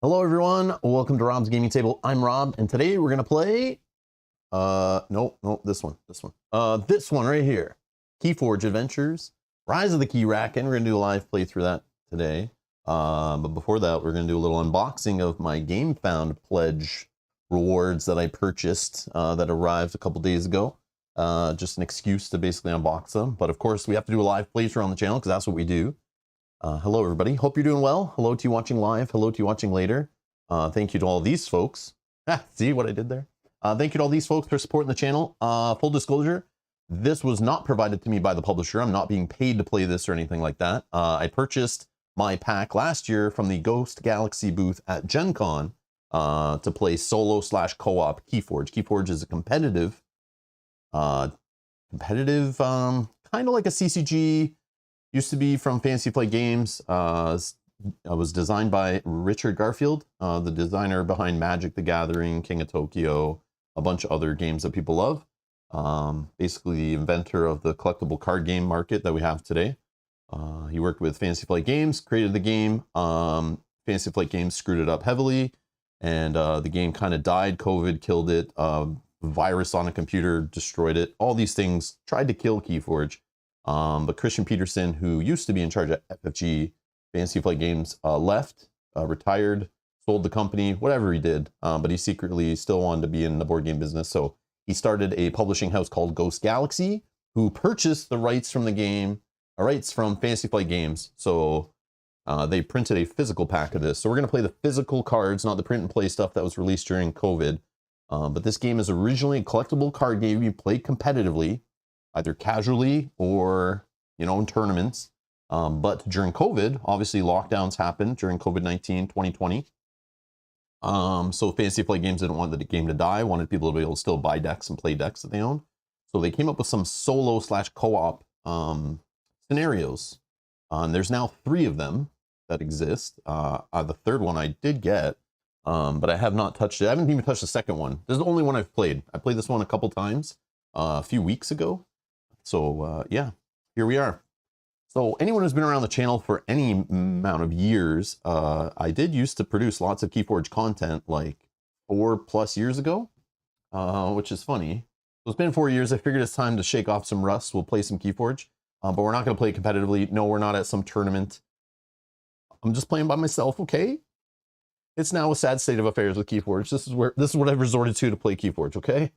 Hello everyone, welcome to Rob's Gaming Table. I'm Rob, and today we're gonna play, nope, this one right here. KeyForge Adventures, Rise of the Keyraken. We're gonna do a live playthrough that today. But before that, we're gonna do a little unboxing of my GameFound pledge rewards that I purchased, that arrived a couple days ago. Just an excuse to basically unbox them. But of course, we have to do a live playthrough on the channel because that's what we do. Hello everybody, hope you're doing well. Hello to you watching live, hello to you watching later. Thank you to all these folks. See what I did there? Thank you to all these folks for supporting the channel. Full disclosure, this was not provided to me by the publisher. I'm not being paid to play this or anything like that. I purchased my pack last year from the Ghost Galaxy booth at Gen Con to play solo / co-op KeyForge. KeyForge is a competitive, kind of like a CCG. Used to be from Fantasy Flight Games. It was designed by Richard Garfield, the designer behind Magic the Gathering, King of Tokyo, a bunch of other games that people love. Basically the inventor of the collectible card game market that we have today. He worked with Fantasy Flight Games, created the game. Fantasy Flight Games screwed it up heavily, and the game kind of died. COVID killed it. Virus on a computer destroyed it. All these things tried to kill KeyForge. But Christian Peterson, who used to be in charge of FFG, Fantasy Flight Games, left, retired, sold the company, whatever he did. But he secretly still wanted to be in the board game business. So he started a publishing house called Ghost Galaxy, who purchased the rights from the game, rights from Fantasy Flight Games. So they printed a physical pack of this. So we're going to play the physical cards, not the print and play stuff that was released during COVID. But this game is originally a collectible card game you play competitively, either casually or, you know, in tournaments. But during COVID, obviously lockdowns happened during COVID-19 2020. So Fantasy Flight Games didn't want the game to die, wanted people to be able to still buy decks and play decks that they own. So they came up with some solo / co-op scenarios. And there's now 3 of them that exist. The third one I did get, but I have not touched it. I haven't even touched the second one. This is the only one I've played. I played this one a couple times a few weeks ago. So yeah, here we are. So anyone who's been around the channel for any amount of years, I did used to produce lots of KeyForge content like 4+ years ago, which is funny. So it's been 4 years. I figured it's time to shake off some rust. We'll play some KeyForge, but we're not going to play competitively. No, we're not at some tournament. I'm just playing by myself, okay? It's now a sad state of affairs with KeyForge. This is what I've resorted to play KeyForge, okay?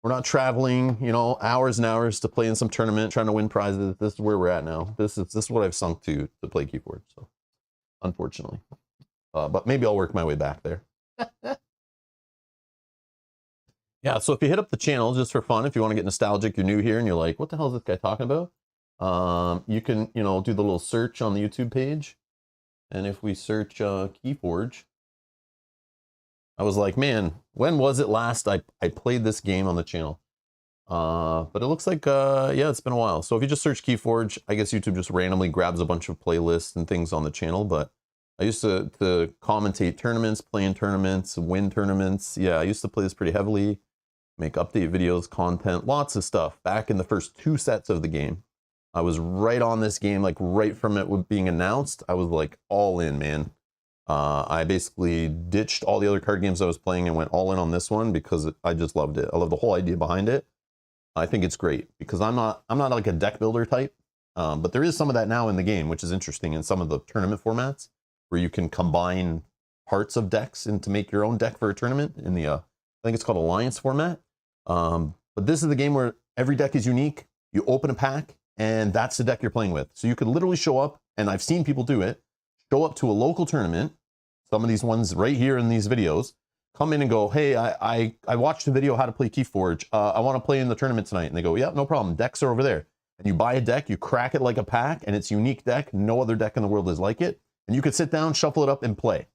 We're not traveling, you know, hours and hours to play in some tournament, trying to win prizes. This is where we're at now. This is what I've sunk to play KeyForge. So, unfortunately, but maybe I'll work my way back there. Yeah. So if you hit up the channel just for fun, if you want to get nostalgic, you're new here and you're like, what the hell is this guy talking about? You can, you know, do the little search on the YouTube page, and if we search KeyForge. I was like, man, when was it last I played this game on the channel? But it looks like, yeah, it's been a while. So if you just search KeyForge, I guess YouTube just randomly grabs a bunch of playlists and things on the channel. But I used to commentate tournaments, play in tournaments, win tournaments. Yeah, I used to play this pretty heavily, make update videos, content, lots of stuff. Back in the first 2 sets of the game, I was right on this game, like right from it being announced. I was like all in, man. I basically ditched all the other card games I was playing and went all in on this one because I just loved it. I love the whole idea behind it. I think it's great because I'm not like a deck builder type, but there is some of that now in the game, which is interesting in some of the tournament formats where you can combine parts of decks and to make your own deck for a tournament in the, I think it's called Alliance format. But this is the game where every deck is unique. You open a pack and that's the deck you're playing with. So you could literally show up, and I've seen people do it, show up to a local tournament, some of these ones right here in these videos, come in and go, hey, I watched a video how to play KeyForge. I want to play in the tournament tonight. And they go, yeah, no problem. Decks are over there. And you buy a deck, you crack it like a pack, and it's a unique deck. No other deck in the world is like it. And you could sit down, shuffle it up, and play.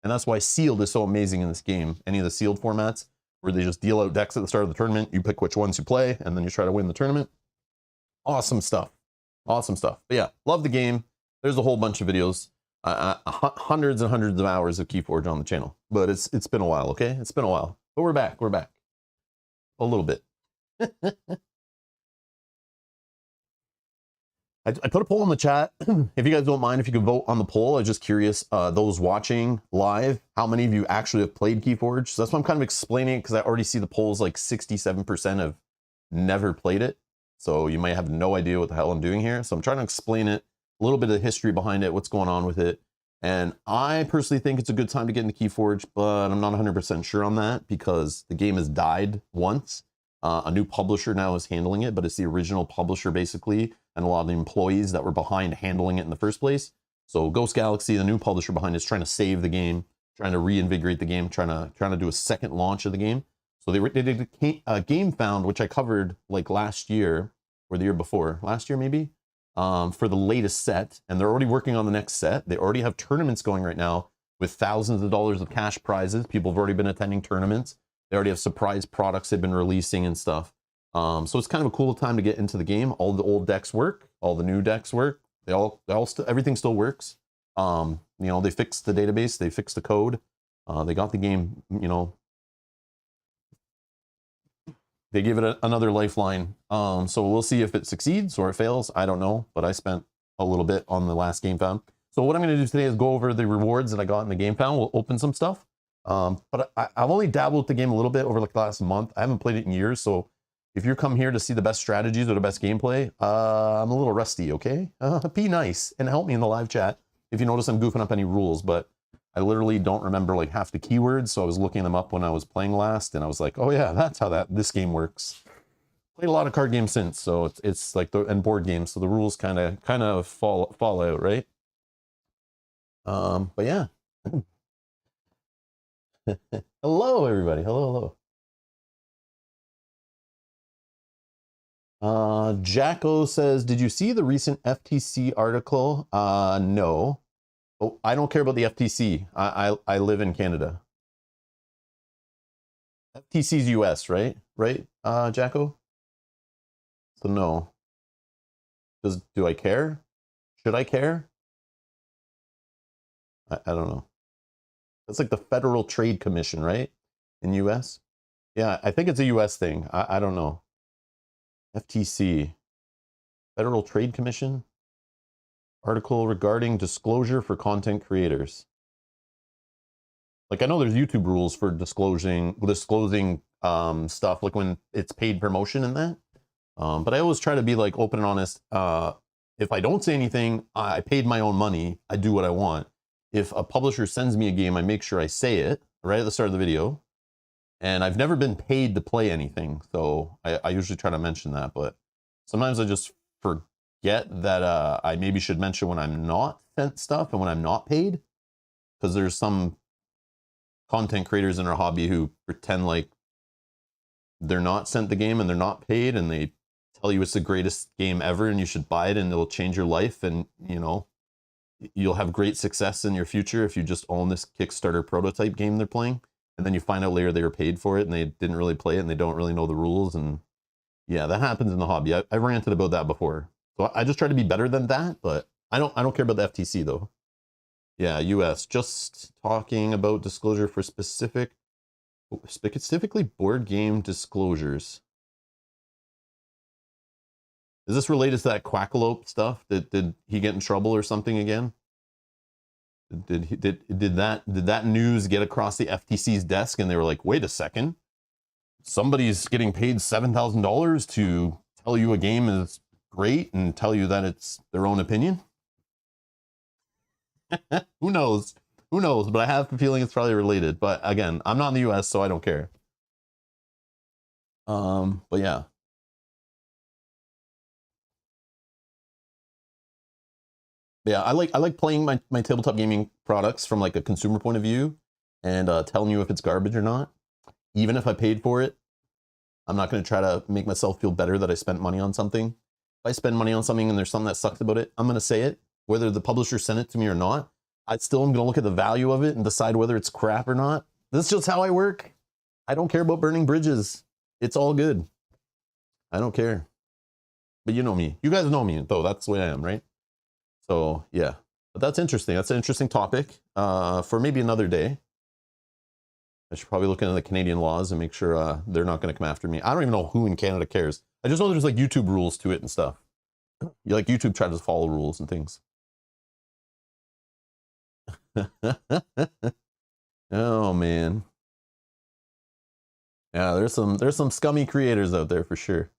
And that's why sealed is so amazing in this game. Any of the sealed formats where they just deal out decks at the start of the tournament, you pick which ones you play, and then you try to win the tournament. Awesome stuff. Awesome stuff. But yeah, love the game. There's a whole bunch of videos. Hundreds and hundreds of hours of KeyForge on the channel, but it's been a while, okay? It's been a while, but we're back a little bit. I put a poll in the chat. If you guys don't mind, if you could vote on the poll. I'm just curious, those watching live, how many of you actually have played KeyForge? So that's why I'm kind of explaining it, because I already see the polls like 67% have never played it. So you might have no idea what the hell I'm doing here. So I'm trying to explain it, a little bit of the history behind it, what's going on with it. And I personally think it's a good time to get into KeyForge, but I'm not 100% sure on that because the game has died once. A new publisher now is handling it, but it's the original publisher basically, and a lot of the employees that were behind handling it in the first place. So Ghost Galaxy, the new publisher behind it, is trying to save the game, trying to reinvigorate the game, trying to do a second launch of the game. So they did a Game Found, which I covered like last year or the year before, last year maybe, for the latest set, and they're already working on the next set. They already have tournaments going right now with thousands of dollars of cash prizes. People have already been attending tournaments. They already have surprise products they've been releasing and stuff. So it's kind of a cool time to get into the game. All the old decks work, all the new decks work. Everything still works. You know, they fixed the database, they fixed the code. They got the game, you know, they give it another lifeline. So we'll see if it succeeds or it fails. I don't know, but I spent a little bit on the last Game Found. So what I'm going to do today is go over the rewards that I got in the Game Found. We'll open some stuff. But I've only dabbled with the game a little bit over like the last month. I haven't played it in years. So if you come here to see the best strategies or the best gameplay, I'm a little rusty, okay? Be nice and help me in the live chat if you notice I'm goofing up any rules, but I literally don't remember like half the keywords. So I was looking them up when I was playing last and I was like, oh yeah, that's how this game works. Played a lot of card games since, so it's like and board games. So the rules kind of fall out, right? But yeah. Hello, everybody. Hello. Jacko says, did you see the recent FTC article? No. Oh, I don't care about the FTC. I live in Canada. FTC's US, right? Right, Jacko? So no. Do I care? Should I care? I don't know. That's like the Federal Trade Commission, right? In US? Yeah, I think it's a US thing. I don't know. FTC. Federal Trade Commission? Article regarding disclosure for content creators. Like I know there's YouTube rules for disclosing stuff, like when it's paid promotion and that. But I always try to be like open and honest. If I don't say anything, I paid my own money. I do what I want. If a publisher sends me a game, I make sure I say it right at the start of the video. And I've never been paid to play anything, so I usually try to mention that. But sometimes I just forget that I maybe should mention when I'm not sent stuff and when I'm not paid. Because there's some content creators in our hobby who pretend like they're not sent the game and they're not paid, and they tell you it's the greatest game ever and you should buy it and it'll change your life, and you know, you'll have great success in your future if you just own this Kickstarter prototype game they're playing. And then you find out later they were paid for it and they didn't really play it and they don't really know the rules. And yeah, that happens in the hobby. I've ranted about that before. So I just try to be better than that, but I don't care about the FTC though. Yeah, US, just talking about disclosure for specifically board game disclosures. Is this related to that Quackalope stuff? Did he get in trouble or something again? Did that news get across the FTC's desk and they were like, wait a second, somebody's getting paid $7,000 to tell you a game is great and tell you that it's their own opinion? Who knows? Who knows? But I have a feeling it's probably related. But again, I'm not in the US, so I don't care. But yeah. Yeah, I like playing my tabletop gaming products from like a consumer point of view and telling you if it's garbage or not. Even if I paid for it, I'm not going to try to make myself feel better that I spent money on something. If I spend money on something and there's something that sucks about it, I'm going to say it. Whether the publisher sent it to me or not, I still am going to look at the value of it and decide whether it's crap or not. This is just how I work. I don't care about burning bridges. It's all good. I don't care. But you know me. You guys know me, though. That's the way I am, right? So yeah, but that's interesting. That's an interesting topic for maybe another day. I should probably look into the Canadian laws and make sure they're not going to come after me. I don't even know who in Canada cares. I just know there's like YouTube rules to it and stuff. You like YouTube try to follow rules and things. Oh man. Yeah, there's some scummy creators out there for sure.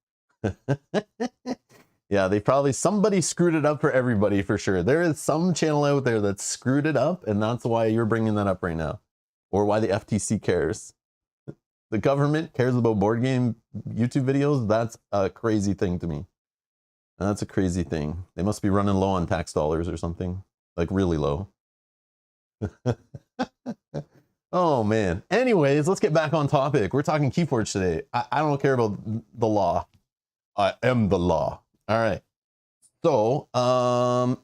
Yeah, they probably, somebody screwed it up for everybody for sure. There is some channel out there that screwed it up, and that's why you're bringing that up right now. Or why the FTC cares. The government cares about board game YouTube videos. That's a crazy thing to me. That's a crazy thing. They must be running low on tax dollars or something. Like really low. Oh man. Anyways, let's get back on topic. We're talking KeyForge today. I don't care about the law. I am the law. All right. So,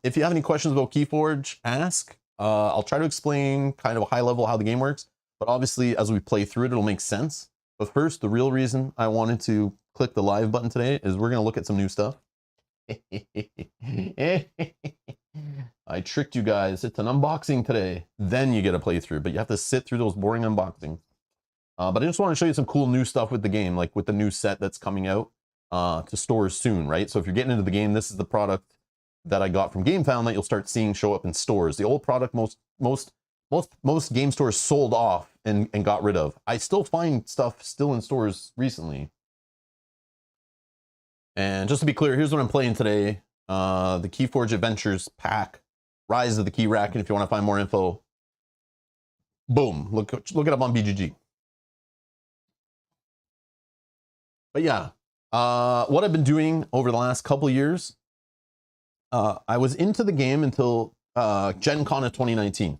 if you have any questions about KeyForge, ask. I'll try to explain kind of a high level how the game works, but obviously as we play through it, it'll make sense. But first, the real reason I wanted to click the live button today is we're going to look at some new stuff. I tricked you guys. It's an unboxing today. Then you get a playthrough, but you have to sit through those boring unboxings. But I just want to show you some cool new stuff with the game, like with the new set that's coming out to stores soon, right? So if you're getting into the game, this is the product that I got from GameFound that you'll start seeing show up in stores. The old product most game stores sold off and got rid of. I still find stuff still in stores recently. And just to be clear, here's what I'm playing today. The KeyForge Adventures pack, Rise of the Keyraken. If you want to find more info, boom, look it up on BGG. But yeah, what I've been doing over the last couple years, I was into the game until Gen Con of 2019.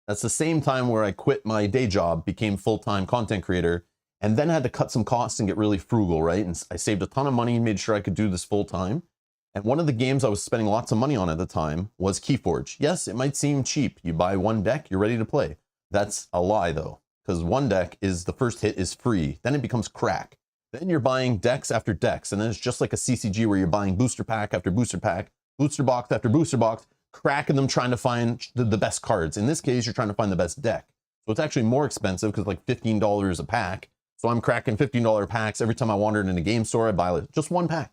That's the same time where I quit my day job, became full-time content creator, and then had to cut some costs and get really frugal, right? And I saved a ton of money, made sure I could do this full-time. And one of the games I was spending lots of money on at the time was KeyForge. Yes, it might seem cheap. You buy one deck, you're ready to play. That's a lie though, because one deck is, the first hit is free, then it becomes crack. Then you're buying decks after decks, and then it's just like a CCG where you're buying booster pack after booster pack, booster box after booster box, cracking them trying to find the best cards. In this case, you're trying to find the best deck. So it's actually more expensive because like $15 a pack. So I'm cracking $15 packs. Every time I wandered in a game store, I buy like, just one pack.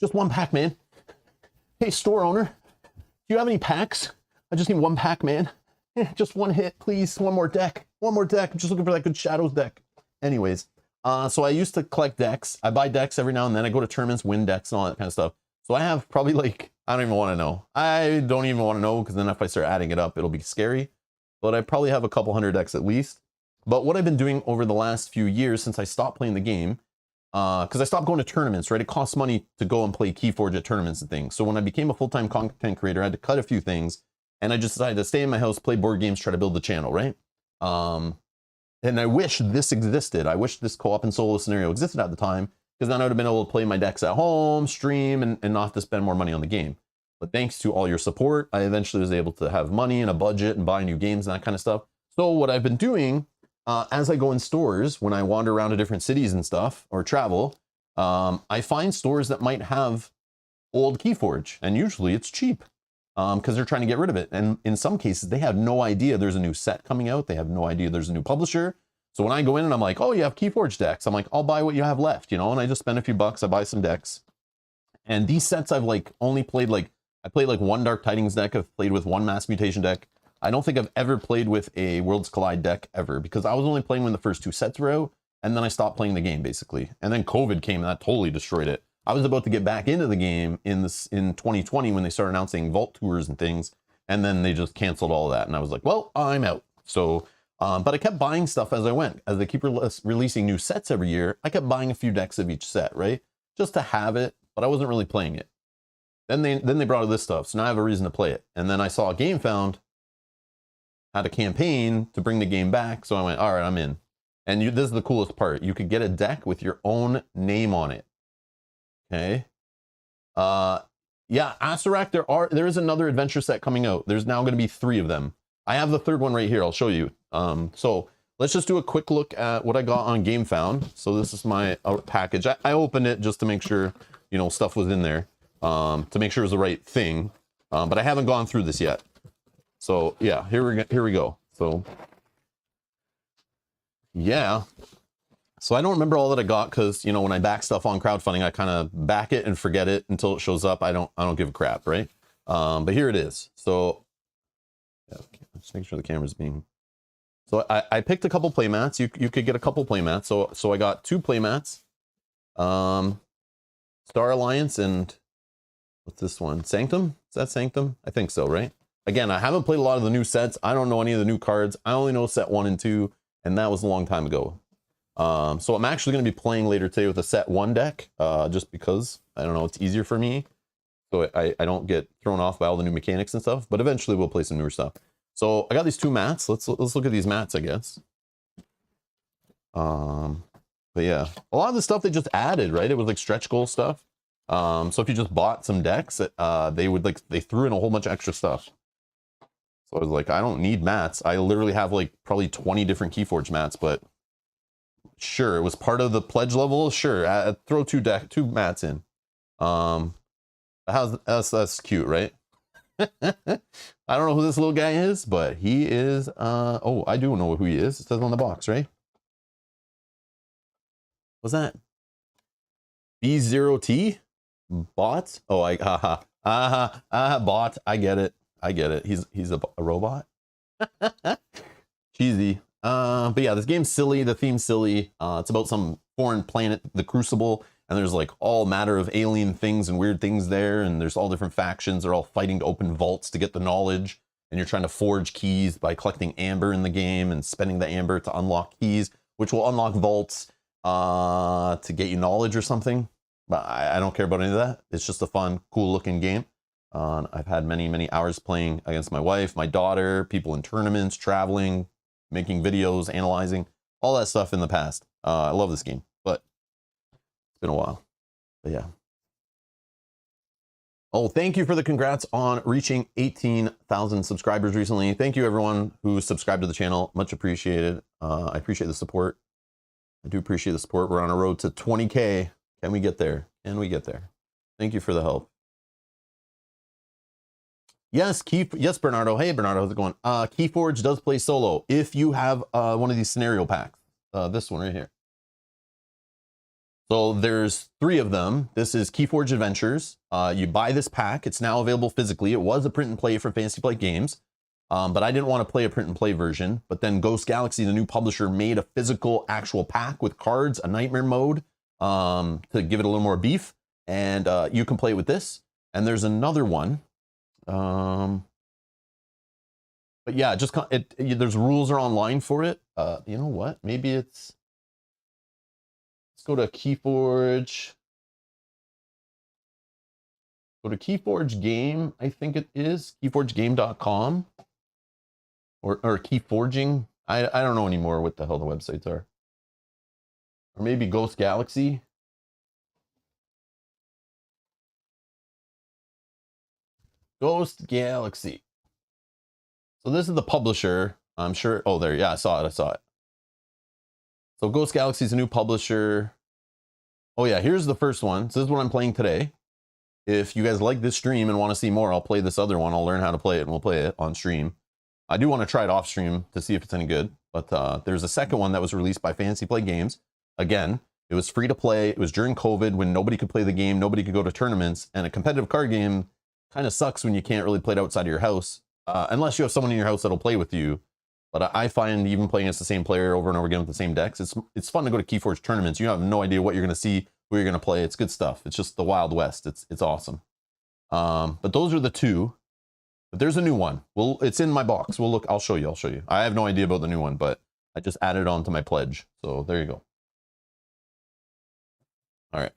Just one pack, man. Hey, store owner, do you have any packs? I just need one pack, man. Just one hit, please. One more deck. One more deck. I'm just looking for that good Shadows deck. Anyways, so I used to collect decks. I buy decks every now and then. I go to tournaments, win decks and all that kind of stuff. So I have probably like, I don't even want to know. I don't even want to know because then if I start adding it up, it'll be scary. But I probably have a couple hundred decks at least. But what I've been doing over the last few years since I stopped playing the game, because I stopped going to tournaments, right? It costs money to go and play KeyForge at tournaments and things. So when I became a full-time content creator, I had to cut a few things. And I just decided to stay in my house, play board games, try to build the channel, right? And I wish this existed. I wish this co-op and solo scenario existed at the time, because then I would have been able to play my decks at home, stream, and not have to spend more money on the game. But thanks to all your support, I eventually was able to have money and a budget and buy new games and that kind of stuff. So what I've been doing, as I go in stores, when I wander around to different cities and stuff, or travel, I find stores that might have old KeyForge, and usually it's cheap, because they're trying to get rid of it. And in some cases, they have no idea there's a new set coming out. They have no idea there's a new publisher. So when I go in and I'm like, oh, you have KeyForge decks, I'm like, I'll buy what you have left, you know, and I just spend a few bucks, I buy some decks. And these sets I've like only played like, I played like one Dark Tidings deck, I've played with one Mass Mutation deck. I don't think I've ever played with a Worlds Collide deck ever, because I was only playing when the first two sets were out, and then I stopped playing the game basically. And then COVID came and that totally destroyed it. I was about to get back into the game in 2020 when they started announcing vault tours and things, and then they just canceled all of that. And I was like, well, I'm out. So, but I kept buying stuff as I went. As they keep releasing new sets every year, I kept buying a few decks of each set, right? Just to have it, but I wasn't really playing it. Then they brought out this stuff, so now I have a reason to play it. And then I saw GameFound had a campaign to bring the game back, so I went, all right, I'm in. And this is the coolest part. You could get a deck with your own name on it. Okay. Yeah, Asarak, there is another adventure set coming out. There's now going to be 3 of them. I have the third one right here. I'll show you. So let's just do a quick look at what I got on GameFound. So this is my package. I opened it just to make sure, you know, stuff was in there, to make sure it was the right thing. But I haven't gone through this yet. So yeah, here we go. So yeah, So I don't remember all that I got because, you know, when I back stuff on crowdfunding, I kind of back it and forget it until it shows up. I don't give a crap, right? But here it is. So yeah, just make sure the camera's being. So I picked a couple playmats. You could get a couple playmats. So I got 2 playmats. Star Alliance and what's this one? Sanctum? Is that Sanctum? I think so, right? Again, I haven't played a lot of the new sets. I don't know any of the new cards. I only know set 1 and 2, and that was a long time ago. So I'm actually going to be playing later today with a set 1 deck, just because, I don't know, it's easier for me. So I don't get thrown off by all the new mechanics and stuff, but eventually we'll play some newer stuff. So I got these 2 mats. Let's look at these mats, I guess. But yeah, a lot of the stuff they just added, right? It was like stretch goal stuff. So if you just bought some decks, they threw in a whole bunch of extra stuff. So I was like, I don't need mats. I literally have like probably 20 different KeyForge mats, but sure, it was part of the pledge level. Sure, throw 2 mats in. That's cute, right? I don't know who this little guy is, but he is. Oh, I do know who he is. It says on the box, right? What's that? B0T bot? Oh, bot. I get it. He's a robot. Cheesy. But yeah, this game's silly. The theme's silly. It's about some foreign planet, the Crucible, and there's like all matter of alien things and weird things there, and there's all different factions. They're all fighting to open vaults to get the knowledge, and you're trying to forge keys by collecting amber in the game and spending the amber to unlock keys, which will unlock vaults to get you knowledge or something. But I don't care about any of that. It's just a fun, cool looking game. I've had many hours playing against my wife, my daughter, people in tournaments, traveling, making videos, analyzing, all that stuff in the past. I love this game, but it's been a while. But yeah. Oh, thank you for the congrats on reaching 18,000 subscribers recently. Thank you everyone who subscribed to the channel. Much appreciated. I appreciate the support. I do appreciate the support. We're on a road to 20K. Can we get there? Can we get there? Thank you for the help. Yes, yes, Bernardo. Hey, Bernardo, how's it going? KeyForge does play solo if you have one of these scenario packs. This one right here. So there's 3 of them. This is KeyForge Adventures. You buy this pack. It's now available physically. It was a print and play for Fantasy Flight Games, but I didn't want to play a print and play version. But then Ghost Galaxy, the new publisher, made a physical actual pack with cards, a nightmare mode, to give it a little more beef. And you can play it with this. And there's another one. But yeah, just there's rules are online for it. You know what? Maybe let's go to KeyForge. Go to KeyForge Game. I think it is KeyForgeGame.com or KeyForging. I don't know anymore what the hell the websites are. Or maybe Ghost Galaxy. Ghost Galaxy. So this is the publisher. I'm sure. Oh, there. Yeah, I saw it. So Ghost Galaxy is a new publisher. Oh yeah, here's the first one. So this is what I'm playing today. If you guys like this stream and want to see more, I'll play this other one. I'll learn how to play it and we'll play it on stream. I do want to try it off stream to see if it's any good. But there's a second one that was released by Fantasy Flight Games. Again, it was free to play. It was during COVID when nobody could play the game. Nobody could go to tournaments. And a competitive card game kind of sucks when you can't really play it outside of your house. Unless you have someone in your house that'll play with you. But I find even playing against the same player over and over again with the same decks, it's fun to go to KeyForge tournaments. You have no idea what you're going to see, who you're going to play. It's good stuff. It's just the Wild West. It's awesome. But those are the 2. But there's a new one. Well, it's in my box. We'll look. I'll show you. I have no idea about the new one, but I just added it on to my pledge. So there you go. All right.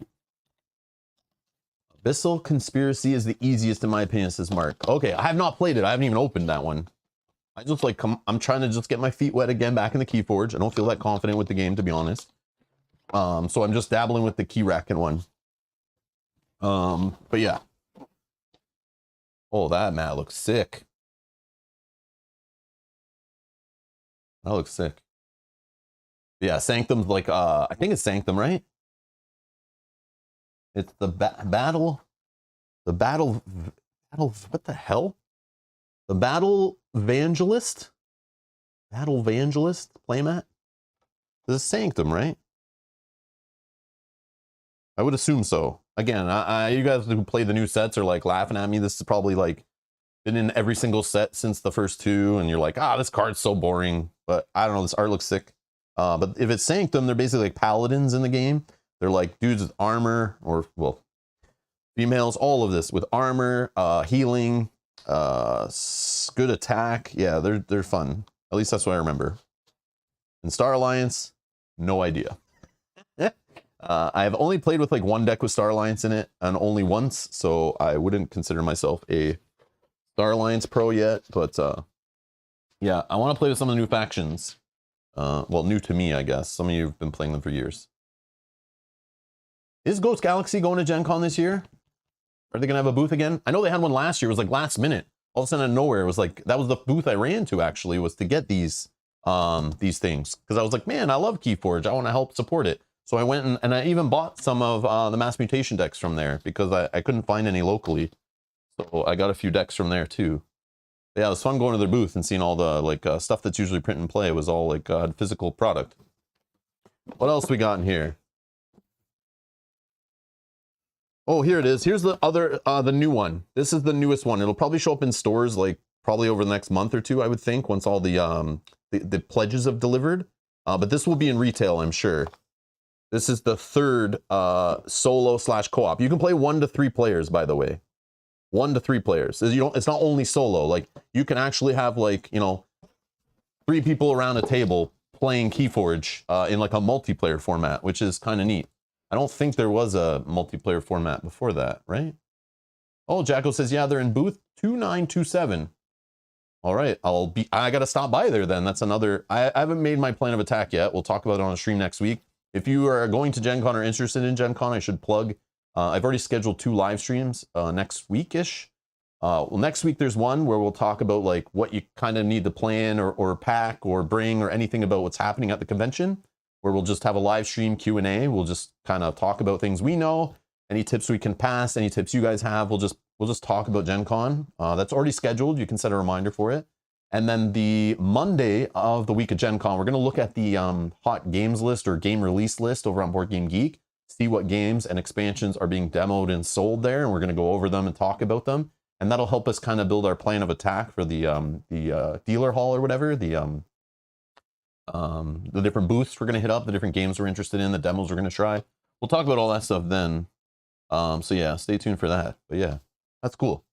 Abyssal Conspiracy is the easiest in my opinion, says Mark. Okay, I have not played it. I haven't even opened that one. I just like I'm trying to just get my feet wet again back in the KeyForge. I don't feel that confident with the game, to be honest. So I'm just dabbling with the Keyraken one. But yeah. Oh, that mat looks sick. That looks sick. Yeah, Sanctum's like I think it's Sanctum, right? It's the battle. What the hell? The Battle Evangelist playmat. This is Sanctum, right? I would assume so. Again, you guys who play the new sets are like laughing at me. This is probably like been in every single set since the first two, and you're like, ah, this card's so boring. But I don't know, this art looks sick. But if it's Sanctum, they're basically like paladins in the game. They're like dudes with armor, or well, females, all of this with armor, healing, good attack. Yeah, they're fun. At least that's what I remember. And Star Alliance, no idea. I have only played with like one deck with Star Alliance in it, and only once, so I wouldn't consider myself a Star Alliance pro yet. But yeah, I want to play with some of the new factions. Well, new to me, I guess. Some of you have been playing them for years. Is Ghost Galaxy going to Gen Con this year? Are they gonna have a booth again? I know they had one last year. It was like last minute. All of a sudden, out of nowhere, it was like that was the booth I ran to actually, was to get these things, because I was like, man, I love KeyForge. I want to help support it. So I went and I even bought some of the mass mutation decks from there, because I couldn't find any locally. So I got a few decks from there too. But yeah, it was fun going to their booth and seeing all the like stuff that's usually print and play. It was all like physical product. What else we got in here? Oh, here it is. Here's the other, the new one. This is the newest one. It'll probably show up in stores like probably over the next month or two, I would think, once all the pledges have delivered. But this will be in retail, I'm sure. This is the third solo / co-op. You can play 1 to 3 players, by the way. 1 to 3 players. It's not only solo. Like, you can actually have like, you know, 3 people around a table playing KeyForge in like a multiplayer format, which is kind of neat. I don't think there was a multiplayer format before that, right? Oh, Jacko says, yeah, they're in booth 2927. All right, I gotta stop by there then. That's another, I haven't made my plan of attack yet. We'll talk about it on a stream next week. If you are going to Gen Con or interested in Gen Con, I should plug, I've already scheduled 2 live streams next week-ish. Well, next week there's one where we'll talk about like what you kind of need to plan or pack or bring or anything about what's happening at the convention, where we'll just have a live stream Q&A. We'll just kind of talk about things we know, any tips we can pass, any tips you guys have. We'll just talk about Gen Con. That's already scheduled. You can set a reminder for it. And then the Monday of the week of Gen Con, we're going to look at the hot games list or game release list over on Board Game Geek, see what games and expansions are being demoed and sold there, and we're going to go over them and talk about them. And that'll help us kind of build our plan of attack for the dealer hall or whatever, the different booths we're going to hit up, the different games we're interested in, the demos we're going to try. We'll talk about all that stuff then. So yeah, stay tuned for that. But yeah, that's cool.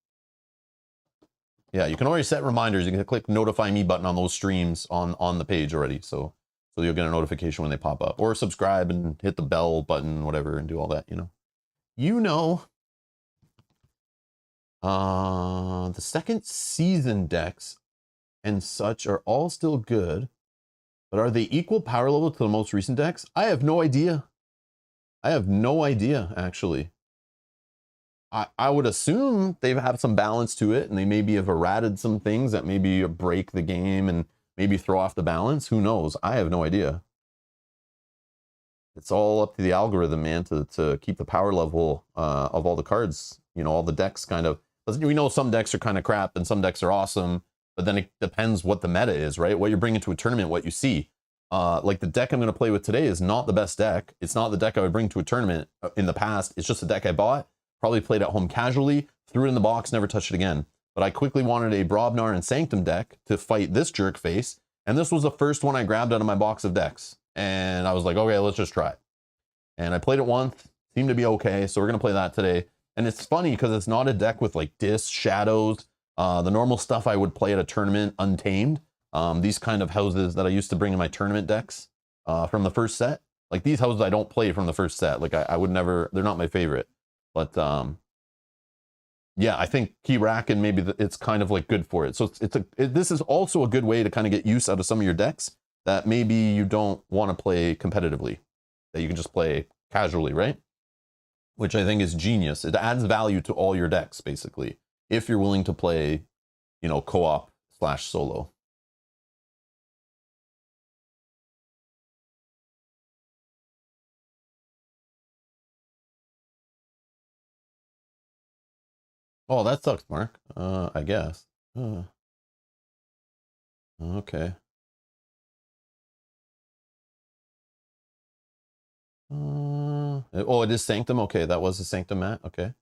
Yeah, you can already set reminders. You can click notify me button on those streams on the page already. So you'll get a notification when they pop up, or subscribe and hit the bell button, whatever, and do all that, you know. The second season decks and such are all still good, but are they equal power level to the most recent decks? I have no idea. I have no idea, actually. I would assume they have some balance to it, and they maybe have errated some things that maybe break the game and maybe throw off the balance. Who knows? I have no idea. It's all up to the algorithm, man, to keep the power level of all the cards. You know, all the decks kind of. We know some decks are kind of crap and some decks are awesome, but then it depends what the meta is, right? What you're bringing to a tournament, what you see. Like the deck I'm going to play with today is not the best deck. It's not the deck I would bring to a tournament in the past. It's just a deck I bought, probably played at home casually, threw it in the box, never touched it again. But I quickly wanted a Brobnar and Sanctum deck to fight this jerk face, and this was the first one I grabbed out of my box of decks. And I was like, okay, let's just try it. And I played it once, seemed to be okay, so we're going to play that today. And it's funny because it's not a deck with like discs, shadows, the normal stuff I would play at a tournament, untamed. These kind of houses that I used to bring in my tournament decks from the first set. Like these houses I don't play from the first set. Like I would never, they're not my favorite. But yeah, I think Keyraken, maybe it's kind of like good for it. So this is also a good way to kind of get use out of some of your decks that maybe you don't want to play competitively, that you can just play casually, right? Which I think is genius. It adds value to all your decks, basically, if you're willing to play, you know, co-op / solo. Oh, that sucks, Mark. I guess. Okay. Oh, it is Sanctum. Okay, that was a Sanctum mat. Okay.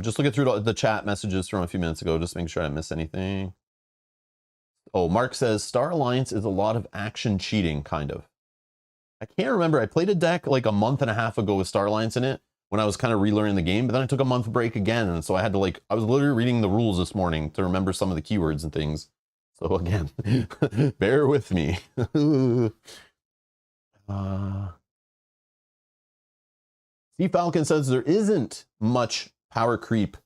Just looking through the chat messages from a few minutes ago, just making sure I didn't miss anything. Oh, Mark says Star Alliance is a lot of action cheating, kind of. I can't remember. I played a deck like a month and a half ago with Star Alliance in it when I was kind of relearning the game, but then I took a month break again, and so I had to I was literally reading the rules this morning to remember some of the keywords and things. So again, bear with me. Sea Falcon says there isn't much power creep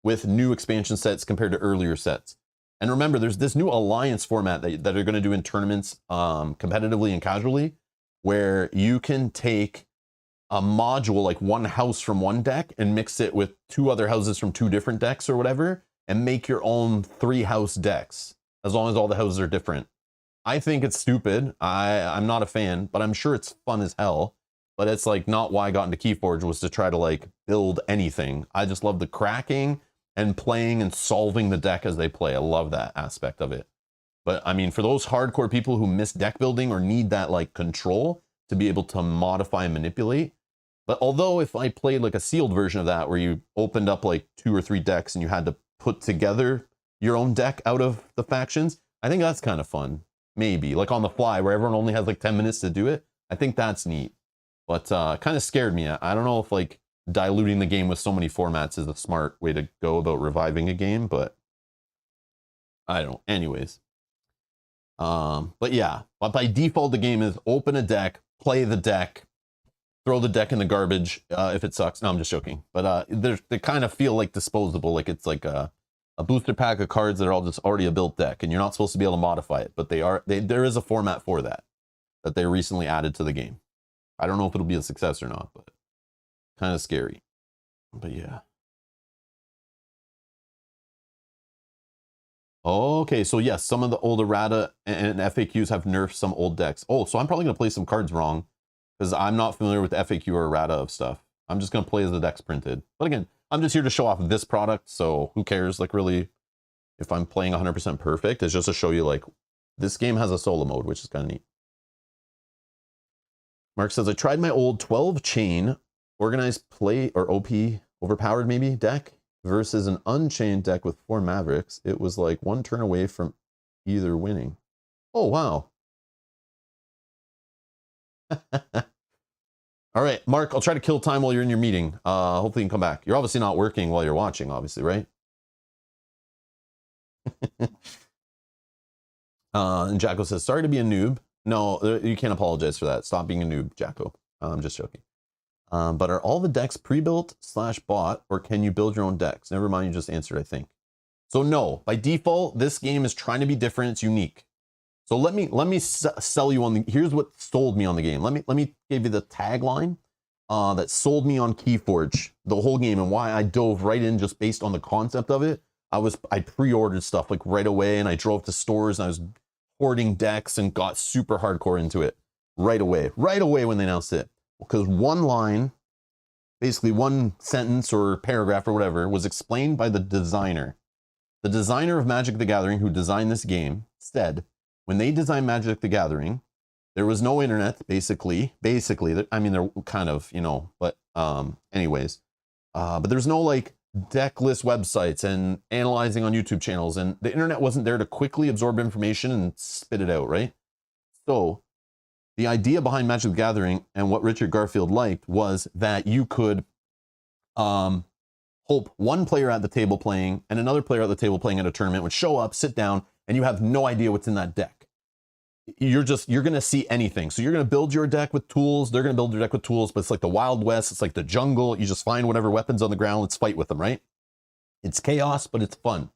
with new expansion sets compared to earlier sets. And remember, there's this new alliance format that are going to do in tournaments competitively and casually, where you can take a module, like one house from one deck, and mix it with 2 other houses from 2 different decks or whatever, and make your own 3-house decks, as long as all the houses are different. I think it's stupid. I'm not a fan, but I'm sure it's fun as hell. But it's like not why I got into KeyForge, was to try to like build anything. I just love the cracking and playing and solving the deck as they play. I love that aspect of it. But I mean, for those hardcore people who miss deck building or need that like control to be able to modify and manipulate. But although if I played like a sealed version of that, where you opened up like 2 or 3 decks and you had to put together your own deck out of the factions, I think that's kind of fun. Maybe like on the fly, where everyone only has like 10 minutes to do it. I think that's neat. But kind of scared me. I don't know if like diluting the game with so many formats is a smart way to go about reviving a game, but I don't know. Anyways. But yeah, but by default, the game is open a deck, play the deck, throw the deck in the garbage if it sucks. No, I'm just joking. But they kind of feel like disposable, like it's like a booster pack of cards that are all just already a built deck, and you're not supposed to be able to modify it. But there is a format for that they recently added to the game. I don't know if it'll be a success or not, but kind of scary. But yeah. Okay, so yes, some of the old errata and FAQs have nerfed some old decks. Oh, so I'm probably going to play some cards wrong, because I'm not familiar with the FAQ or errata of stuff. I'm just going to play as the deck's printed. But again, I'm just here to show off this product, so who cares, like, really, if I'm playing 100% perfect. It's just to show you, like, this game has a solo mode, which is kind of neat. Mark says, I tried my old 12 chain organized play, or OP, overpowered maybe, deck versus an unchained deck with 4 Mavericks. It was like 1 turn away from either winning. Oh, wow. All right, Mark, I'll try to kill time while you're in your meeting. Hopefully you can come back. You're obviously not working while you're watching, obviously, right? And Jacko says, sorry to be a noob. No, you can't apologize for that. Stop being a noob, Jacko. I'm just joking. But are all the decks pre-built / bought, or can you build your own decks? Never mind, you just answered, I think. So no, by default, this game is trying to be different. It's unique. So let me sell you on the, here's what sold me on the game. Let me give you the tagline that sold me on KeyForge, the whole game, and why I dove right in just based on the concept of it. I pre-ordered stuff like right away, and I drove to stores and I was hoarding decks and got super hardcore into it right away when they announced it. Because one line, basically one sentence or paragraph or whatever, was explained by the designer. The designer of Magic the Gathering, who designed this game, said, when they designed Magic the Gathering, there was no internet, basically, I mean, they're kind of, you know, but anyways, but there's no like deck list websites and analyzing on YouTube channels, and the internet wasn't there to quickly absorb information and spit it out, right? So the idea behind Magic the Gathering and what Richard Garfield liked was that you could hope one player at the table playing and another player at the table playing at a tournament would show up, sit down, and you have no idea what's in that deck. You're going to see anything. So you're going to build your deck with tools. They're going to build their deck with tools, but it's like the Wild West. It's like the jungle. You just find whatever weapons on the ground. Let's fight with them, right? It's chaos, but it's fun.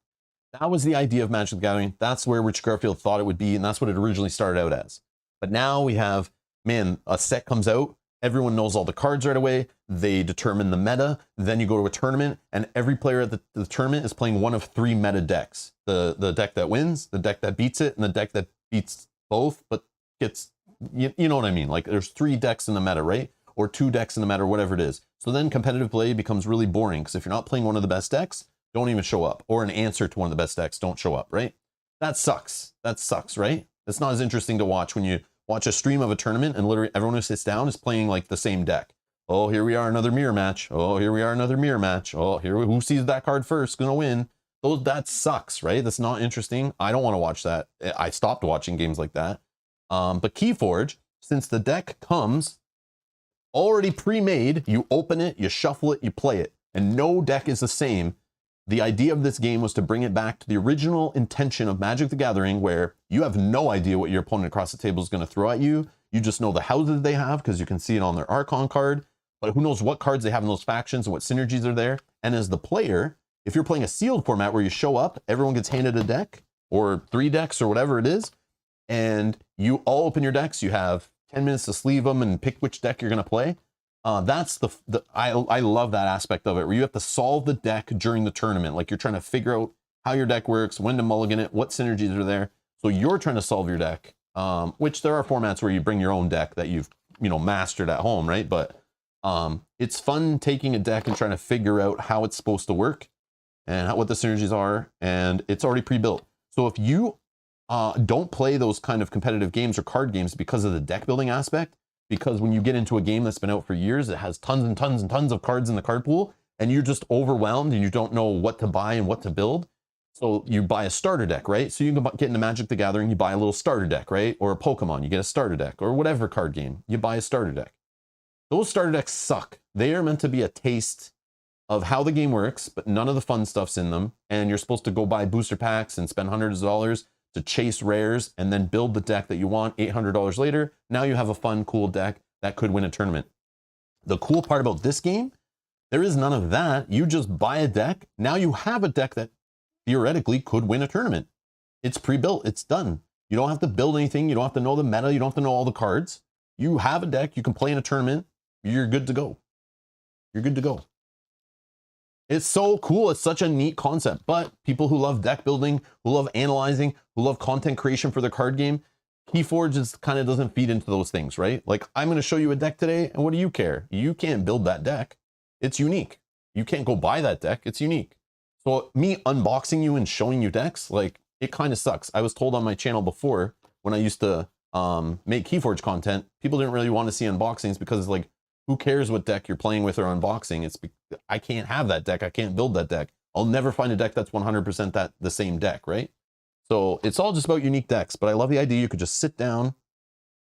That was the idea of Magic the Gathering. That's where Rich Garfield thought it would be, and that's what it originally started out as. But now we have, man, a set comes out. Everyone knows all the cards right away. They determine the meta. Then you go to a tournament, and every player at the tournament is playing one of 3 meta decks. The deck that wins, the deck that beats it, and the deck that beats both, but gets, you know what I mean? Like there's 3 decks in the meta, right? Or 2 decks in the meta, whatever it is. So then competitive play becomes really boring, because if you're not playing one of the best decks, don't even show up. Or an answer to one of the best decks, don't show up, right? That sucks. That sucks, right? It's not as interesting to watch when you watch a stream of a tournament and literally everyone who sits down is playing like the same deck. Oh, here we are, another mirror match. Oh, here we are, another mirror match. Oh, who sees that card first gonna win. That sucks, right? That's not interesting. I don't want to watch that. I stopped watching games like that. But KeyForge, since the deck comes already pre-made, you open it, you shuffle it, you play it, and no deck is the same. The idea of this game was to bring it back to the original intention of Magic the Gathering, where you have no idea what your opponent across the table is going to throw at you. You just know the houses they have because you can see it on their Archon card, but who knows what cards they have in those factions and what synergies are there. And as the player, if you're playing a sealed format where you show up, everyone gets handed a deck or 3 decks or whatever it is, and you all open your decks, you have 10 minutes to sleeve them and pick which deck you're going to play. That's I love that aspect of it, where you have to solve the deck during the tournament. Like you're trying to figure out how your deck works, when to mulligan it, what synergies are there. So you're trying to solve your deck, which there are formats where you bring your own deck that you've, mastered at home, right? But it's fun taking a deck and trying to figure out how it's supposed to work and what the synergies are, and it's already pre-built. So if you don't play those kind of competitive games or card games because of the deck building aspect, because when you get into a game that's been out for years, it has tons and tons and tons of cards in the card pool, and you're just overwhelmed and you don't know what to buy and what to build. So you buy a starter deck, right? So you can get into Magic the Gathering, you buy a little starter deck, right? Or a Pokemon, you get a starter deck, or whatever card game, you buy a starter deck. Those starter decks suck. They are meant to be a taste of how the game works, but none of the fun stuff's in them. And you're supposed to go buy booster packs and spend hundreds of dollars to chase rares and then build the deck that you want $800 later. Now you have a fun, cool deck that could win a tournament. The cool part about this game, there is none of that. You just buy a deck. Now you have a deck that theoretically could win a tournament. It's pre-built, it's done. You don't have to build anything. You don't have to know the meta. You don't have to know all the cards. You have a deck, you can play in a tournament. You're good to go. You're good to go. It's so cool. It's such a neat concept. But people who love deck building, who love analyzing, who love content creation for their card game, KeyForge kind of doesn't feed into those things, right? Like, I'm going to show you a deck today, and what do you care? You can't build that deck. It's unique. You can't go buy that deck. It's unique. So me unboxing you and showing you decks, like, it kind of sucks. I was told on my channel before, when I used to make KeyForge content, people didn't really want to see unboxings because it's like, who cares what deck you're playing with or unboxing? I can't have that deck. I can't build that deck. I'll never find a deck that's 100% the same deck, right? So it's all just about unique decks, but I love the idea you could just sit down,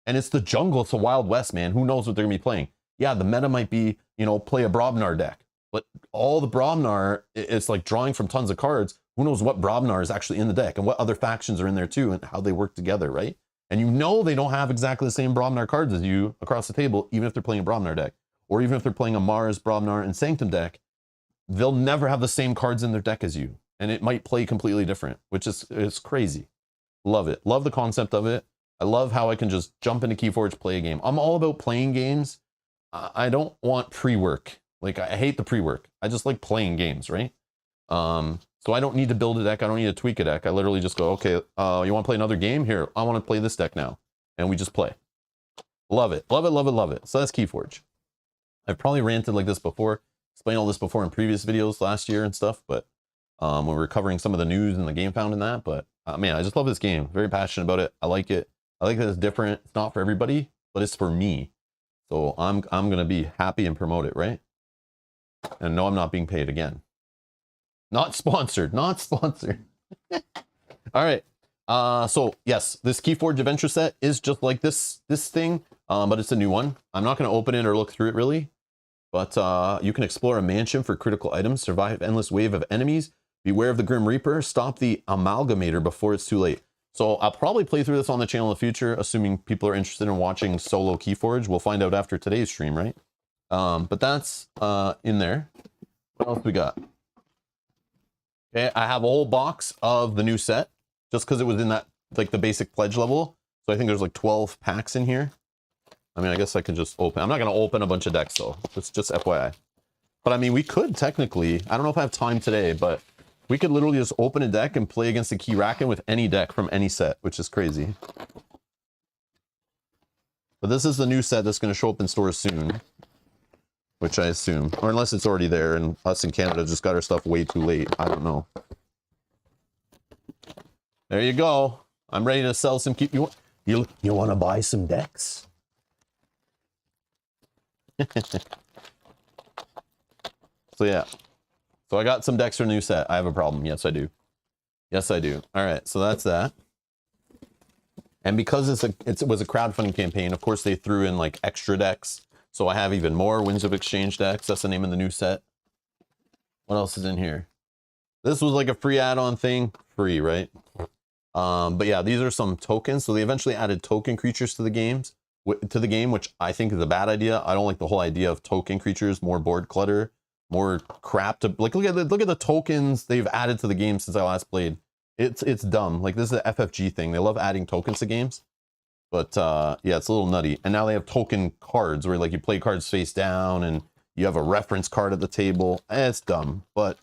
and it's the jungle. It's the Wild West, man. Who knows what they're gonna be playing? Yeah, the meta might be, play a Brobnar deck, but all the Brobnar, it's like drawing from tons of cards. Who knows what Brobnar is actually in the deck and what other factions are in there too and how they work together, right? And they don't have exactly the same Brobnar cards as you across the table, even if they're playing a Brobnar deck. Or even if they're playing a Mars, Brobnar, and Sanctum deck, they'll never have the same cards in their deck as you. And it might play completely different, which is crazy. Love it. Love the concept of it. I love how I can just jump into KeyForge, play a game. I'm all about playing games. I don't want pre-work. Like, I hate the pre-work. I just like playing games, right? So I don't need to build a deck. I don't need to tweak a deck. I literally just go, okay, you want to play another game? Here, I want to play this deck now. And we just play. Love it. Love it, love it, love it. So that's KeyForge. I've probably ranted like this before, explained all this before in previous videos last year and stuff, but when we were covering some of the news and the game found in that, but man, I just love this game. Very passionate about it. I like it. I like that it's different. It's not for everybody, but it's for me. So I'm going to be happy and promote it, right? And no, I'm not being paid again. Not sponsored, not sponsored. All right. So yes, this KeyForge Adventure set is just like this thing, but it's a new one. I'm not going to open it or look through it really, but you can explore a mansion for critical items, survive endless wave of enemies, beware of the Grim Reaper, stop the Amalgamator before it's too late. So I'll probably play through this on the channel in the future, assuming people are interested in watching solo KeyForge. We'll find out after today's stream, right? But that's in there. What else we got? Okay, I have a whole box of the new set just because it was in that, like, the basic pledge level. So I think there's like 12 packs in here. I mean, I guess I could just open. I'm not going to open a bunch of decks though. It's just FYI. But I mean, we could technically, I don't know if I have time today, but we could literally just open a deck and play against the Keyraken with any deck from any set, which is crazy. But this is the new set that's going to show up in stores soon. Which I assume, or unless it's already there and us in Canada just got our stuff way too late. I don't know. There you go. I'm ready to sell some. You want to buy some decks? So yeah. So I got some decks for a new set. I have a problem. Yes, I do. Yes, I do. All right, so that's that. And because it was a crowdfunding campaign, of course they threw in like extra decks. So I have even more Winds of Exchange decks. That's the name of the new set. What else is in here? This was like a free add-on thing. Free, right? But yeah, these are some tokens. So they eventually added token creatures to the game, which I think is a bad idea. I don't like the whole idea of token creatures, more board clutter, more crap to like. Look at the tokens they've added to the game since I last played. It's dumb. Like, this is an FFG thing. They love adding tokens to games. But yeah, it's a little nutty. And now they have token cards where like you play cards face down and you have a reference card at the table. It's dumb. But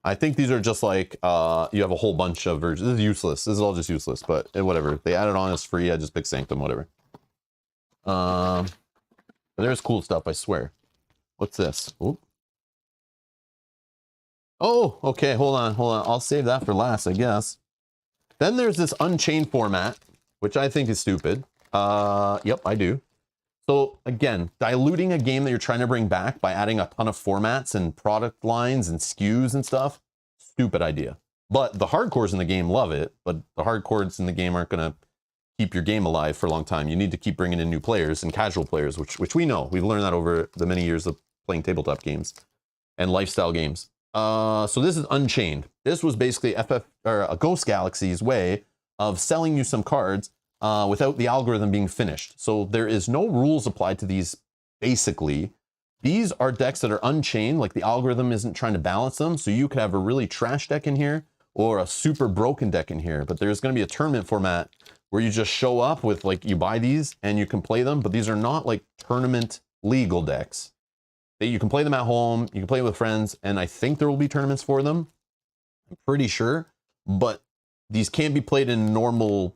I think these are just like, you have a whole bunch of versions. This is useless. This is all just useless, but whatever. They added on as free. I just big sanctum, whatever. But there's cool stuff, I swear. What's this? Oop. Oh, okay, hold on. I'll save that for last, I guess. Then there's this Unchained format, which I think is stupid. Yep, I do. So again, diluting a game that you're trying to bring back by adding a ton of formats and product lines and SKUs and stuff, stupid idea. But the hardcores in the game love it, but the hardcores in the game aren't going to keep your game alive for a long time. You need to keep bringing in new players and casual players, which we know. We've learned that over the many years of playing tabletop games and lifestyle games. So this is Unchained. This was basically a Ghost Galaxy's way of selling you some cards without the algorithm being finished. So there is no rules applied to these, basically. These are decks that are unchained, like the algorithm isn't trying to balance them. So you could have a really trash deck in here or a super broken deck in here, but there's going to be a tournament format where you just show up with, like, you buy these and you can play them, but these are not like tournament legal decks. You can play them at home, you can play with friends, and I think there will be tournaments for them. I'm pretty sure, but these can't be played in normal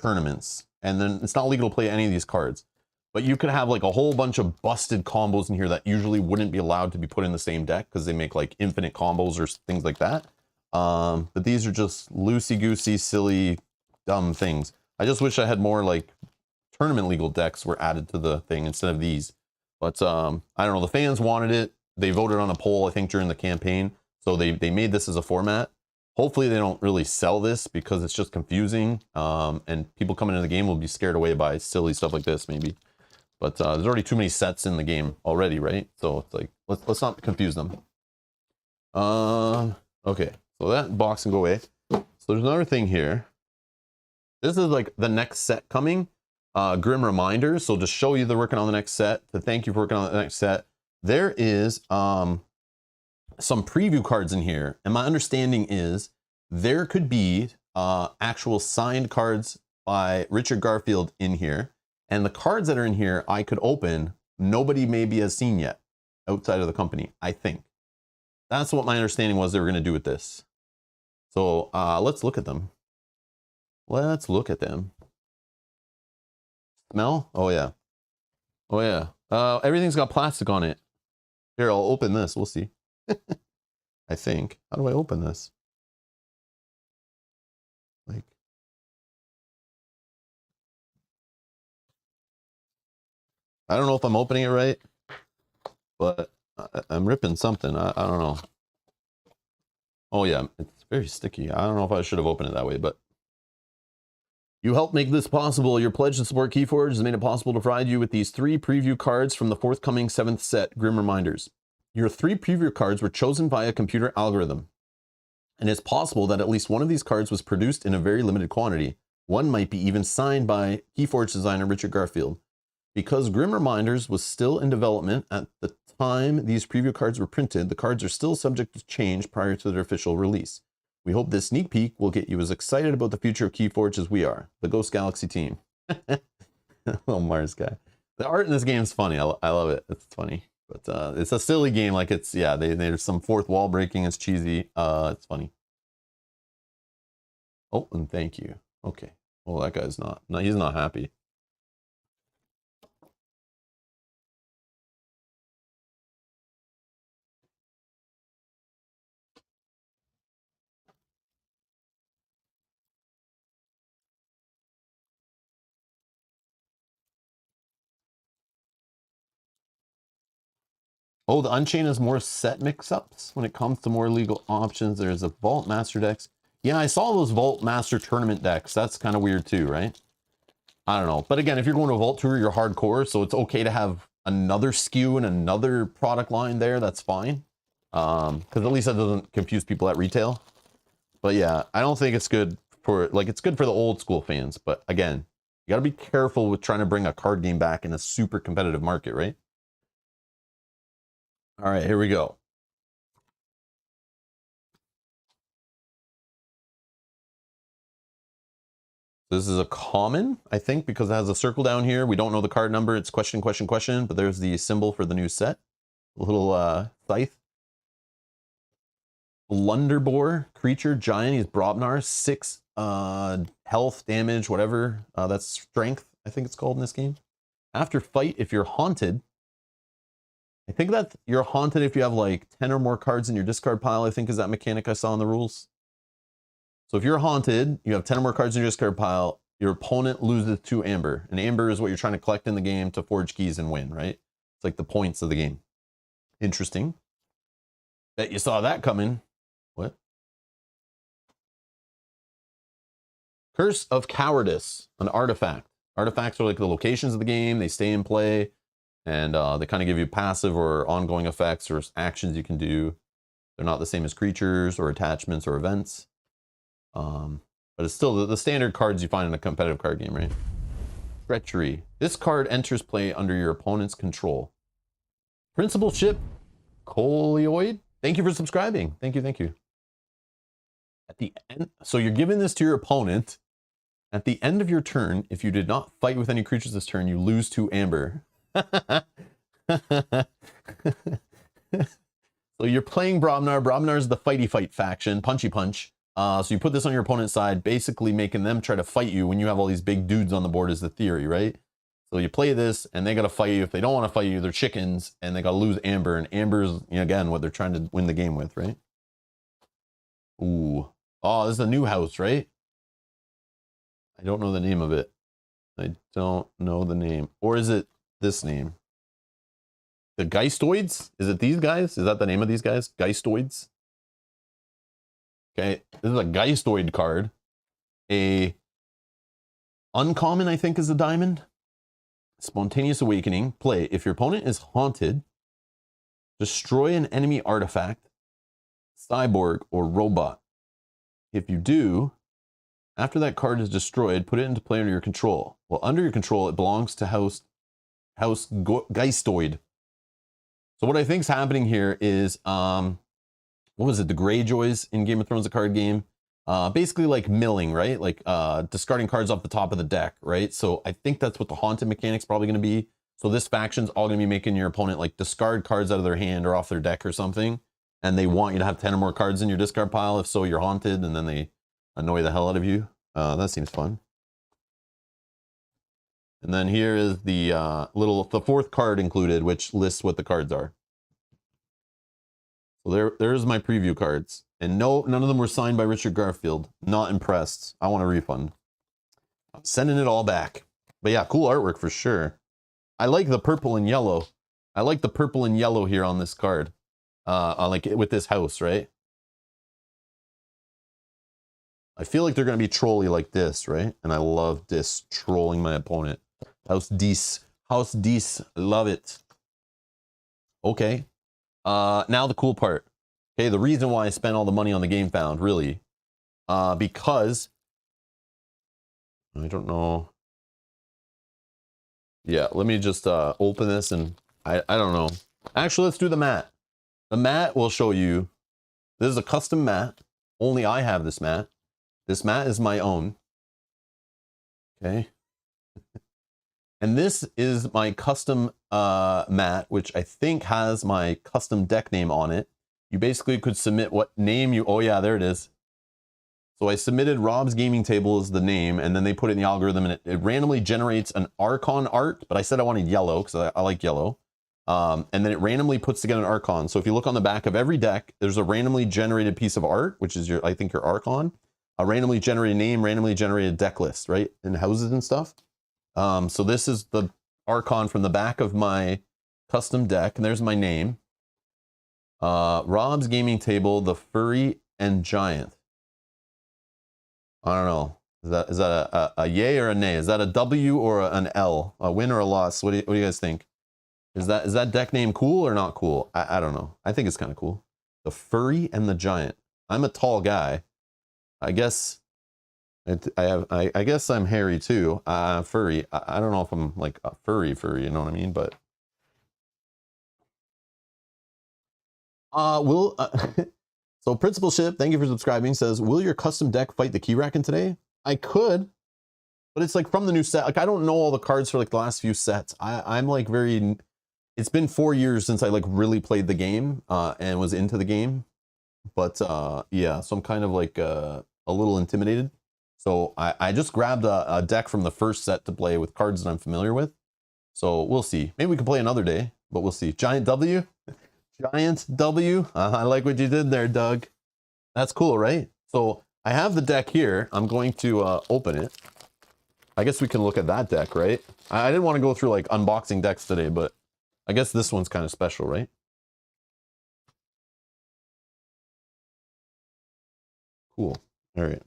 tournaments, and then it's not legal to play any of these cards. But you could have like a whole bunch of busted combos in here that usually wouldn't be allowed to be put in the same deck because they make like infinite combos or things like that. But these are just loosey-goosey, silly, dumb things. I just wish I had more like tournament legal decks were added to the thing instead of these. But I don't know, the fans wanted it. They voted on a poll, I think, during the campaign. So they made this as a format. Hopefully they don't really sell this because it's just confusing. And people coming into the game will be scared away by silly stuff like this, maybe. But there's already too many sets in the game already, right? So it's like, let's not confuse them. Okay, so that box can go away. So there's another thing here. This is like the next set coming. Grim Reminders. So to show you they're working on the next set, to thank you for working on the next set, there is some preview cards in here. And my understanding is there could be actual signed cards by Richard Garfield in here. And the cards that are in here, I could open. Nobody maybe has seen yet outside of the company, I think. That's what my understanding was they were going to do with this. So let's look at them. Let's look at them. Smell? Oh, yeah. Oh, yeah. Everything's got plastic on it. Here, I'll open this. We'll see. I think. How do I open this? Like, I don't know if I'm opening it right, but I'm ripping something. I don't know. Oh, yeah. It's very sticky. I don't know if I should have opened it that way, but you helped make this possible. Your pledge to support KeyForge has made it possible to provide you with these 3 preview cards from the forthcoming 7th set, Grim Reminders. Your 3 preview cards were chosen by a computer algorithm, and it's possible that at least one of these cards was produced in a very limited quantity. One might be even signed by KeyForge designer Richard Garfield. Because Grim Reminders was still in development at the time these preview cards were printed, the cards are still subject to change prior to their official release. We hope this sneak peek will get you as excited about the future of KeyForge as we are, the Ghost Galaxy team. Little Mars guy. The art in this game is funny. I love it. It's funny. But it's a silly game. Like, it's, yeah, there's some fourth wall breaking. It's cheesy. It's funny. Oh, and thank you. Okay. Well, that guy's not, no, he's not happy. Oh, the Unchained has more set mix-ups when it comes to more legal options. There's a Vault Master decks. Yeah, I saw those Vault Master tournament decks. That's kind of weird too, right? I don't know. But again, if you're going to a Vault Tour, you're hardcore, so it's okay to have another SKU and another product line there. That's fine. Because at least that doesn't confuse people at retail. But yeah, I don't think it's good for, like, it's good for the old school fans. But again, you got to be careful with trying to bring a card game back in a super competitive market, right? All right, here we go. This is a common, I think, because it has a circle down here. We don't know the card number. It's question, question, question, but there's the symbol for the new set. A little scythe. Blunderbore creature, giant. He's Brobnar, 6 health, damage, whatever. That's strength, I think it's called in this game. After fight, if you're haunted, I think that you're haunted if you have like 10 or more cards in your discard pile, I think is that mechanic I saw in the rules. So if you're haunted, you have 10 or more cards in your discard pile, your opponent loses 2 amber. And amber is what you're trying to collect in the game to forge keys and win, right? It's like the points of the game. Interesting. Bet you saw that coming. What? Curse of Cowardice, an artifact. Artifacts are like the locations of the game. They stay in play. And they kind of give you passive or ongoing effects or actions you can do. They're not the same as creatures or attachments or events. But it's still the standard cards you find in a competitive card game, right? Treachery. This card enters play under your opponent's control. Principal Ship, Colioid. Thank you for subscribing. Thank you, thank you. At the end, so you're giving this to your opponent. At the end of your turn, if you did not fight with any creatures this turn, you lose 2 amber. So you're playing Brobnar. Brobnar is the fighty fight faction, punchy punch. So you put this on your opponent's side, basically making them try to fight you when you have all these big dudes on the board is the theory, right? So you play this and they got to fight you. If they don't want to fight you, they're chickens and they got to lose amber. And amber is, you know, again, what they're trying to win the game with, right? Ooh. Oh, this is a new house, right? I don't know the name of it. I don't know the name. Or is it this name? The Geistoids? Is it these guys? Is that the name of these guys? Geistoids? Okay, this is a Geistoid card. A uncommon, I think, is a diamond. Spontaneous Awakening. Play. If your opponent is haunted, destroy an enemy artifact, cyborg, or robot. If you do, after that card is destroyed, put it into play under your control. Well, under your control, it belongs to House Geistoid. So what I think is happening here is, what was it? The Greyjoys in Game of Thrones, the card game. Basically like milling, right? Like discarding cards off the top of the deck, right? So I think that's what the haunted mechanic's probably going to be. So this faction's all going to be making your opponent like discard cards out of their hand or off their deck or something. And they want you to have 10 or more cards in your discard pile. If so, you're haunted, and then they annoy the hell out of you. That seems fun. And then here is the the 4th card included, which lists what the cards are. So there's my preview cards. And no, none of them were signed by Richard Garfield. Not impressed. I want a refund. I'm sending it all back. But yeah, cool artwork for sure. I like the purple and yellow. I like the purple and yellow here on this card. Like with this house, right? I feel like they're going to be trolly like this, right? And I love this, trolling my opponent. House Dice. House Dice. Love it. Okay. Now the cool part. Okay, the reason why I spent all the money on the Game Found, really. Because... I don't know. Yeah, let me just open this and... I don't know. Actually, let's do the mat. The mat will show you. This is a custom mat. Only I have this mat. This mat is my own. Okay. And this is my custom mat, which I think has my custom deck name on it. You basically could submit what name you... Oh yeah, there it is. So I submitted Rob's Gaming Table as the name, and then they put it in the algorithm, and it randomly generates an Archon art, but I said I wanted yellow, because I like yellow. And then it randomly puts together an Archon. So if you look on the back of every deck, there's a randomly generated piece of art, which is your, I think, your Archon. A randomly generated name, randomly generated deck list, right? And houses and stuff. So this is the Archon from the back of my custom deck, and there's my name. Rob's gaming table, the furry and giant. I don't know. Is that a yay or a nay? Is that a W or an L? A win or a loss? What do you guys think? Is that deck name cool or not cool? I don't know. I think it's kind of cool. The furry and the giant. I'm a tall guy. I guess I guess I'm hairy too. Furry. I don't know if I'm like a furry, you know what I mean? But so Principalship, thank you for subscribing, says, will your custom deck fight the Keyraken today? I could, but it's like from the new set. Like I don't know all the cards for like the last few sets. I'm like very, it's been 4 years since I like really played the game and was into the game. But yeah, so I'm kind of like a little intimidated. So I just grabbed a deck from the first set to play with cards that I'm familiar with. So we'll see. Maybe we can play another day, but we'll see. Giant W? Giant W? I like what you did there, Doug. That's cool, right? So I have the deck here. I'm going to open it. I guess we can look at that deck, right? I didn't want to go through like unboxing decks today, but I guess this one's kind of special, right? Cool. All right.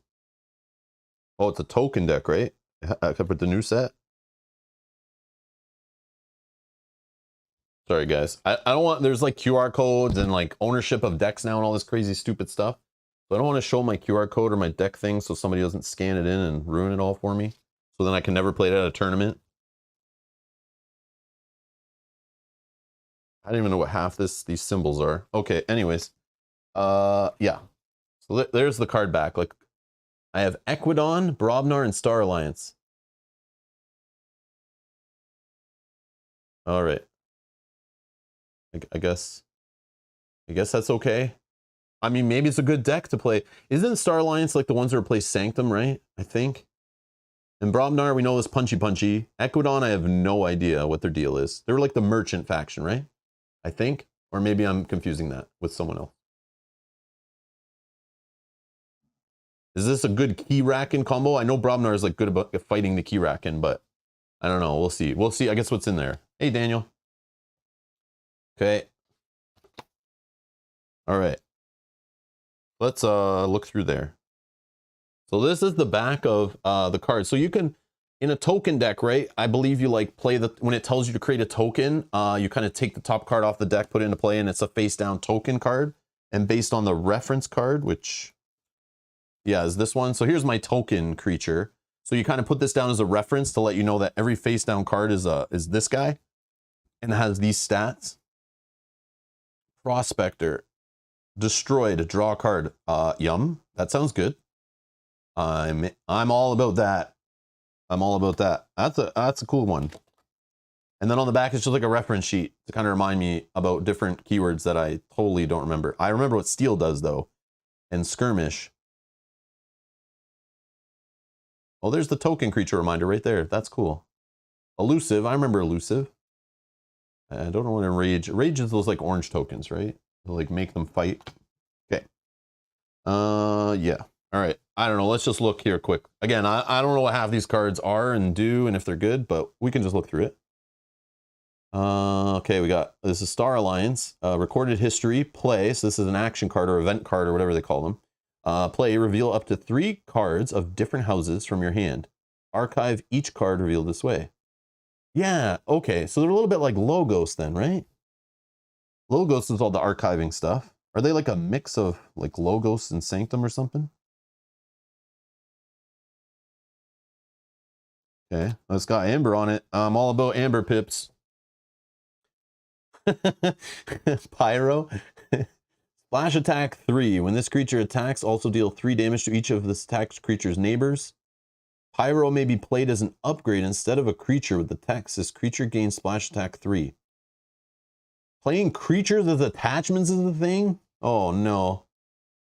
Oh, it's a token deck, right? Except for the new set. Sorry, guys. I don't want, there's like QR codes and like ownership of decks now and all this crazy stupid stuff. So I don't want to show my QR code or my deck thing so somebody doesn't scan it in and ruin it all for me. So then I can never play it at a tournament. I don't even know what half these symbols are. Okay, anyways. Yeah. So there's the card back. Like, I have Equidon, Brobnar, and Star Alliance. All right. I guess that's okay. I mean, maybe it's a good deck to play. Isn't Star Alliance like the ones that replace Sanctum, right? I think. And Brobnar, we know is punchy. Equidon, I have no idea what their deal is. They're like the merchant faction, right? I think. Or maybe I'm confusing that with someone else. Is this a good Keyraken combo? I know Brobnar is like good about fighting the Keyraken, but I don't know. We'll see. We'll see, I guess, what's in there. Hey, Daniel. Okay. All right. Let's look through there. So this is the back of the card. So you can, in a token deck, right? I believe you like play when it tells you to create a token, you kind of take the top card off the deck, put it into play, and it's a face down token card. And based on the reference card, which, yeah, is this one. So here's my token creature. So you kind of put this down as a reference to let you know that every face down card is this guy and it has these stats. Prospector, destroyed, draw a card. Yum, that sounds good. I'm all about that. I'm all about that. That's a cool one. And then on the back, it's just like a reference sheet to kind of remind me about different keywords that I totally don't remember. I remember what steel does though, and skirmish. Oh, there's the token creature reminder right there. That's cool. Elusive, I remember elusive. I don't know what enrage. Rage is those like orange tokens, right? They'll like make them fight. Okay. Yeah. All right. I don't know. Let's just look here quick. Again, I don't know what half these cards are and do and if they're good, but we can just look through it. Okay, we got, this is Star Alliance, recorded history, play. So this is an action card or event card or whatever they call them. Play, reveal up to 3 cards of different houses from your hand. Archive each card revealed this way. Yeah, okay. So they're a little bit like Logos then, right? Logos is all the archiving stuff. Are they like a mix of like Logos and Sanctum or something? Okay, it's got Amber on it. I'm all about Amber pips. Pyro. Splash attack 3. When this creature attacks, also deal 3 damage to each of this attacked creature's neighbors. Pyro may be played as an upgrade instead of a creature with the text. This creature gains splash attack 3. Playing creatures as attachments is the thing? Oh no.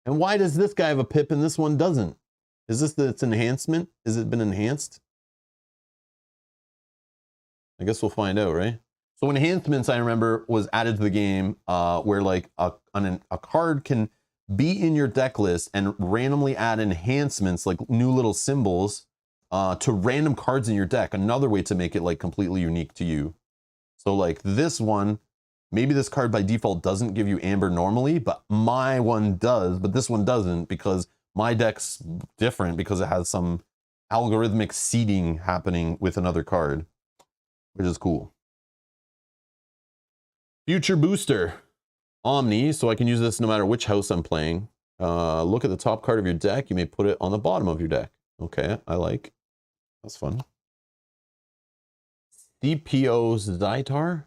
And why does this guy have a pip and this one doesn't? Is this its enhancement? Has it been enhanced? I guess we'll find out, right? So enhancements, I remember, was added to the game where like a card can be in your deck list and randomly add enhancements like new little symbols to random cards in your deck. Another way to make it like completely unique to you. So like this one maybe this card by default doesn't give you amber normally, but my one does, but this one doesn't because my deck's different because it has some algorithmic seeding happening with another card, which is cool. Future Booster. Omni, so I can use this no matter which house I'm playing. Look at the top card of your deck. You may put it on the bottom of your deck. Okay, I like. That's fun. CPO's Zytar.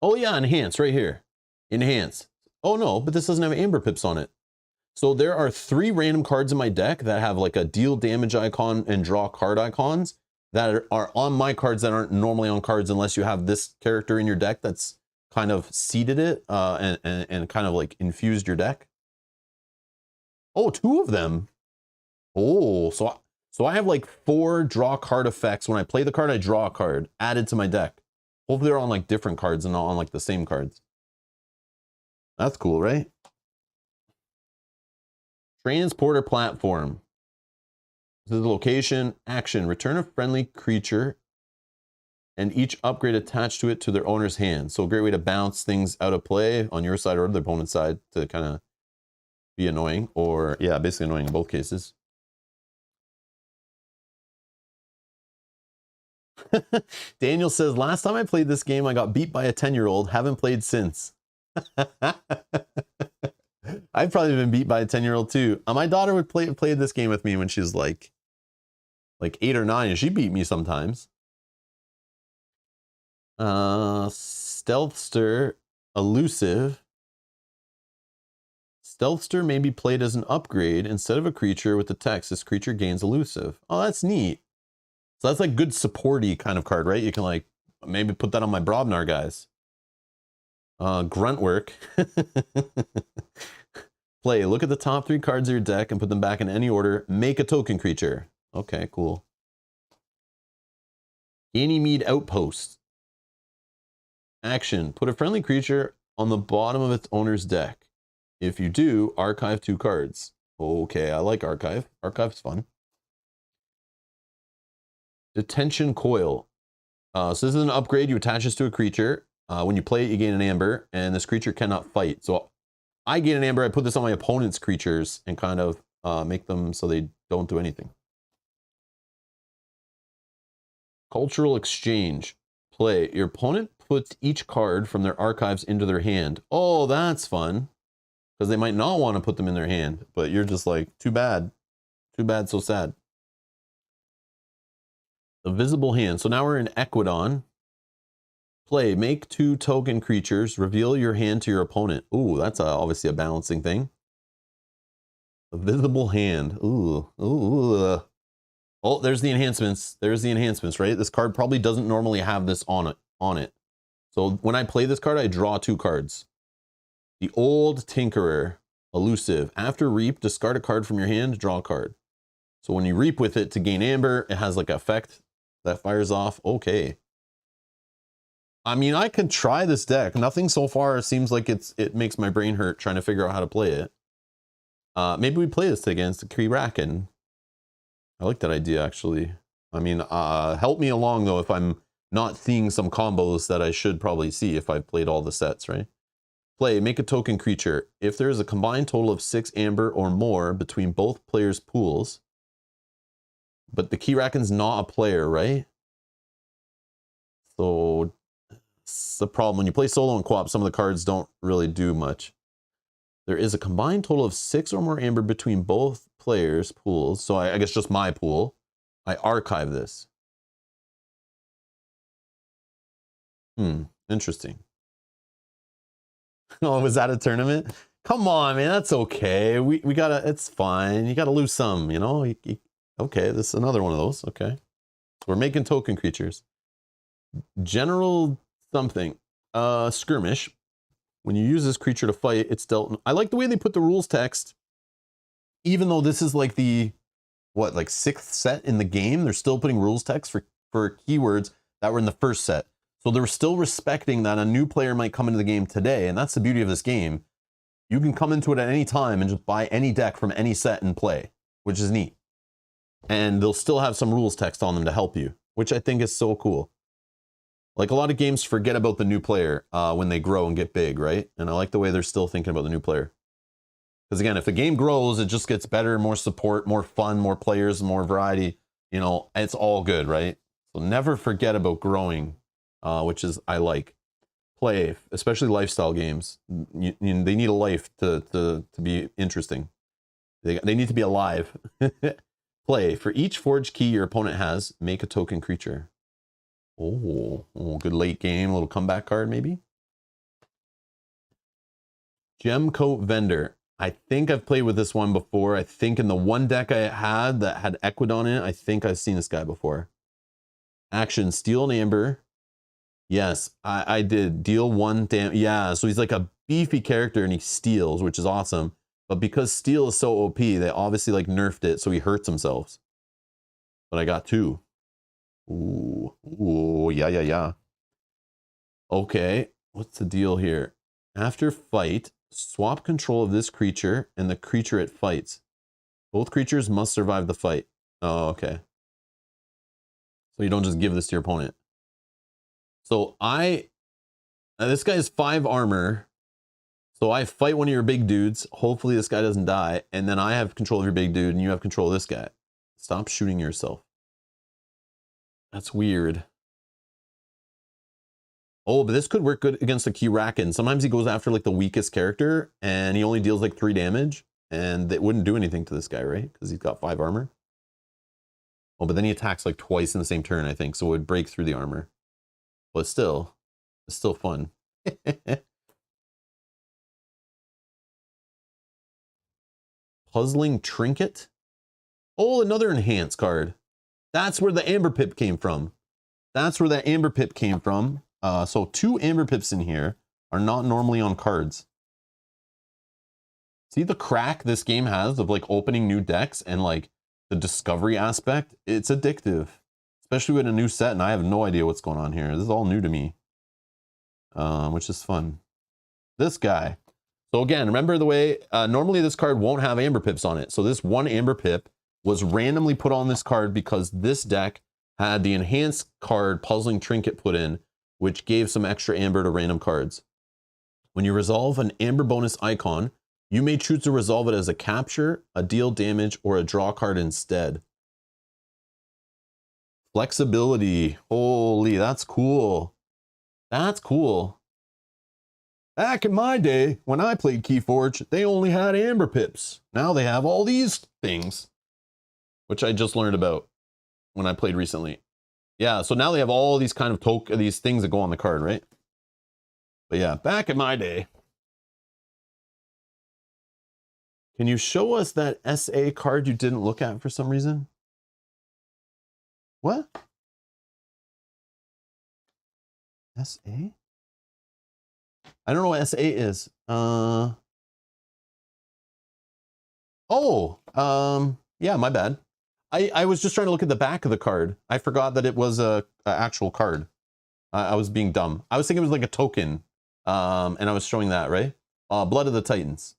Oh yeah, enhance right here. Enhance. Oh no, but this doesn't have amber pips on it. So there are 3 random cards in my deck that have like a deal damage icon and draw card icons that are on my cards that aren't normally on cards unless you have this character in your deck that's kind of seeded it and kind of like infused your deck. Oh, 2 of them. Oh, so I have like 4 draw card effects. When I play the card, I draw a card added to my deck. Hopefully they're on like different cards and not on like the same cards. That's cool, right? Transporter platform. This is the location, action, return a friendly creature and each upgrade attached to it to their owner's hand. So a great way to bounce things out of play on your side or the opponent's side to kind of be annoying, or yeah, basically annoying in both cases. Daniel says, last time I played this game, I got beat by a 10-year-old. Haven't played since. I've probably been beat by a 10-year-old too. My daughter would play this game with me when she was like 8 or 9, and she beat me sometimes. Stealthster, elusive. Stealthster may be played as an upgrade instead of a creature with the text. This creature gains elusive. Oh, that's neat. So that's like good supporty kind of card, right? You can like maybe put that on my Brobnar guys. Grunt work. Play. Look at the top 3 cards of your deck and put them back in any order. Make a token creature. Okay, cool. Ganymede Outpost. Action. Put a friendly creature on the bottom of its owner's deck. If you do, archive 2 cards. Okay, I like archive. Archive's fun. Detention Coil. So this is an upgrade. You attach this to a creature. When you play it, you gain an amber, and this creature cannot fight. So I gain an amber. I put this on my opponent's creatures and kind of make them so they don't do anything. Cultural Exchange. Play. Your opponent puts each card from their archives into their hand. Oh, that's fun. Because they might not want to put them in their hand, but you're just like, too bad. Too bad, so sad. The Visible Hand. So now we're in Equidon. Play. Make 2 token creatures. Reveal your hand to your opponent. Ooh, that's obviously a balancing thing. The Visible Hand. Ooh. Ooh. Oh, there's the enhancements. There's the enhancements, right? This card probably doesn't normally have this on it. So when I play this card, I draw 2 cards. The Old Tinkerer. Elusive. After Reap, discard a card from your hand, draw a card. So when you reap with it to gain amber, it has like an effect that fires off. Okay. I mean, I could try this deck. Nothing so far seems like it makes my brain hurt trying to figure out how to play it. Maybe we play this against the Keyraken. I like that idea, actually. I mean, help me along, though, if I'm not seeing some combos that I should probably see if I've played all the sets, right? Play. Make a token creature. If there is a combined total of 6 amber or more between both players' pools, but the Keyraken's not a player, right? So it's the problem. When you play solo and co-op, some of the cards don't really do much. There is a combined total of 6 or more amber between both players' pools. So I guess just my pool. I archive this. Interesting. Oh, was that a tournament? Come on, man, that's okay. We gotta, it's fine. You gotta lose some, you know? Okay, this is another one of those, okay. We're making token creatures. General something. Skirmish. When you use this creature to fight, it's dealt. I like the way they put the rules text. Even though this is like the, what, like 6th set in the game, they're still putting rules text for keywords that were in the 1st set. So they're still respecting that a new player might come into the game today, and that's the beauty of this game. You can come into it at any time and just buy any deck from any set and play, which is neat. And they'll still have some rules text on them to help you, which I think is so cool. Like a lot of games forget about the new player when they grow and get big, right? And I like the way they're still thinking about the new player. Because again, if the game grows, it just gets better, more support, more fun, more players, more variety. You know, it's all good, right? So never forget about growing, which is I like. Play, especially lifestyle games. They need a life to be interesting. They need to be alive. Play. For each forge key your opponent has, make a token creature. Oh, good late game, little comeback card maybe. Gem Coat Vendor. I think I've played with this one before. I think in the one deck I had that had Equidon in it, I think I've seen this guy before. Action, steal an amber. Yes, I did. Deal 1 damage. Yeah, so he's like a beefy character and he steals, which is awesome. But because steal is so OP, they obviously like nerfed it so he hurts himself. But I got 2. Ooh, yeah. Okay, what's the deal here? After fight, swap control of this creature and the creature it fights. Both creatures must survive the fight. Oh, okay. So you don't just give this to your opponent. So this guy has 5 armor. So I fight one of your big dudes. Hopefully this guy doesn't die. And then I have control of your big dude and you have control of this guy. Stop shooting yourself. That's weird. Oh, but this could work good against the Keyraken. Sometimes he goes after like the weakest character and he only deals like 3 damage. And it wouldn't do anything to this guy, right? Because he's got 5 armor. Oh, but then he attacks like twice in the same turn, I think. So it would break through the armor. But it's still fun. Puzzling Trinket. Oh, another enhanced card. That's where the Amber Pip came from. That's where that Amber Pip came from. So 2 Amber Pips in here are not normally on cards. See the crack this game has of like opening new decks and like the discovery aspect? It's addictive. Especially with a new set and I have no idea what's going on here. This is all new to me. Which is fun. This guy. So again, remember the way, normally this card won't have Amber Pips on it. So this 1 Amber Pip was randomly put on this card because this deck had the enhanced card Puzzling Trinket put in, which gave some extra Amber to random cards. When you resolve an Amber bonus icon, you may choose to resolve it as a capture, a deal damage, or a draw card instead. Flexibility. Holy, that's cool. That's cool. Back in my day, when I played KeyForge, they only had Amber Pips. Now they have all these things, which I just learned about when I played recently. Yeah, so now they have all these kind of these things that go on the card, right? But yeah, back in my day. Can you show us that SA card you didn't look at for some reason? What? SA? I don't know what SA is. Yeah, my bad. I was just trying to look at the back of the card. I forgot that it was a actual card. I was being dumb. I was thinking it was like a token. And I was showing that, right? Blood of the Titans.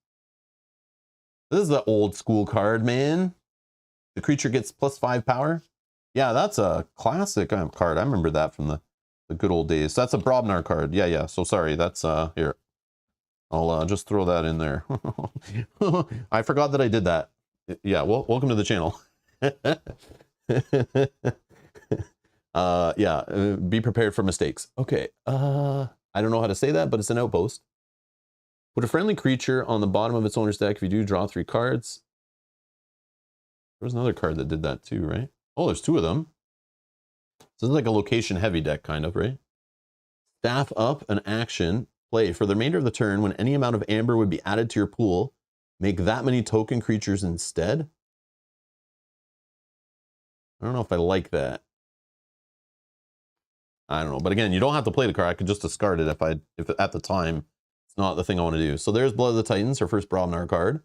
This is the old school card, man. The creature gets +5 power. Yeah, that's a classic card. I remember that from the good old days. So that's a Brobnar card. Yeah. So sorry, that's here. I'll just throw that in there. I forgot that I did that. Yeah, well, welcome to the channel. Yeah, be prepared for mistakes. Okay, I don't know how to say that, but it's an outpost. Put a friendly creature on the bottom of its owner's deck. If you do, draw 3 cards. There was another card that did that too, right? Oh, there's 2 of them. So this is like a location heavy deck, kind of, right? Staff up an action. Play. For the remainder of the turn, when any amount of amber would be added to your pool, make that many token creatures instead. I don't know if I like that. I don't know. But again, you don't have to play the card. I could just discard it if at the time it's not the thing I want to do. So there's Blood of the Titans, our first Brobnar card.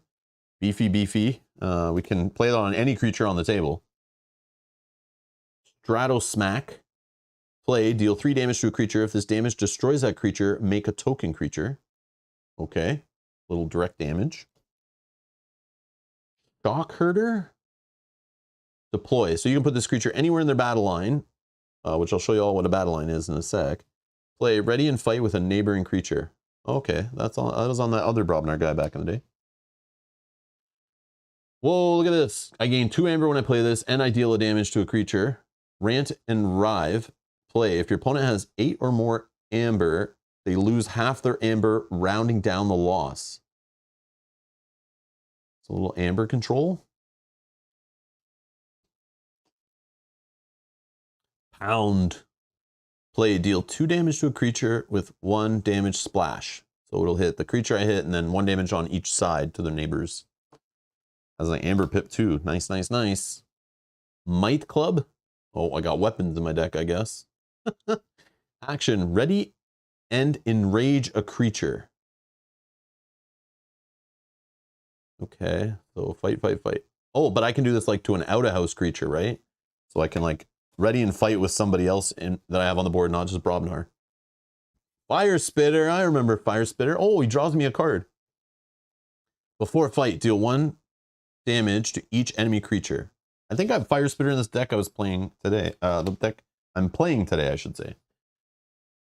Beefy. We can play that on any creature on the table. Stratosmack. Play, deal 3 damage to a creature. If this damage destroys that creature, make a token creature. Okay. Little direct damage. Shock Herder. Deploy. So you can put this creature anywhere in their battle line. which I'll show you all what a battle line is in a sec. Play ready and fight with a neighboring creature. Okay, that's all. That was on that other Brobnar guy back in the day. Whoa, look at this. I gain 2 amber when I play this, and I deal a damage to a creature. Rant and Rive. Play. If your opponent has 8 or more amber, they lose half their amber, rounding down the loss. It's a little amber control. Pound. Play. Deal 2 damage to a creature with 1 damage splash. So it'll hit the creature I hit, and then 1 damage on each side to their neighbors. Has an amber pip too. Nice, nice, nice. Might Club. Oh, I got weapons in my deck, I guess. Action. Ready and enrage a creature. Okay, so fight, fight, fight. Oh, but I can do this like to an out-of-house creature, right? So I can like ready and fight with somebody else that I have on the board, not just Brobnar. Fire Spitter. I remember Fire Spitter. Oh, he draws me a card. Before fight, deal 1 damage to each enemy creature. I think I have Fire Spitter in this deck I was playing today. The deck I'm playing today, I should say.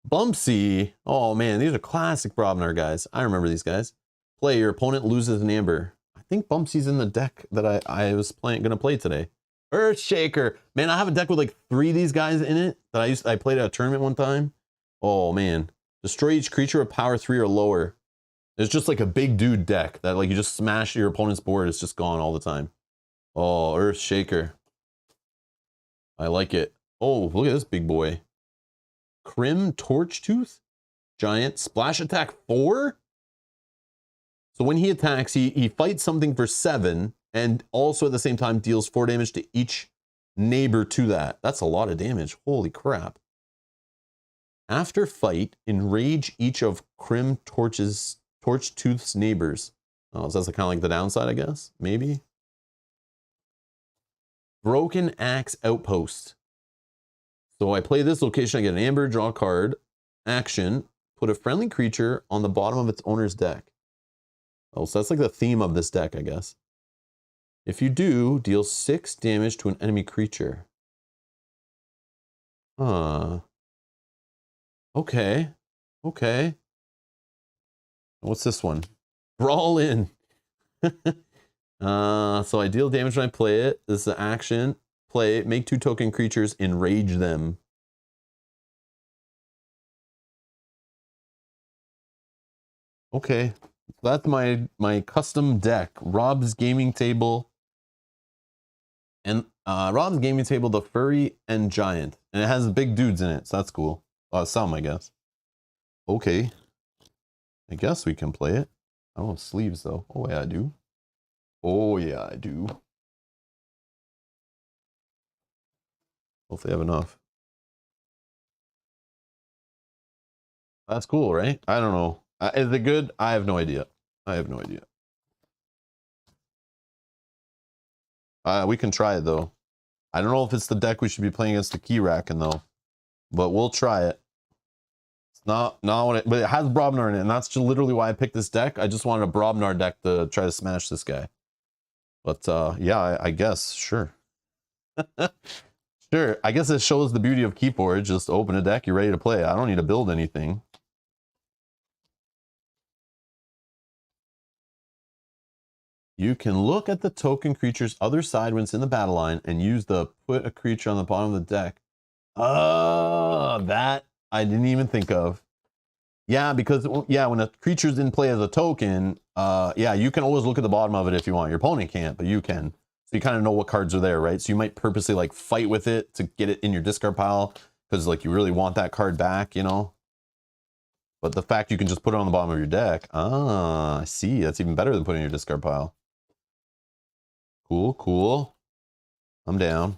Bumpsy. Oh man, these are classic Brobnar guys. I remember these guys. Play. Your opponent loses an amber. I think Bumpsy's in the deck that I was gonna play today. Earthshaker. Man, I have a deck with like 3 of these guys in it that I played at a tournament one time. Oh man. Destroy each creature of power 3 or lower. It's just like a big dude deck that like you just smash your opponent's board, it's just gone all the time. Oh, Earthshaker. I like it. Oh, look at this big boy. Crim Torchtooth. Giant. Splash attack 4? So when he attacks, he fights something for 7, and also at the same time deals 4 damage to each neighbor to that. That's a lot of damage. Holy crap. After fight, enrage each of Crim Torchtooth's neighbors. Oh, so that's kind of like the downside, I guess? Maybe? Broken Axe Outpost. So I play this location, I get an amber, draw a card. Action, put a friendly creature on the bottom of its owner's deck. Oh, so that's like the theme of this deck, I guess. If you do, deal 6 damage to an enemy creature. Okay. Okay. What's this one? Brawl in. So I deal damage when I play it. This is an action. Play it. Make 2 token creatures. Enrage them. Okay. That's my custom deck. Rob's Gaming Table. And Rob's Gaming Table, the Furry and Giant. And it has big dudes in it, so that's cool. Some, I guess. Okay. I guess we can play it. I don't have sleeves, though. Oh, yeah, I do. Oh, yeah, I do. Hopefully I have enough. That's cool, right? I don't know. Is it good? I have no idea. I have no idea. We can try it, though. I don't know if it's the deck we should be playing against the Keyraken, though. But we'll try it. It's not what it... But it has Brobnar in it, and that's just literally why I picked this deck. I just wanted a Brobnar deck to try to smash this guy. But, yeah, I guess. Sure. Sure. I guess it shows the beauty of KeyForge. Just open a deck, you're ready to play. I don't need to build anything. You can look at the token creature's other side when it's in the battle line and use the put a creature on the bottom of the deck. That I didn't even think of. Yeah, because, yeah, when a creature's in play as a token, yeah, you can always look at the bottom of it if you want. Your opponent can't, but you can. So you kind of know what cards are there, right? So you might purposely like fight with it to get it in your discard pile because like you really want that card back, you know? But the fact you can just put it on the bottom of your deck, I see. That's even better than putting it in your discard pile. Cool, cool. I'm down.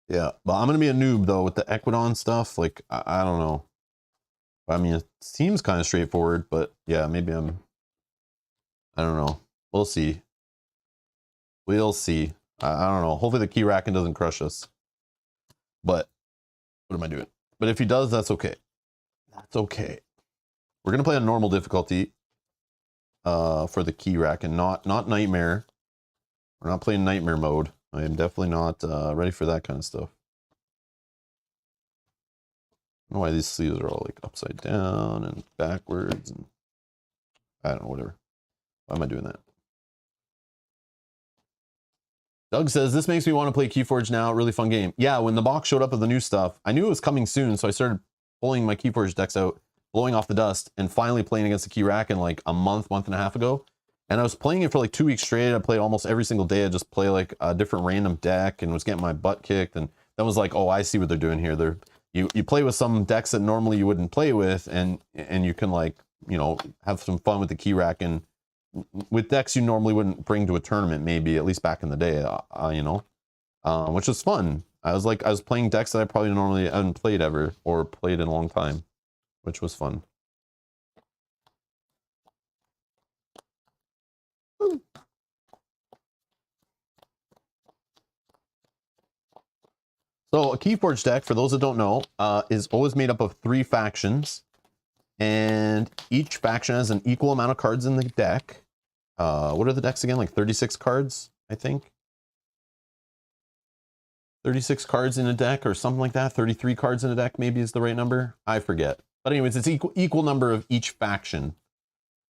Yeah, but I'm gonna be a noob though with the Equidon stuff. Like, I don't know. I mean, it seems kind of straightforward, but yeah, maybe I don't know. We'll see. We'll see. I don't know. Hopefully the Keyraken doesn't crush us. But what am I doing? But if he does, that's okay. That's okay. We're gonna play a normal difficulty for the Keyraken, not Nightmare. We're not playing nightmare mode. I am definitely not ready for that kind of stuff. I don't know why these sleeves are all like upside down and backwards and I don't know, whatever. Why am I doing that? Doug says, this makes me want to play KeyForge now. Really fun game. Yeah, when the box showed up of the new stuff, I knew it was coming soon, so I started pulling my KeyForge decks out, blowing off the dust, and finally playing against the Keyraken like a month and a half ago. And I was playing it for like 2 weeks straight. I played almost every single day. I just play like a different random deck and was getting my butt kicked. And that was like, oh, I see what they're doing here. You play with some decks that normally you wouldn't play with, and you can like, you know, have some fun with the Keyraken with decks you normally wouldn't bring to a tournament, maybe, at least back in the day, you know, which was fun. I was playing decks that I probably normally hadn't played ever or played in a long time, which was fun. So a KeyForge deck, for those that don't know, is always made up of 3 factions, and each faction has an equal amount of cards in the deck. What are the decks again? Like 36 cards, I think. 36 cards in a deck or something like that. 33 cards in a deck maybe is the right number. I forget. But anyways, it's equal number of each faction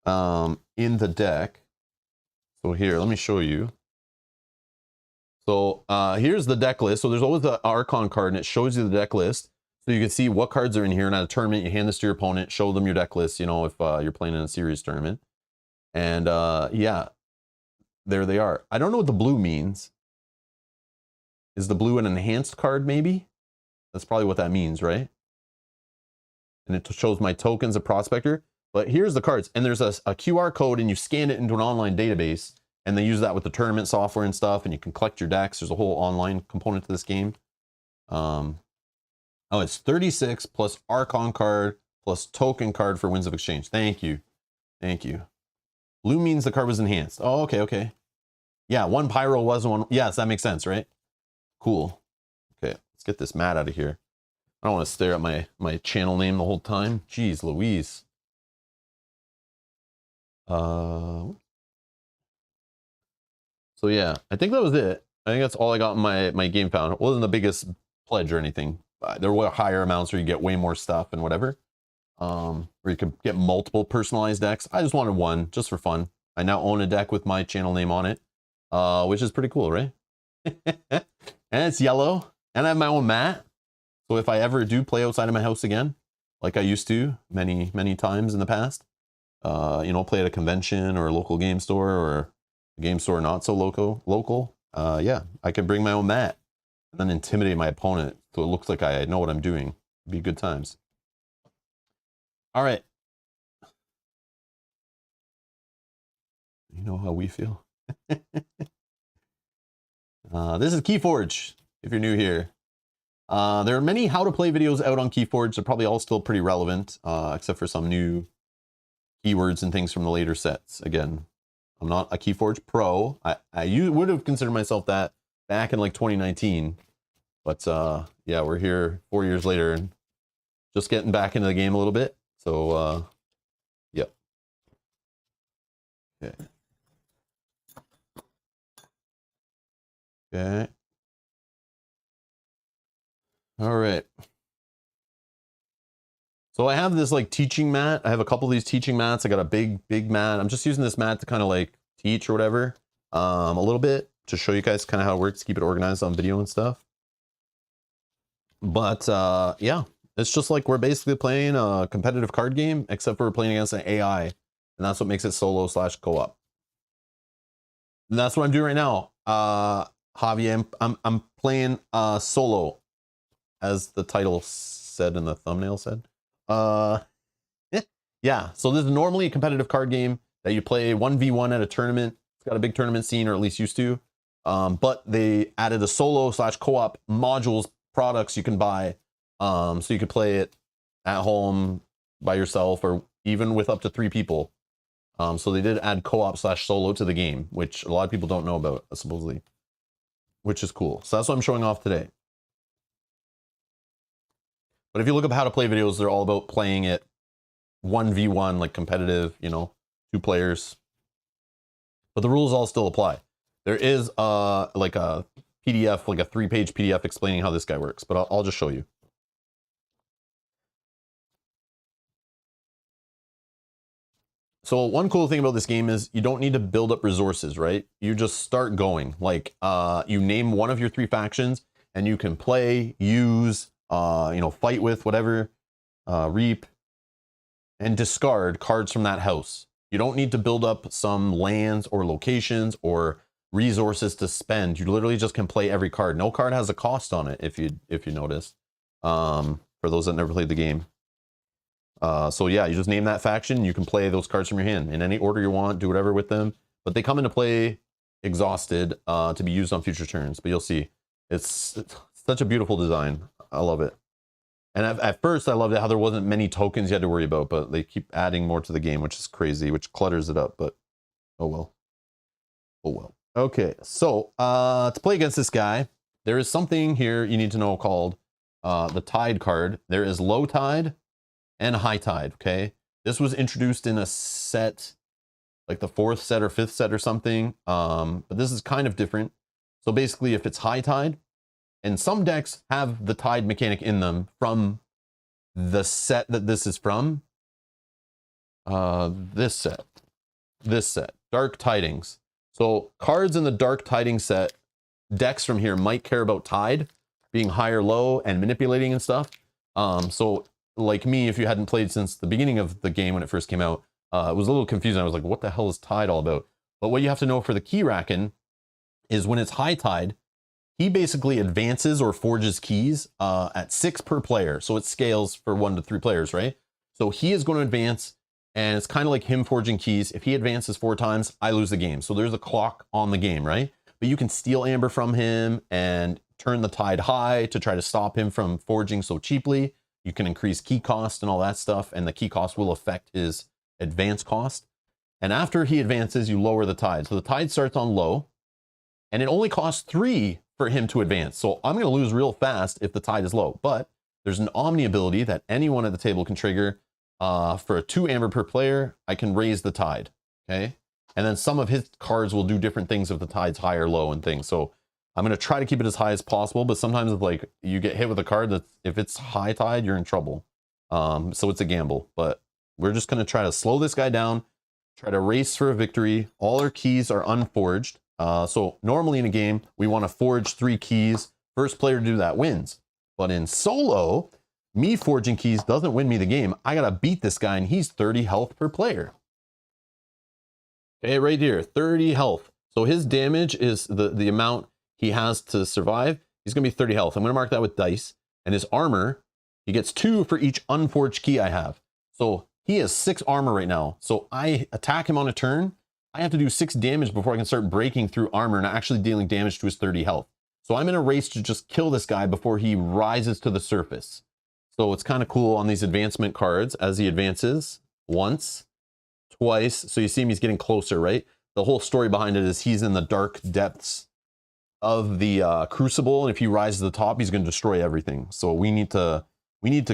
in the deck. So here, let me show you. So here's the deck list. So there's always the Archon card, and it shows you the deck list. So you can see what cards are in here. And at a tournament, you hand this to your opponent, show them your deck list, you know, if you're playing in a series tournament. And yeah, there they are. I don't know what the blue means. Is the blue an enhanced card, maybe? That's probably what that means, right? And it shows my tokens of Prospector. But here's the cards. And there's a QR code, and you scan it into an online database. And they use that with the tournament software and stuff. And you can collect your decks. There's a whole online component to this game. Oh, it's 36 plus Archon card plus token card for Winds of Exchange. Thank you. Thank you. Blue means the card was enhanced. Oh, okay, okay. Yeah, one Pyro was one. Yes, that makes sense, right? Cool. Okay, let's get this mat out of here. I don't want to stare at my channel name the whole time. Jeez Louise. So yeah, I think that was it. I think that's all I got in my game found. It wasn't the biggest pledge or anything. There were higher amounts where you get way more stuff and whatever. Where you could get multiple personalized decks. I just wanted one, just for fun. I now own a deck with my channel name on it, which is pretty cool, right? And it's yellow, and I have my own mat. So if I ever do play outside of my house again, like I used to many times in the past, you know, play at a convention or a local game store or a game store not so local, yeah, I could bring my own mat and then intimidate my opponent so it looks like I know what I'm doing. It'd be good times. All right. You know how we feel. This is KeyForge, if you're new here. There are many how to play videos out on KeyForge. They're probably all still pretty relevant, except for some new keywords and things from the later sets. Again, I'm not a KeyForge pro. I would have considered myself that back in like 2019. But yeah, we're here 4 years later and just getting back into the game a little bit. So, yep. Okay. Okay. All right. So I have this like teaching mat. I have a couple of these teaching mats. I got a big mat. I'm just using this mat to kind of like teach or whatever, a little bit to show you guys kind of how it works, keep it organized on video and stuff. But yeah, it's just like we're basically playing a competitive card game, except for we're playing against an AI, and that's what makes it solo / co-op. And that's what I'm doing right now. Javi, I'm playing solo, as the title said and the thumbnail said. Yeah, so this is normally a competitive card game that you play 1v1 at a tournament. It's got a big tournament scene, or at least used to. But they added a solo / co-op modules products you can buy, so you could play it at home by yourself or even with up to 3 people. So they did add co-op / solo to the game, which a lot of people don't know about, supposedly, which is cool. So that's what I'm showing off today. But if you look up how to play videos, they're all about playing it 1v1, like competitive, you know, 2 players. But the rules all still apply. There is like a PDF, like a 3-page PDF explaining how this guy works, but I'll just show you. So one cool thing about this game is you don't need to build up resources, right? You just start going. Like you name one of your 3 factions and you can play, use, you know, fight with, whatever, reap, and discard cards from that house. You don't need to build up some lands or locations or resources to spend. You literally just can play every card. No card has a cost on it, if you notice. For those that never played the game. So yeah, you just name that faction. You can play those cards from your hand in any order you want. Do whatever with them. But they come into play exhausted to be used on future turns. But you'll see, it's such a beautiful design. I love it. And at first, I loved it how there wasn't many tokens you had to worry about, but they keep adding more to the game, which is crazy, which clutters it up. But oh well. Oh well. Okay, so to play against this guy, there is something here you need to know called the Tide card. There is Low Tide and High Tide, okay? This was introduced in a set, like the 4th set or 5th set or something, but this is kind of different. So basically, if it's High Tide, and some decks have the Tide mechanic in them from the set that this is from, this set, Dark Tidings. So cards in the Dark Tidings set, decks from here might care about Tide being high or low and manipulating and stuff. So like me, if you hadn't played since the beginning of the game when it first came out, it was a little confusing. I was like, what the hell is Tide all about? But what you have to know for the Keyraken is when it's High Tide, he basically advances or forges keys at 6 per player. So it scales for 1 to 3 players, right? So he is going to advance, and it's kind of like him forging keys. If he advances 4 times, I lose the game. So there's a clock on the game, right? But you can steal Amber from him and turn the Tide high to try to stop him from forging so cheaply. You can increase key cost and all that stuff, and the key cost will affect his advance cost. And after he advances, you lower the Tide. So the Tide starts on low, and it only costs 3 for him to advance. So I'm going to lose real fast if the Tide is low. But there's an Omni ability that anyone at the table can trigger. For a 2 Amber per player, I can raise the Tide, okay? And then some of his cards will do different things if the Tide's high or low and things. So I'm going to try to keep it as high as possible, but sometimes if like you get hit with a card that if it's High Tide, you're in trouble. So it's a gamble, but we're just going to try to slow this guy down, try to race for a victory. All our keys are unforged. So normally in a game, we want to forge 3 keys. First player to do that wins. But in solo, me forging keys doesn't win me the game. I got to beat this guy, and he's 30 health per player. Okay, right here, 30 health. So his damage is the amount he has to survive. He's going to be 30 health. I'm going to mark that with dice. And his armor, he gets 2 for each unforged key I have. So he has 6 armor right now. So I attack him on a turn. I have to do 6 damage before I can start breaking through armor and actually dealing damage to his 30 health. So I'm in a race to just kill this guy before he rises to the surface. So it's kind of cool on these advancement cards as he advances once, twice. So you see him, he's getting closer, right? The whole story behind it is he's in the dark depths of the crucible, and if he rises to the top, he's going to destroy everything. So we need to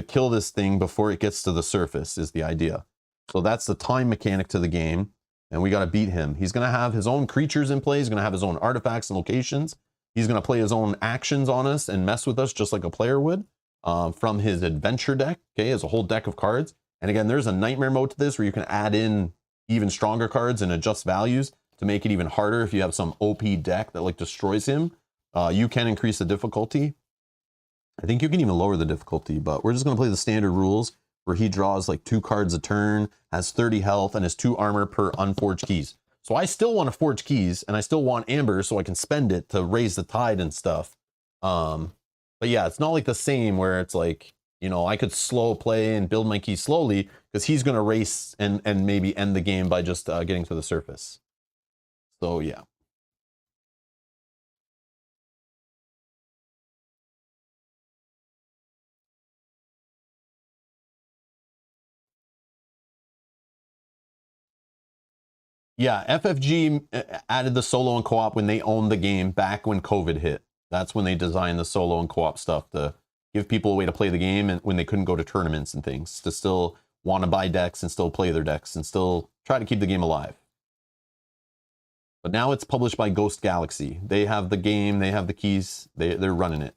kill this thing before it gets to the surface is the idea. So that's the time mechanic to the game, and we got to beat him. He's going to have his own creatures in play. He's going to have his own artifacts and locations. He's going to play his own actions on us and mess with us just like a player would from his adventure deck. Okay, as a whole deck of cards. And again, there's a nightmare mode to this where you can add in even stronger cards and adjust values to make it even harder. If you have some OP deck that like destroys him, you can increase the difficulty. I think you can even lower the difficulty, but we're just going to play the standard rules where he draws like 2 cards a turn, has 30 health, and has 2 armor per unforged keys. So I still want to forge keys, and I still want Amber so I can spend it to raise the Tide and stuff. But yeah, it's not like the same where it's like, you know, I could slow play and build my keys slowly because he's going to race and maybe end the game by just getting to the surface. So yeah. Yeah, FFG added the solo and co-op when they owned the game back when COVID hit. That's when they designed the solo and co-op stuff to give people a way to play the game, and when they couldn't go to tournaments and things, to still want to buy decks and still play their decks and still try to keep the game alive. But now it's published by Ghost Galaxy. They have the game, they have the keys, they're running it.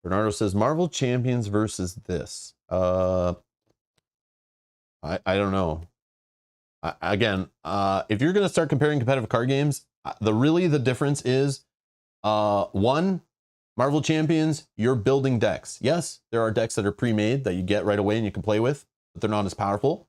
Bernardo says Marvel Champions versus this. I don't know. Again, if you're gonna start comparing competitive card games, the difference is one, Marvel Champions, you're building decks. Yes, there are decks that are pre-made that you get right away and you can play with, but they're not as powerful.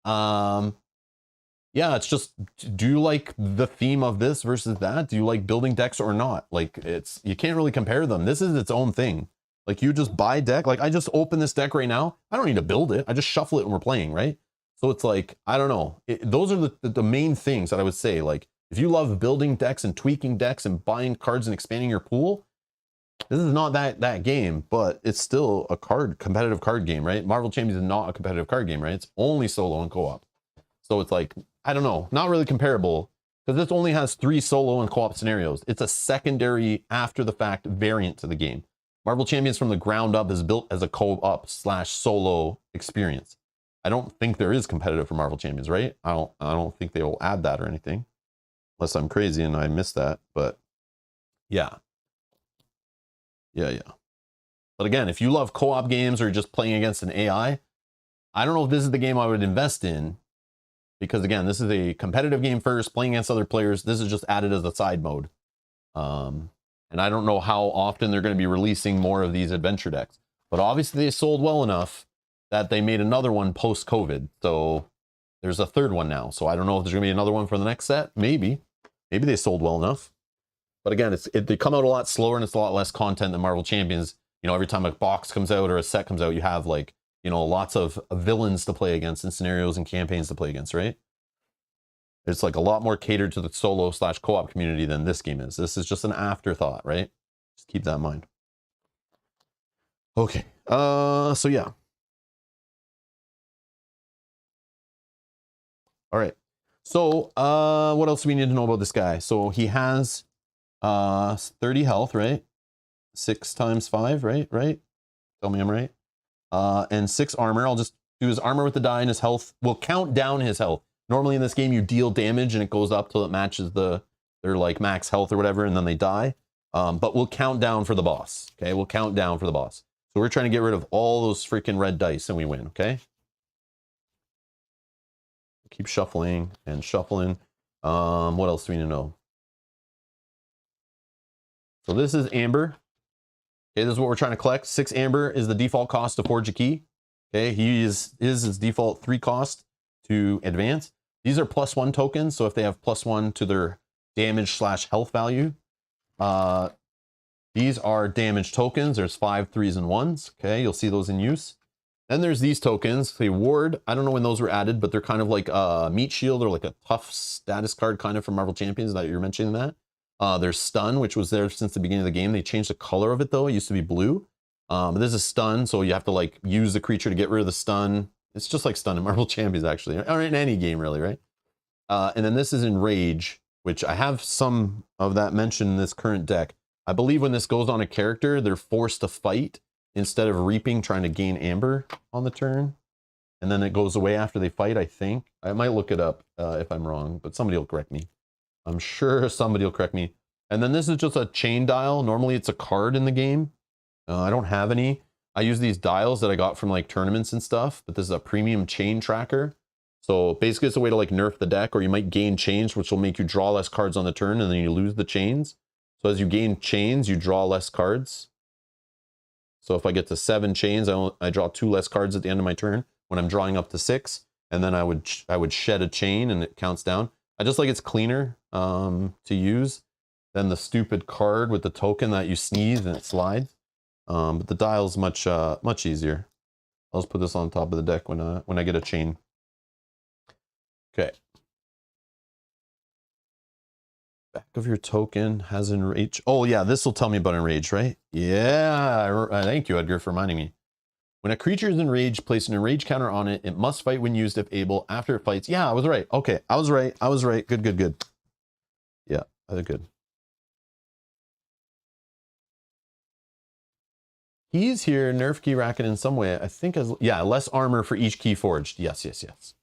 Yeah, it's just, do you like the theme of this versus that? Do you like building decks or not? Like, you can't really compare them. This is its own thing. Like, you just buy deck. Like, I just open this deck right now. I don't need to build it. I just shuffle it when we're playing, right? So it's like, I don't know. Those are the main things that I would say. Like, if you love building decks and tweaking decks and buying cards and expanding your pool, this is not that game, but it's still a competitive card game, right? Marvel Champions is not a competitive card game, right? It's only solo and co-op. So it's like, I don't know, not really comparable, because this only has 3 solo and co-op scenarios. It's a secondary after the fact variant to the game. Marvel Champions from the ground up is built as a co-op / solo experience. I don't think there is competitive for Marvel Champions, right? I don't think they will add that or anything, unless I'm crazy and I missed that. But yeah. But again, if you love co-op games or just playing against an AI, I don't know if this is the game I would invest in, because again, this is a competitive game first, playing against other players. This is just added as a side mode. And I don't know how often they're going to be releasing more of these adventure decks, but obviously they sold well enough that they made another one post-COVID. So there's a third one now. So I don't know if there's going to be another one for the next set. Maybe they sold well enough. But again, they come out a lot slower and it's a lot less content than Marvel Champions. You know, every time a box comes out or a set comes out, you have, like, you know, lots of villains to play against and scenarios and campaigns to play against, right? It's like a lot more catered to the solo / co-op community than this game is. This is just an afterthought, right? Just keep that in mind. Okay. So yeah. All right. So what else do we need to know about this guy? So he has 30 health, right? 6 times 5, right? Tell me I'm right. And 6 armor. I'll just do his armor with the die, and his health will count down his health. Normally in this game, you deal damage and it goes up till it matches their like max health or whatever, and then they die. But we'll count down for the boss. Okay, we'll count down for the boss. So we're trying to get rid of all those freaking red dice and we win, okay? Keep shuffling and shuffling. What else do we need to know? So this is amber. Okay, this is what we're trying to collect. 6 amber is the default cost to forge a key. Okay, his default 3 cost to advance. These are +1 tokens, so if they have +1 to their damage / health value, these are damage tokens. There's 5 3s and 1s. Okay, you'll see those in use. Then there's these tokens. The ward, I don't know when those were added, but they're kind of like a meat shield or like a tough status card kind of from Marvel Champions that you're mentioning that. There's stun, which was there since the beginning of the game. They changed the color of it though. It used to be blue. But this is stun, so you have to like use the creature to get rid of the stun. It's just like stun in Marvel Champions actually, or in any game really, right? And then this is enrage, which I have some of that mentioned in this current deck. I believe when this goes on a character, they're forced to fight instead of reaping, trying to gain amber on the turn. And then it goes away after they fight, I think. I might look it up if I'm wrong, but somebody will correct me. I'm sure somebody will correct me. And then this is just a chain dial. Normally it's a card in the game. I don't have any. I use these dials that I got from like tournaments and stuff, but this is a premium chain tracker. So basically it's a way to like nerf the deck, or you might gain chains, which will make you draw less cards on the turn and then you lose the chains. So as you gain chains, you draw less cards. So if I get to 7 chains, I draw 2 less cards at the end of my turn when I'm drawing up to 6. And then I would shed a chain and it counts down. I just like it's cleaner to use than the stupid card with the token that you sneeze and it slides. But the dial's much easier. I'll just put this on top of the deck when I get a chain. Okay. Back of your token has enrage. Oh yeah, this will tell me about enrage, right? Yeah, thank you, Edgar, for reminding me. When a creature is enraged, place an enrage counter on it. It must fight when used if able. After it fights, yeah, I was right. Okay, I was right. Good. Yeah, I did good. Keys here, nerf Keyraken in some way. I think as yeah, less armor for each key forged. Yes, yes, yes.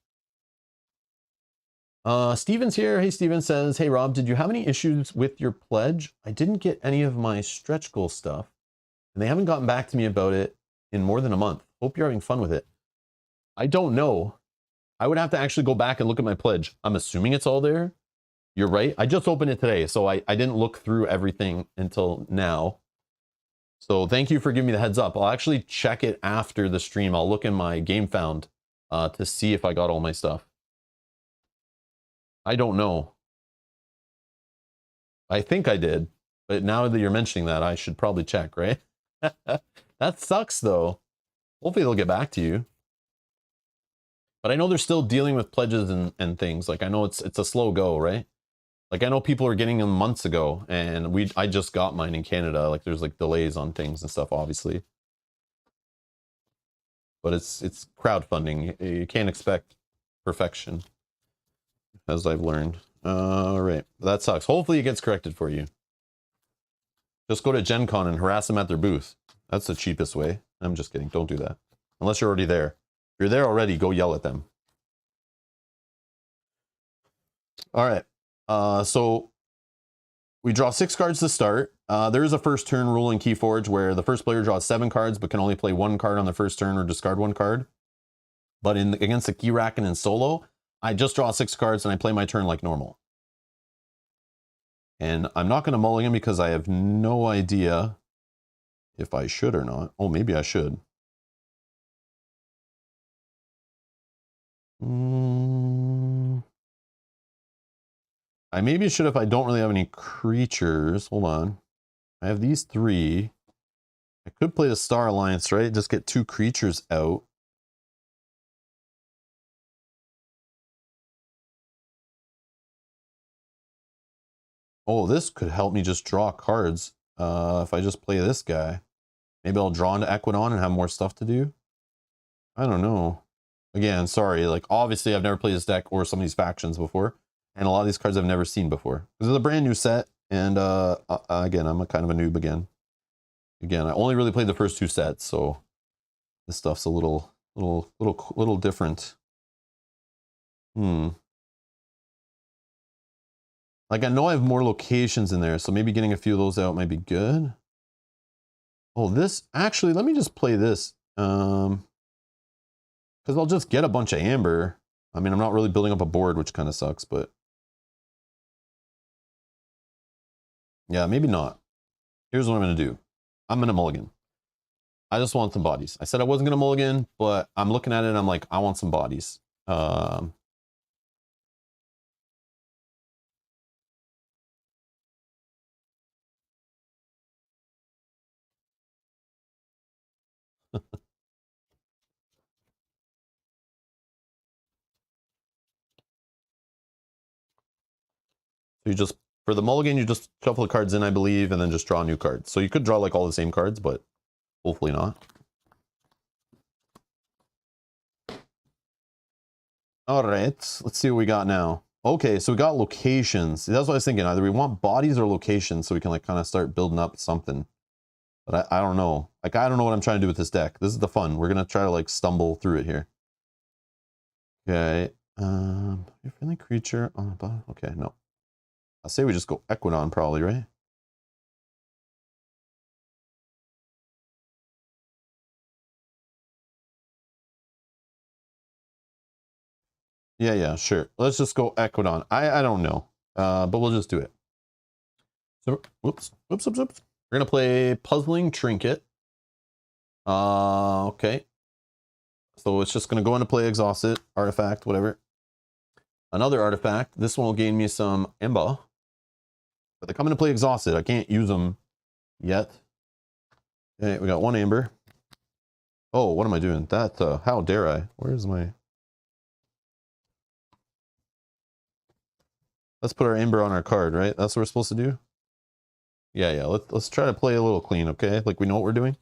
Steven's here. Hey, Steven says, hey, Rob, did you have any issues with your pledge? I didn't get any of my stretch goal stuff, and they haven't gotten back to me about it in more than a month. Hope you're having fun with it. I don't know. I would have to actually go back and look at my pledge. I'm assuming it's all there. You're right. I just opened it today, so I didn't look through everything until now. So thank you for giving me the heads up. I'll actually check it after the stream. I'll look in my game found to see if I got all my stuff. I don't know. I think I did, but now that you're mentioning that, I should probably check, right? That sucks though. Hopefully they'll get back to you. But I know they're still dealing with pledges and things. Like I know it's a slow go, right? Like I know people are getting them months ago, and I just got mine in Canada. Like there's like delays on things and stuff, obviously. But it's crowdfunding. You can't expect perfection, as I've learned. All right, that sucks. Hopefully it gets corrected for you. Just go to Gen Con and harass them at their booth. That's the cheapest way. I'm just kidding. Don't do that. Unless you're already there. If you're there already, go yell at them. All right. So we draw 6 cards to start. There is a first turn rule in KeyForge where the first player draws 7 cards but can only play 1 card on the first turn or discard 1 card. But against the Keyraken and solo, I just draw 6 cards and I play my turn like normal. And I'm not going to mulligan because I have no idea if I should or not. Oh, maybe I should. I maybe should if I don't really have any creatures. Hold on. I have these 3. I could play the Star Alliance, right? Just get 2 creatures out. Oh, this could help me just draw cards. If I just play this guy. Maybe I'll draw into Equidon and have more stuff to do. I don't know. Again, sorry. Like, obviously, I've never played this deck or some of these factions before. And a lot of these cards I've never seen before. This is a brand new set. And again, I'm a kind of a noob again. Again, I only really played the first 2 sets. So this stuff's a little different. Like, I know I have more locations in there, so maybe getting a few of those out might be good. Oh, this, actually, let me just play this. Because I'll just get a bunch of amber. I mean, I'm not really building up a board, which kind of sucks, but... yeah, maybe not. Here's what I'm going to do. I'm going to mulligan. I just want some bodies. I said I wasn't going to mulligan, but I'm looking at it and I'm like, I want some bodies. So you just, for the mulligan, you just shuffle the cards in, I believe, and then just draw new cards. So you could draw like all the same cards, but hopefully not. All right, let's see what we got now. Okay, so we got locations. That's what I was thinking. Either we want bodies or locations so we can like kind of start building up something. But I don't know. Like, I don't know what I'm trying to do with this deck. This is the fun. We're going to try to like stumble through it here. Okay. Your friendly creature on the bottom. Okay, no. I'll say we just go Equidon probably, right? Yeah, sure. Let's just go Equidon. I don't know. But we'll just do it. So, whoops. We're gonna play Puzzling Trinket. Okay. So it's just gonna go into play Exhausted, Artifact, whatever. Another artifact. This one will gain me some Emba. But they come into play Exhausted. I can't use them yet. Okay, we got 1 Amber. Oh, what am I doing? That, how dare I? Where's my... Let's put our Amber on our card, right? That's what we're supposed to do? Yeah, let's try to play a little clean, okay? Like we know what we're doing.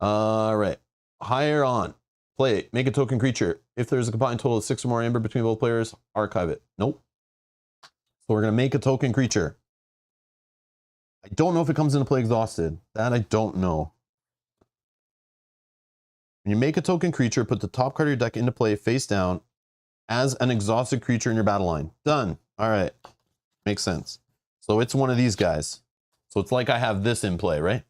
All right. Higher on. Play. Make a token creature. If there's a combined total of 6 or more Amber between both players, archive it. Nope. So we're going to make a token creature. I don't know if it comes into play Exhausted. That I don't know. When you make a token creature, put the top card of your deck into play face down as an exhausted creature in your battle line. Done. All right. Makes sense. So it's one of these guys. So it's like I have this in play, right?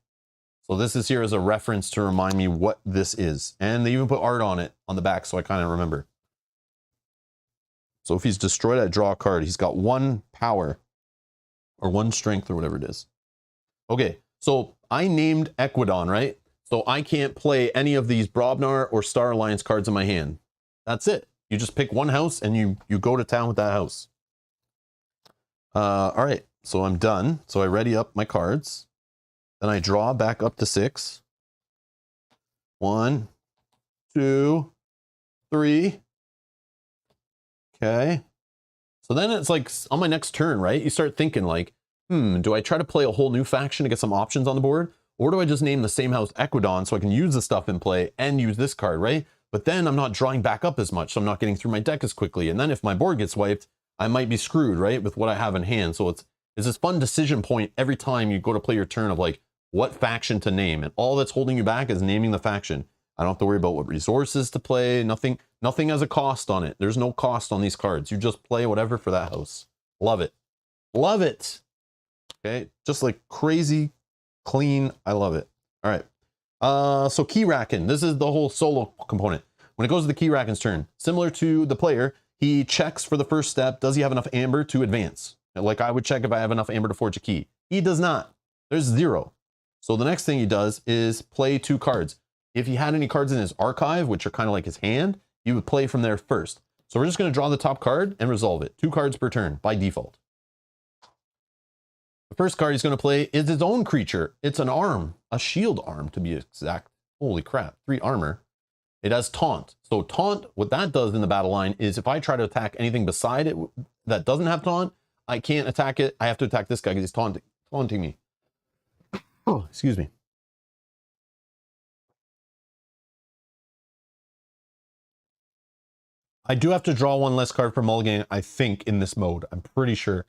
So this is here as a reference to remind me what this is. And they even put art on it on the back, so I kind of remember. So if he's destroyed, I draw a card. He's got 1 power or 1 strength or whatever it is. Okay, so I named Equidon, right? So I can't play any of these Brobnar or Star Alliance cards in my hand. That's it. You just pick 1 house and you go to town with that house. All right, so I'm done. So I ready up my cards. Then I draw back up to 6. 1, 2, 3. Okay. So then it's like on my next turn, right? You start thinking like, do I try to play a whole new faction to get some options on the board? Or do I just name the same house Equidon so I can use the stuff in play and use this card, right? But then I'm not drawing back up as much, so I'm not getting through my deck as quickly. And then if my board gets wiped, I might be screwed, right? With what I have in hand. So it's this fun decision point every time you go to play your turn of like, what faction to name, and all that's holding you back is naming the faction. I don't have to worry about what resources to play. Nothing has a cost on it. There's no cost on these cards. You just play whatever for that house. Love it. Love it. Okay, just like crazy clean. I love it. All right. So Keyraken, this is the whole solo component. When it goes to the Keyraken's turn, similar to the player, he checks for the first step. Does he have enough amber to advance? Like I would check if I have enough amber to forge a key. He does not. There's 0. So the next thing he does is play 2 cards. If he had any cards in his archive, which are kind of like his hand, he would play from there first. So we're just going to draw the top card and resolve it. 2 cards per turn by default. The first card he's going to play is his own creature. It's an arm, a shield arm to be exact. Holy crap, 3 armor. It has taunt. So taunt, what that does in the battle line is if I try to attack anything beside it that doesn't have taunt, I can't attack it. I have to attack this guy because he's taunting me. Oh, excuse me. I do have to draw 1 less card per mulligan, I think, in this mode. I'm pretty sure.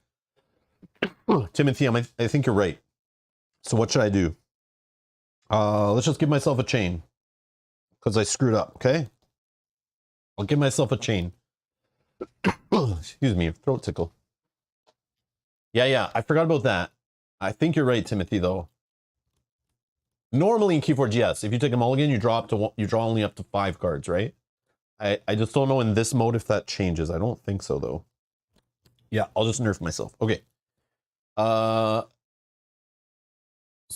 Timothy, I think you're right. So what should I do? Let's just give myself a chain. Because I screwed up, okay? I'll give myself a chain. Excuse me, throat tickle. Yeah, I forgot about that. I think you're right, Timothy, though. Normally in KeyForge, yes. If you take a mulligan, you draw only up to 5 cards, right? I just don't know in this mode if that changes. I don't think so, though. Yeah, I'll just nerf myself. Okay. So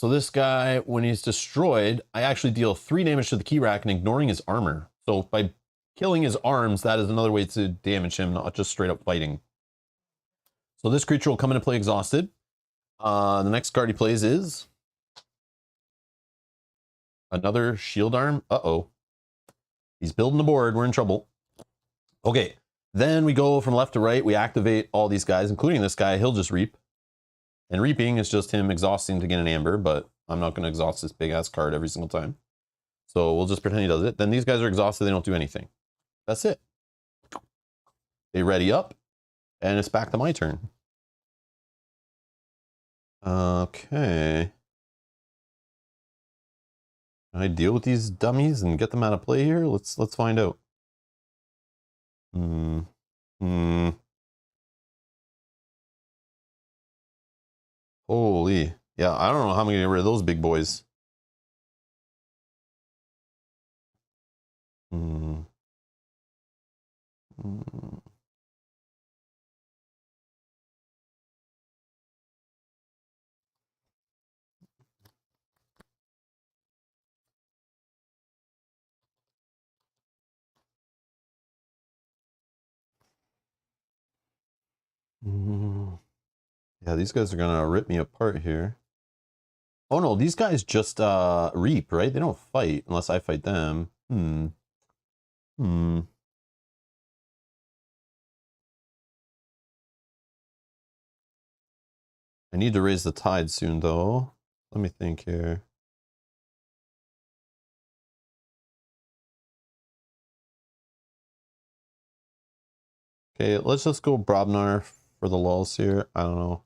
this guy, when he's destroyed, I actually deal 3 damage to the Keyraken, ignoring his armor. So by killing his arms, that is another way to damage him, not just straight up fighting. So this creature will come into play exhausted. The next card he plays is another shield arm. Uh-oh. He's building the board. We're in trouble. Okay. Then we go from left to right. We activate all these guys, including this guy. He'll just reap. And reaping is just him exhausting to get an amber, but I'm not going to exhaust this big-ass card every single time. So we'll just pretend he does it. Then these guys are exhausted. They don't do anything. That's it. They ready up. And it's back to my turn. Okay. Can I deal with these dummies and get them out of play here? Let's find out. Holy. Yeah, I don't know how I'm gonna get rid of those big boys. Yeah, these guys are gonna rip me apart here. Oh no, these guys just reap, right? They don't fight unless I fight them. I need to raise the tide soon though. Let me think here. Okay, let's just go Brobnar for the lulz here. I don't know.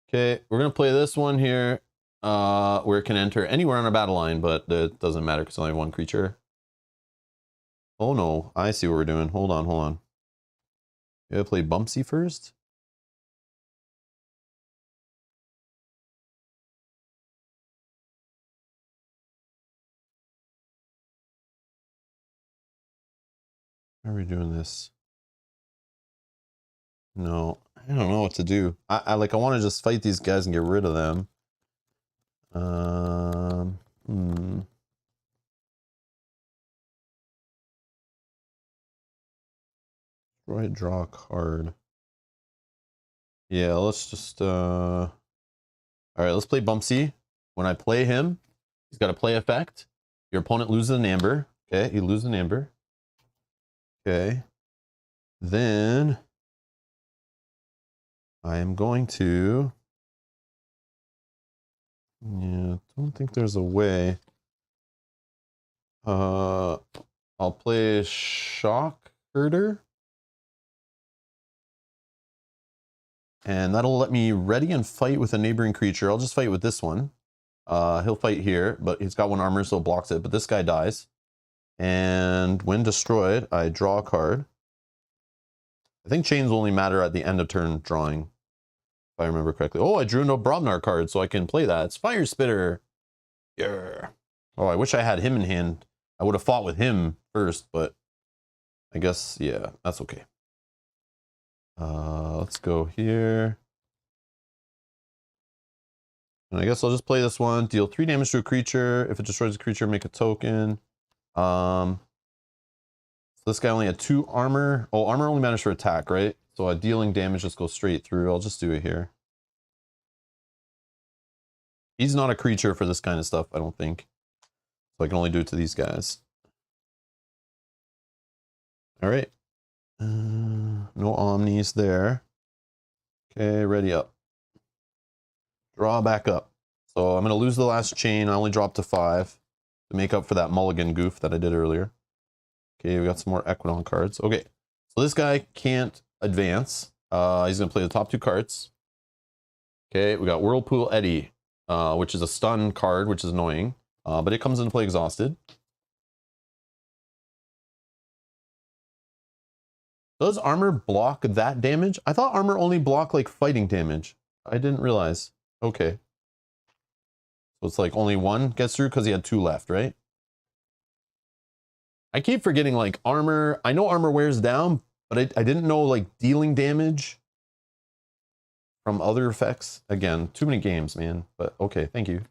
Okay, we're gonna play this one here, where it can enter anywhere on a battle line, but it doesn't matter because it's only 1 creature. Oh no, I see what we're doing. Hold on, hold on. You gotta play Bumpsy first? How are we doing this? No, I don't know what to do. I like, I want to just fight these guys and get rid of them. Hmm. Draw a card. Yeah, let's just, all right, let's play Bumpsy. When I play him, he's got a play effect. Your opponent loses an amber. Okay, you lose an amber. Okay. Then I am going to, yeah, don't think there's a way. I'll play Shock Herder. And that'll let me ready and fight with a neighboring creature. I'll just fight with this one. He'll fight here, but he's got 1 armor, so it blocks it. But this guy dies. And when destroyed, I draw a card. I think chains only matter at the end of turn drawing, if I remember correctly. Oh, I drew no Brobnar card, so I can play that. It's Fire Spitter. Yeah. Oh, I wish I had him in hand. I would have fought with him first, but I guess, yeah, that's okay. Let's go here. And I guess I'll just play this one. Deal 3 damage to a creature. If it destroys a creature, make a token. So this guy only had 2 armor. Oh, armor only matters for attack, right? So dealing damage just goes straight through. I'll just do it here. He's not a creature for this kind of stuff, I don't think. So I can only do it to these guys. All right. No omnis there. Okay, ready up. Draw back up. So I'm going to lose the last chain. I only dropped to 5 to make up for that mulligan goof that I did earlier. Okay, we got some more Equidon cards. Okay, so this guy can't advance. He's going to play the top 2 cards. Okay, we got Whirlpool Eddy, which is a stun card, which is annoying. But it comes into play exhausted. Does armor block that damage? I thought armor only blocked like fighting damage. I didn't realize. Okay. So it's like only 1 gets through because he had 2 left, right? I keep forgetting like armor. I know armor wears down, but I didn't know like dealing damage from other effects. Again, too many games, man. But okay, thank you.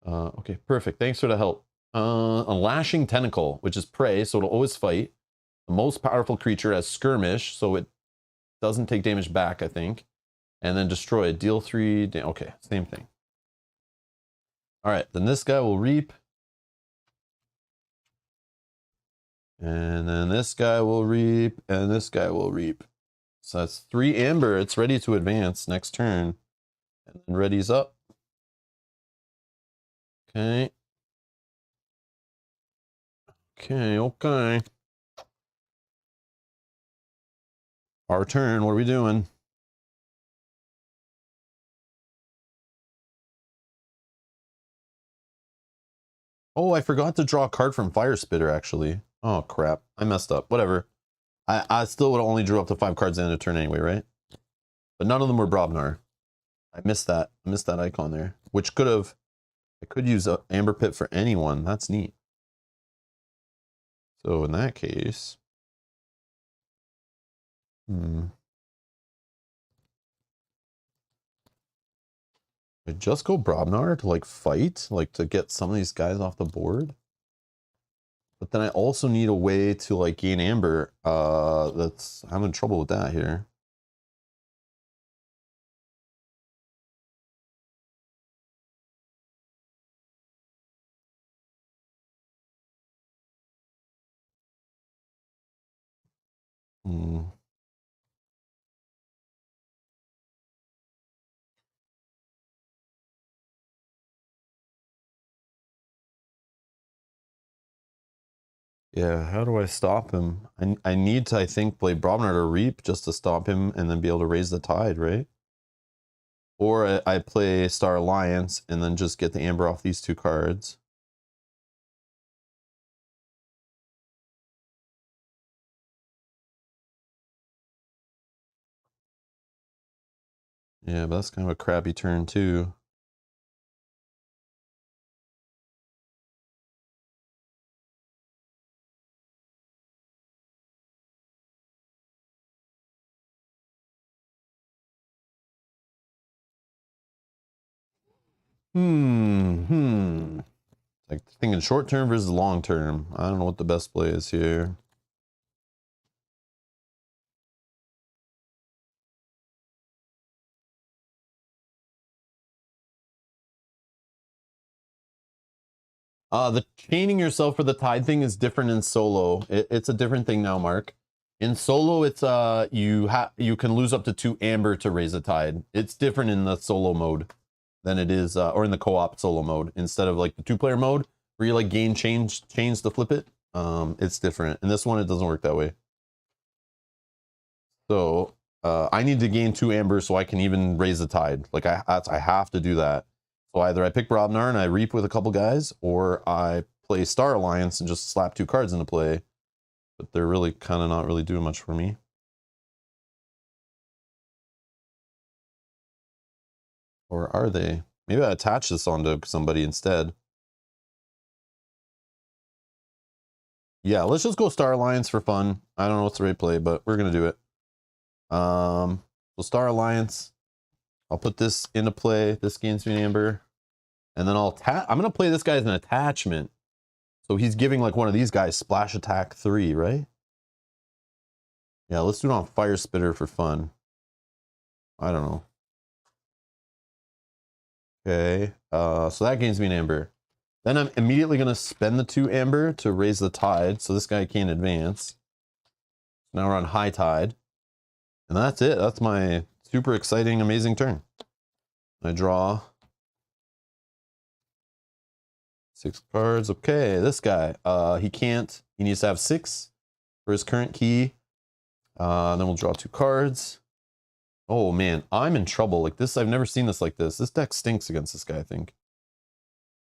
Okay, perfect. Thanks for the help. A Lashing Tentacle, which is prey, so it'll always fight. The most powerful creature has skirmish, so it doesn't take damage back, I think. And then destroy it. Deal 3. Okay, same thing. All right, then this guy will reap. And then this guy will reap, and this guy will reap. So that's 3 amber. It's ready to advance next turn. And then ready's up. Okay. Okay. Our turn. What are we doing? Oh, I forgot to draw a card from Fire Spitter, actually. Oh, crap. I messed up. Whatever. I still would have only drew up to 5 cards at the end of turn anyway, right? But none of them were Brobnar. I missed that. I missed that icon there. Which could have... I could use a Amber Pit for anyone. That's neat. So in that case... I just go Brobnar to like fight, like to get some of these guys off the board. But then I also need a way to like gain Amber. I'm having trouble with that here. Yeah, how do I stop him? I need to, I think, play Brobnar to Reap just to stop him and then be able to raise the tide, right? Or I play Star Alliance and then just get the Amber off these 2 cards. Yeah, but that's kind of a crappy turn too. Like thinking short term versus long term. I don't know what the best play is here. The chaining yourself for the tide thing is different in solo. It's a different thing now, Mark. In solo, it's you can lose up to 2 amber to raise a tide. It's different in the solo mode than it is, or in the co-op solo mode. Instead of like the 2-player mode where you like gain chains to flip it. It's different. In this one, it doesn't work that way. So I need to gain 2 amber so I can even raise the tide. Like I have to do that. So either I pick Brobnar and I reap with a couple guys, or I play Star Alliance and just slap 2 cards into play. But they're really kind of not really doing much for me. Or are they? Maybe I attach this onto somebody instead. Yeah, let's just go Star Alliance for fun. I don't know what's the right play, but we're going to do it. So Star Alliance. I'll put this into play. This gains me an amber. And then I'm going to play this guy as an attachment. So he's giving like one of these guys splash attack 3, right? Yeah, let's do it on Fire Spitter for fun. I don't know. Okay, so that gains me an amber. Then I'm immediately going to spend the 2 amber to raise the tide, so this guy can't advance. Now we're on high tide. And that's it. That's my super exciting, amazing turn. I draw 6 cards. Okay, this guy, he needs to have 6 for his current key. Then we'll draw 2 cards. Oh man, I'm in trouble. Like this, I've never seen this like this. This deck stinks against this guy, I think.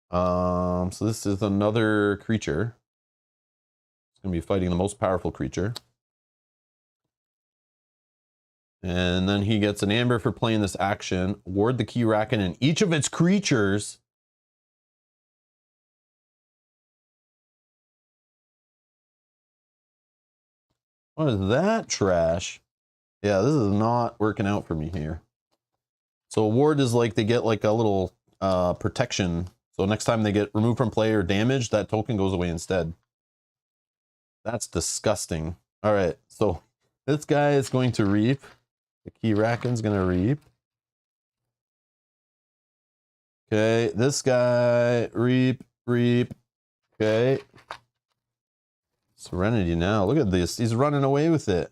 So this is another creature. It's gonna be fighting the most powerful creature. And then he gets an amber for playing this action. Ward the Keyraken and each of its creatures. What is that trash? Yeah, this is not working out for me here. So a ward is like they get like a little protection. So next time they get removed from play or damaged, that token goes away instead. That's disgusting. All right, so this guy is going to reap. The Keyraken's going to reap. Okay, this guy, reap. Okay. Serenity now. Look at this. He's running away with it.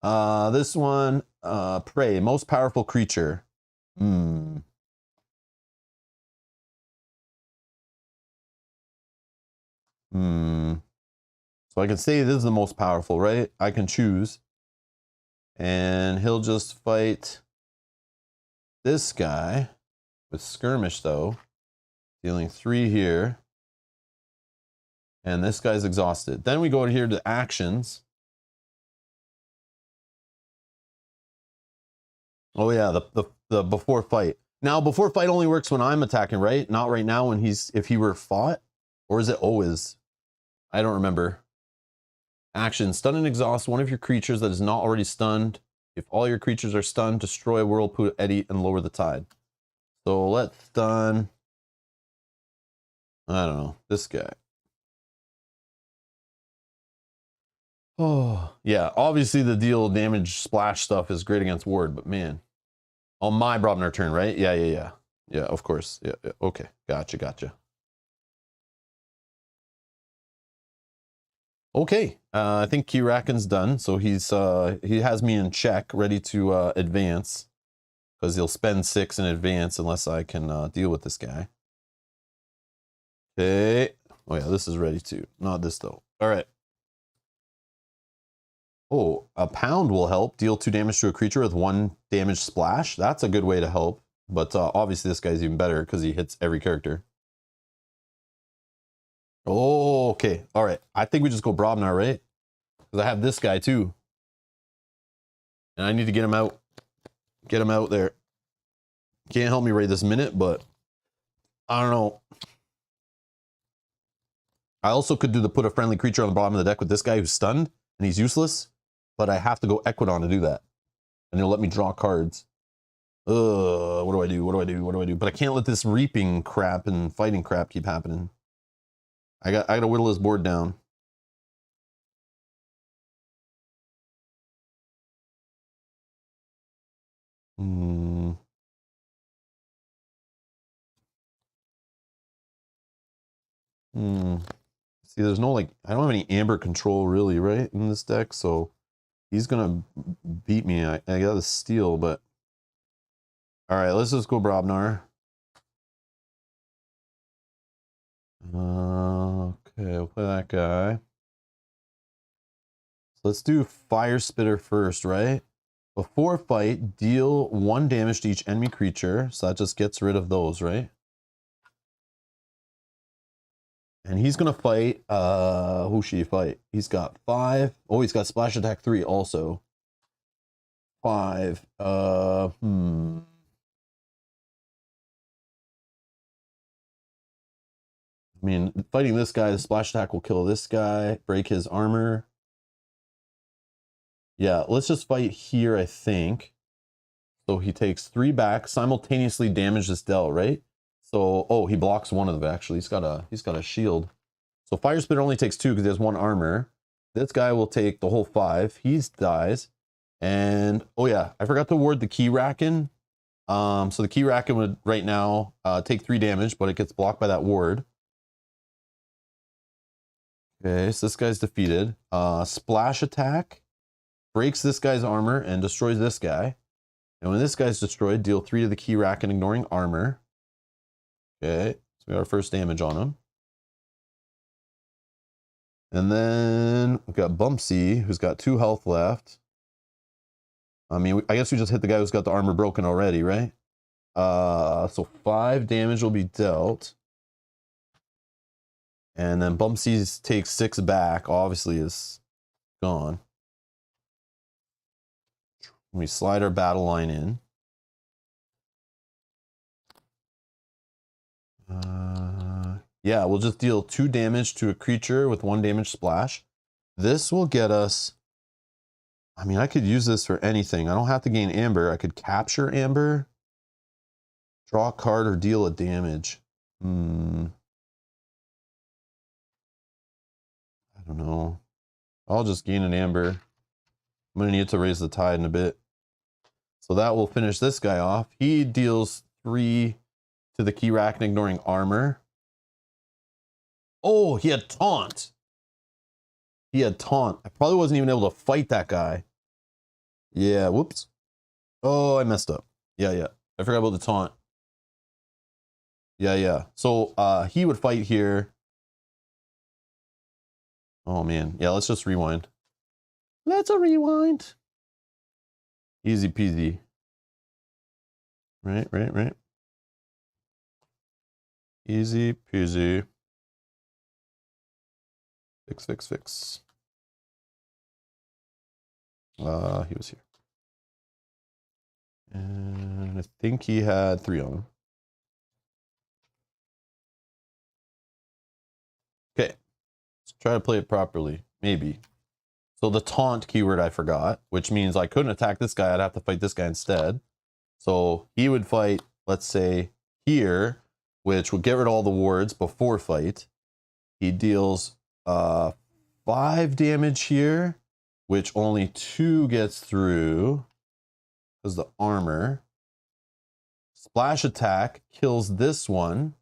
This one, prey, most powerful creature. So I can say this is the most powerful, right? I can choose. And he'll just fight this guy with skirmish though. Dealing 3 here. And this guy's exhausted. Then we go here to actions. Oh yeah, the before fight. Now before fight only works when I'm attacking, right? Not right now when if he were fought, or is it always? I don't remember. Action: stun and exhaust one of your creatures that is not already stunned. If all your creatures are stunned, destroy a whirlpool eddy and lower the tide. So let's stun. I don't know this guy. Oh yeah, obviously the deal damage splash stuff is great against ward, but man. On my Brobnar turn, right? Yeah. Yeah, of course. Yeah. Okay. Gotcha. Okay. I think Keyraken's done. So he has me in check, ready to advance. Because he'll spend 6 in advance unless I can deal with this guy. Okay. Oh yeah, this is ready too. Not this though. All right. Oh, a pound will help. Deal 2 damage to a creature with 1 damage splash. That's a good way to help. But obviously this guy's even better because he hits every character. Oh, okay. All right. I think we just go Brobnar, right? Because I have this guy too. And I need to get him out. Get him out there. Can't help me right this minute, but I don't know. I also could do the put a friendly creature on the bottom of the deck with this guy who's stunned and he's useless, but I have to go Equidon to do that. And it'll let me draw cards. What do I do? What do I do? What do I do? But I can't let this reaping crap and fighting crap keep happening. I gotta whittle his board down. See, there's no, like, I don't have any amber control really, right, in this deck, so he's gonna beat me. I got the steal, but all right, let's just go Brobnar. Okay, we'll play that guy. So let's do Fire Spitter first, right? Before fight, deal 1 damage to each enemy creature, so that just gets rid of those, right? And he's gonna fight, who should he fight? He's got 5. Oh, he's got Splash Attack 3 also. 5. I mean, fighting this guy, the Splash Attack will kill this guy, break his armor. Yeah, let's just fight here, I think. So he takes 3 back, simultaneously damage this Dell, right? So, oh, he blocks one of them actually. He's got a shield. So Fire Spitter only takes 2 because he has 1 armor. This guy will take the whole 5. He dies. And oh yeah, I forgot to ward the Keyraken. So the Keyraken would right now take 3 damage, but it gets blocked by that ward. Okay, so this guy's defeated. Splash Attack breaks this guy's armor and destroys this guy. And when this guy's destroyed, deal 3 to the Keyraken, ignoring armor. Okay, so we got our first damage on him. And then we've got Bumpsy, who's got 2 health left. I mean, I guess we just hit the guy who's got the armor broken already, right? So 5 damage will be dealt. And then Bumpsy takes 6 back, obviously is gone. We slide our battle line in. Yeah, we'll just deal 2 damage to a creature with 1 damage splash. This will get us... I mean, I could use this for anything. I don't have to gain Amber. I could capture Amber, draw a card, or deal a damage. I don't know. I'll just gain an Amber. I'm going to need to raise the tide in a bit. So that will finish this guy off. He deals 3 to the Keyraken, ignoring armor. Oh, he had taunt. He had taunt. I probably wasn't even able to fight that guy. Yeah, whoops. Oh, I messed up. Yeah. I forgot about the taunt. Yeah. So he would fight here. Oh man. Yeah, let's just rewind. Let's rewind. Easy peasy. Right. Easy peasy. Fix. He was here. And I think he had 3 on him. Okay. Let's try to play it properly. Maybe. So the taunt keyword I forgot, which means I couldn't attack this guy. I'd have to fight this guy instead. So he would fight, let's say, here, which would get rid of all the wards before fight. He deals 5 damage here, which only 2 gets through because the armor. Splash Attack kills this one.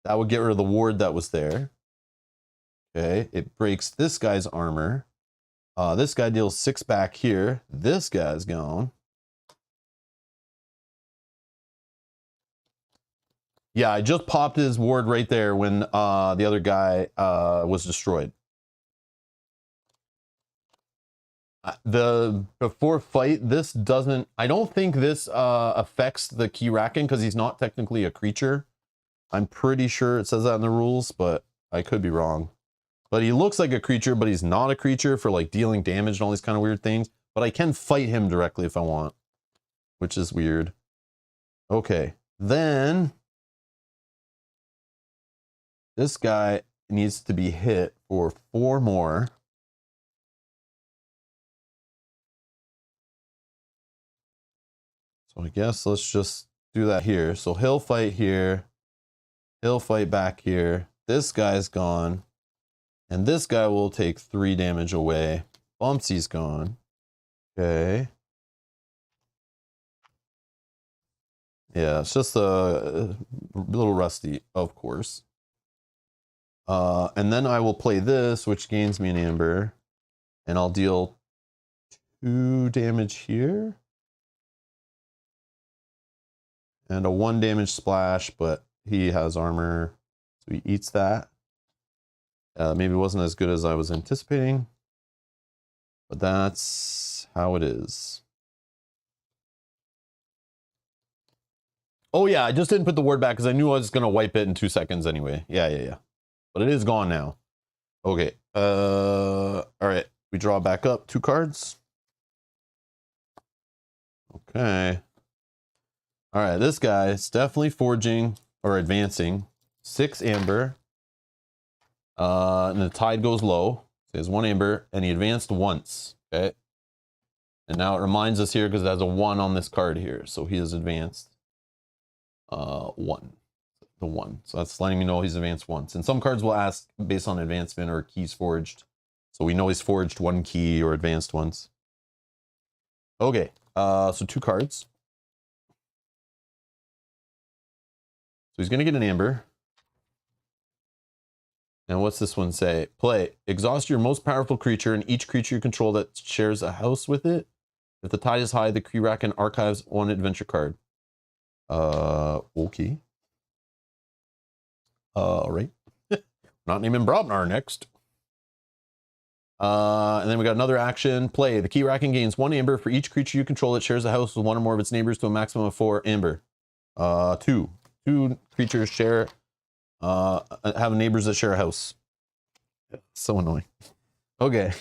That would get rid of the ward that was there. Okay, it breaks this guy's armor. This guy deals 6 back here. This guy's gone. Yeah, I just popped his ward right there when the other guy was destroyed. The before fight, this doesn't... I don't think this affects the Keyraken because he's not technically a creature. I'm pretty sure it says that in the rules, but I could be wrong. But he looks like a creature, but he's not a creature for like dealing damage and all these kind of weird things. But I can fight him directly if I want, which is weird. Okay. Then this guy needs to be hit for 4 more. So I guess let's just do that here. So he'll fight here. He'll fight back here. This guy's gone. And this guy will take 3 damage away. Bumpsy's gone. Okay. Yeah, it's just a little rusty, of course. And then I will play this, which gains me an amber. And I'll deal 2 damage here. And a 1 damage splash, but he has armor, so he eats that. Maybe it wasn't as good as I was anticipating, but that's how it is. Oh yeah, I just didn't put the word back because I knew I was gonna wipe it in 2 seconds anyway. Yeah. But it is gone now. Okay. All right. We draw back up 2 cards. Okay. All right, this guy is definitely forging or advancing 6 amber. And the tide goes low. So he has 1 amber and he advanced once. Okay. And now it reminds us here because it has a 1 on this card here. So he has advanced 1. The 1. So that's letting me know he's advanced once. And some cards will ask based on advancement or keys forged. So we know he's forged 1 key or advanced once. Okay. So 2 cards. So he's going to get an amber. And what's this one say? Play. Exhaust your most powerful creature and each creature you control that shares a house with it. If the tide is high, the Keyraken archives 1 adventure card. Okay. All right. Not naming Brobnar next. And then we got another action. Play. The Keyraken gains 1 amber for each creature you control that shares a house with 1 or more of its neighbors to a maximum of 4 amber. 2 creatures share have neighbors that share a house. So annoying. Okay.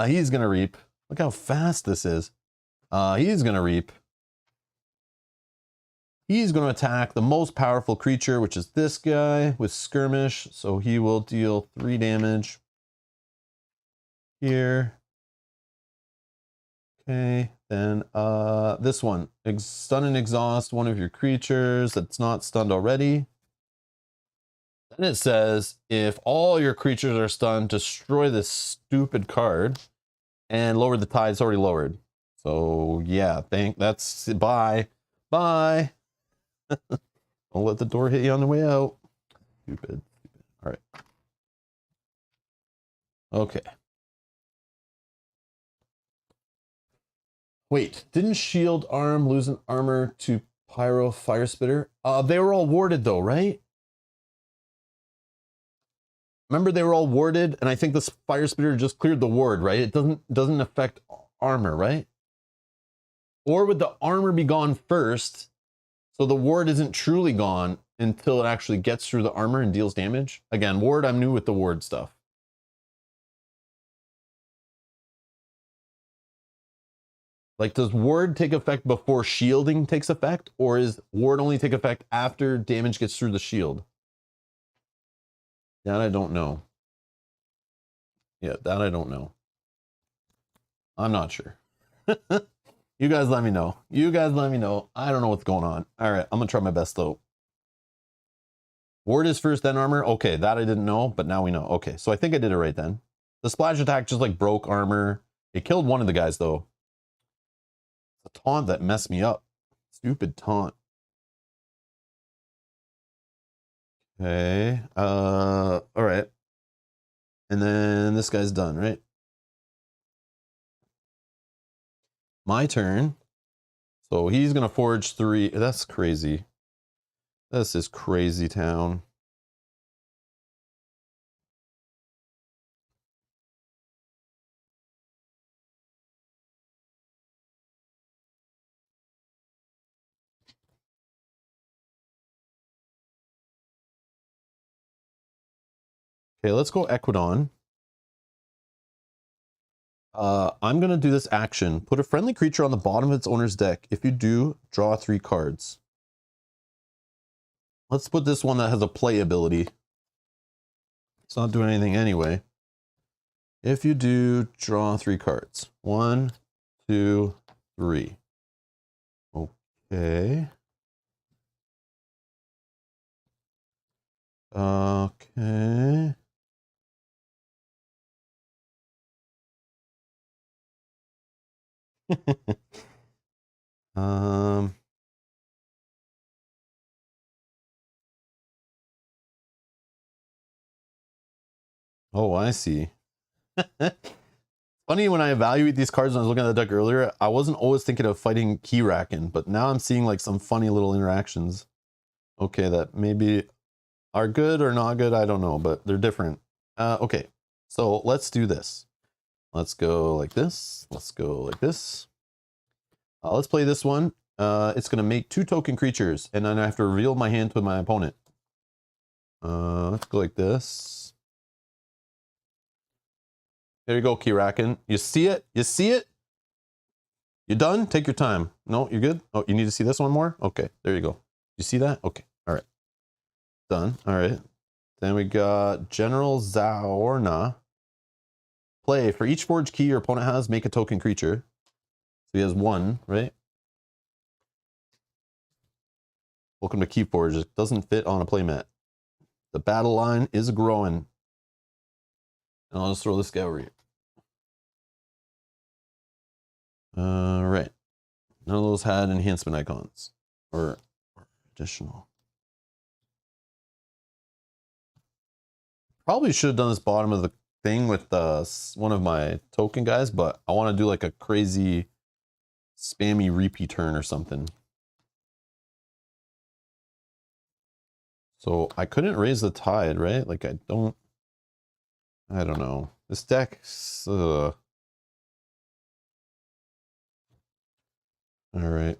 He's gonna reap. Look how fast this is. He's gonna reap. He's gonna attack the most powerful creature, which is this guy with skirmish. So he will deal 3 damage here. Okay, then this one. Stun and exhaust 1 of your creatures that's not stunned already. Then it says, if all your creatures are stunned, destroy this stupid card and lower the tide. It's already lowered. So yeah, that's bye. Bye. Don't let the door hit you on the way out. Stupid. All right. Okay. Wait, didn't Shield Arm lose an armor to Pyro Fire Spitter? They were all warded though, right? Remember they were all warded, and I think this Fire Spitter just cleared the ward, right? It doesn't affect armor, right? Or would the armor be gone first, so the ward isn't truly gone until it actually gets through the armor and deals damage? Again, ward, I'm new with the ward stuff. Like, does ward take effect before shielding takes effect, or is ward only take effect after damage gets through the shield? That I don't know. Yeah, that I don't know. I'm not sure. You guys let me know. You guys let me know. I don't know what's going on. All right, I'm gonna try my best though. Ward is first, then armor. Okay, that I didn't know, but now we know. Okay, so I think I did it right then. The splash attack just like broke armor. It killed one of the guys though. It's a taunt that messed me up. Stupid taunt. Okay. All right. And then this guy's done, right? My turn. So he's gonna forge 3. That's crazy. This is crazy town. Okay, let's go Equidon. I'm going to do this action. Put a friendly creature on the bottom of its owner's deck. If you do, draw 3 cards. Let's put this one that has a play ability. It's not doing anything anyway. If you do, draw 3 cards. 1, 2, 3. Okay. Okay. um. Oh, I see. Funny, when I evaluate these cards when I was looking at the deck earlier, I wasn't always thinking of fighting Keyraken, but now I'm seeing like some funny little interactions. Okay, that maybe are good or not good, I don't know, but they're different. Okay, so let's do this. Let's go like this. Let's go like this. Let's play this one. It's going to make 2 token creatures, and then I have to reveal my hand to my opponent. Let's go like this. There you go, Keyraken. You see it? You see it? You done? Take your time. No, you're good? Oh, you need to see this one more? Okay, there you go. You see that? Okay, all right. Done. All right. Then we got General Zaorna. Play. For each forge key your opponent has, make a token creature. So he has 1, right? Welcome to KeyForge. It doesn't fit on a playmat. The battle line is growing. And I'll just throw this guy over here. Right. None of those had enhancement icons. Or additional. Probably should have done this bottom of the thing with one of my token guys, but I want to do like a crazy spammy repeat turn or something. So I couldn't raise the tide, right? Like I don't know. This deck's all right.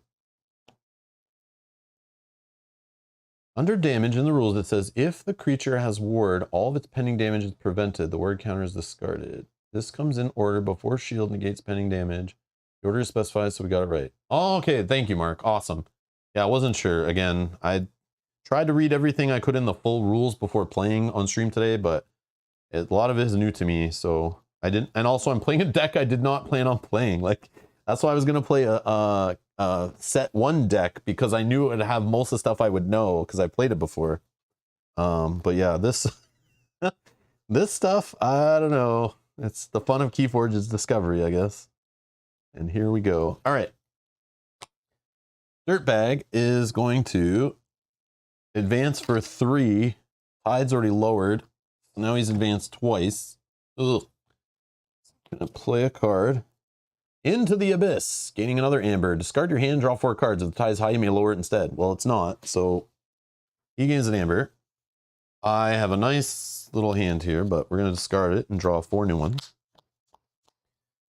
Under damage in the rules, it says if the creature has ward, all of its pending damage is prevented. The ward counter is discarded. This comes in order before shield negates pending damage. The order is specified, so we got it right. Oh, okay. Thank you, Mark. Awesome. Yeah, I wasn't sure. Again, I tried to read everything I could in the full rules before playing on stream today, but a lot of it is new to me, so I didn't. And also, I'm playing a deck I did not plan on playing. Like, that's why I was gonna play a set 1 deck, because I knew it would have most of the stuff I would know because I played it before. But yeah, this this stuff, I don't know. It's the fun of KeyForge's discovery, I guess. And here we go. All right. Dirtbag is going to advance for 3. Tide's already lowered. So now he's advanced twice. Ugh. Gonna play a card. Into the Abyss, gaining another amber. Discard your hand, draw 4 cards. If the tide is high, you may lower it instead. Well, it's not, so he gains an amber. I have a nice little hand here, but we're going to discard it and draw 4 new ones.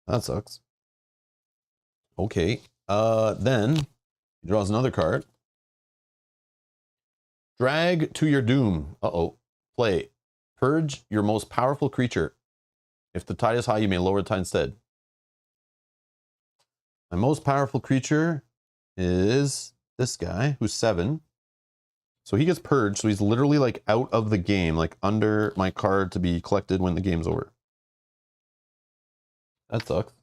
That sucks. Okay, then he draws another card. Drag to your doom. Uh-oh. Play. Purge your most powerful creature. If the tide is high, you may lower the tide instead. My most powerful creature is this guy, who's 7. So he gets purged, so he's literally like out of the game, like under my card to be collected when the game's over. That sucks.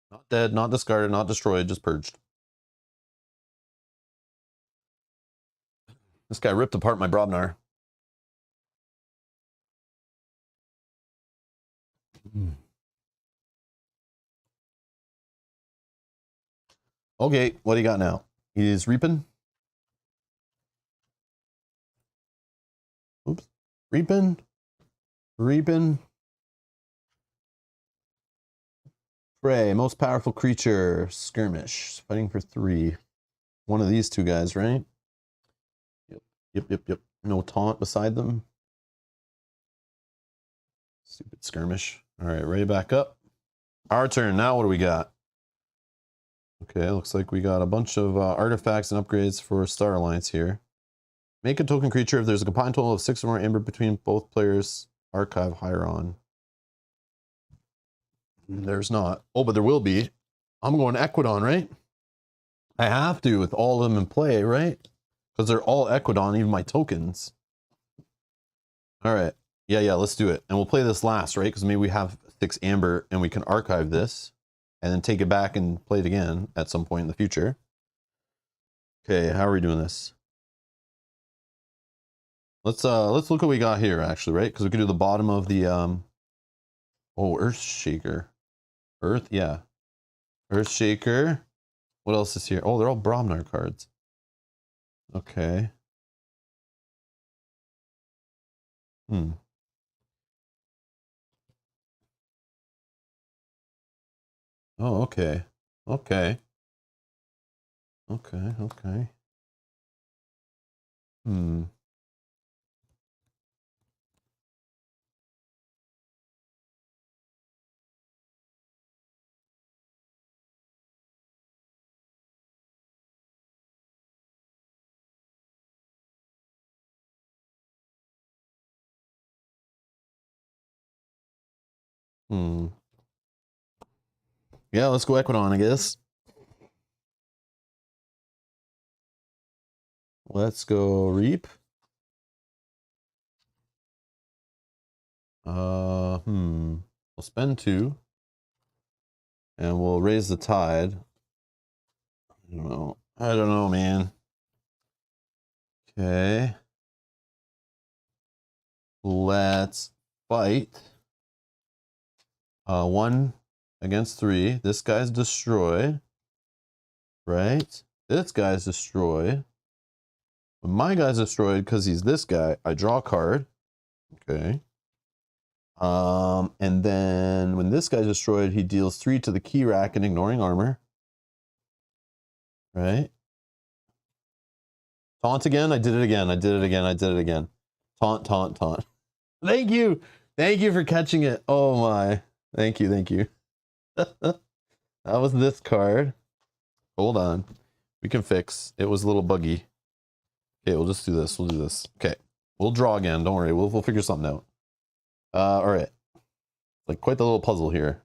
Not dead, not discarded, not destroyed, just purged. This guy ripped apart my Brobnar. Okay, what do you got now? He's reaping. Oops. Reaping. Reaping. Prey, most powerful creature. Skirmish. Fighting for 3. One of these 2 guys, right? Yep. No taunt beside them. Stupid skirmish. All right, ready back up. Our turn. Now what do we got? Okay, looks like we got a bunch of artifacts and upgrades for Star Alliance here. Make a token creature if there's a combined total of 6 or more amber between both players. Archive higher on. There's not. Oh, but there will be. I'm going Equidon, right? I have to with all of them in play, right? Because they're all Equidon, even my tokens. All right. Yeah, let's do it. And we'll play this last, right? Because maybe we have 6 amber and we can archive this and then take it back and play it again at some point in the future. Okay, how are we doing this? Let's look what we got here actually, right? Because we could do the bottom of the oh, Earth Shaker. Earth, yeah. Earth Shaker. What else is here? Oh, they're all Bromnar cards. Okay. Hmm. Oh, okay. Okay. Okay. Hmm. Hmm. Yeah, let's go Equidon, I guess. Let's go Reap. We'll spend 2. And we'll raise the tide. I don't know, man. Okay. Let's fight. 1 against 3. This guy's destroyed. Right? This guy's destroyed. When my guy's destroyed because he's this guy, I draw a card. Okay. And then when this guy's destroyed, he deals 3 to the Keyraken, ignoring armor. Right? Taunt again? I did it again. Taunt. Thank you. Thank you for catching it. Oh my. Thank you. That was this card. Hold on. We can fix. It was a little buggy. Okay, we'll just do this. Okay. We'll draw again. Don't worry. We'll figure something out. All right. Like quite the little puzzle here.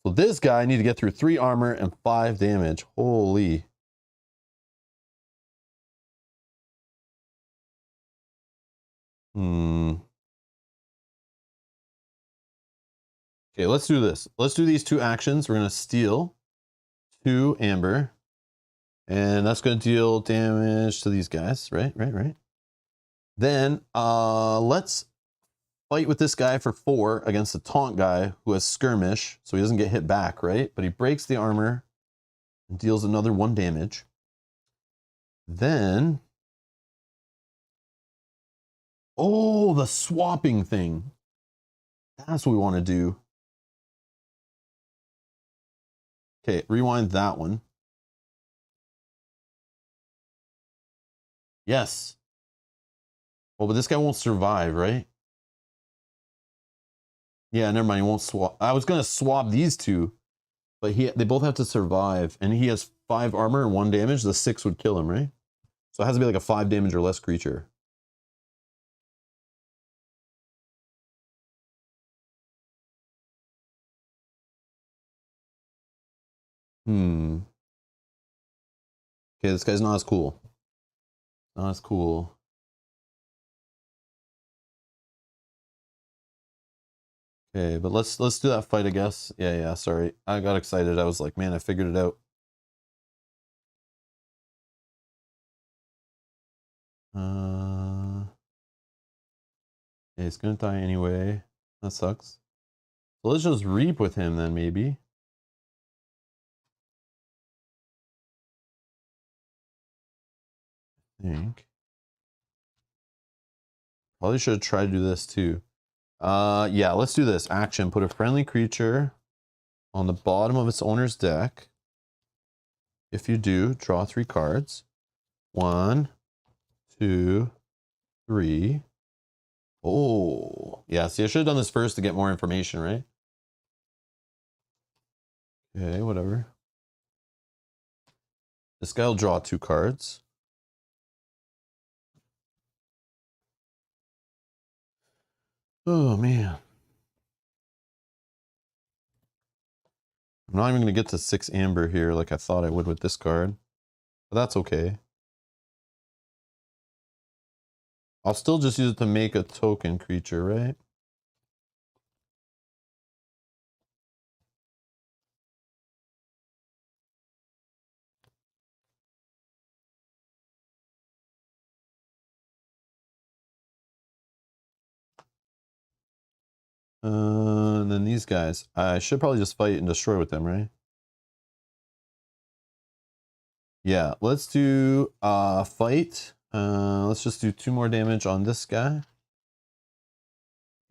So this guy, I need to get through 3 armor and 5 damage. Holy. Okay, let's do this. Let's do these 2 actions. We're going to steal 2 amber. And that's going to deal damage to these guys. Right. Then let's fight with this guy for 4 against the taunt guy who has skirmish. So he doesn't get hit back, right? But he breaks the armor and deals another 1 damage. Then... oh, the swapping thing. That's what we want to do. Okay, rewind that one. Yes. Well, but this guy won't survive, right? Yeah, never mind. He won't swap. I was gonna swap these 2, but they both have to survive, and he has 5 armor and 1 damage. The 6 would kill him, right? So it has to be like a 5 damage or less creature. Okay, this guy's not as cool. Not as cool. Okay, but let's do that fight, I guess. Yeah, sorry. I got excited. I was like, man, I figured it out. Yeah, he's gonna die anyway. That sucks. So let's just reap with him then, maybe. I think. Probably should have tried to do this too. Yeah, let's do this. Action. Put a friendly creature on the bottom of its owner's deck. If you do, draw 3 cards. 1, 2, 3. Oh, yeah. See, I should have done this first to get more information, right? Okay, whatever. This guy will draw 2 cards. Oh, man. I'm not even going to get to 6 amber here like I thought I would with this card. But that's okay. I'll still just use it to make a token creature, right? And then these guys. I should probably just fight and destroy with them, right? Yeah, let's do fight. Let's just do 2 more damage on this guy.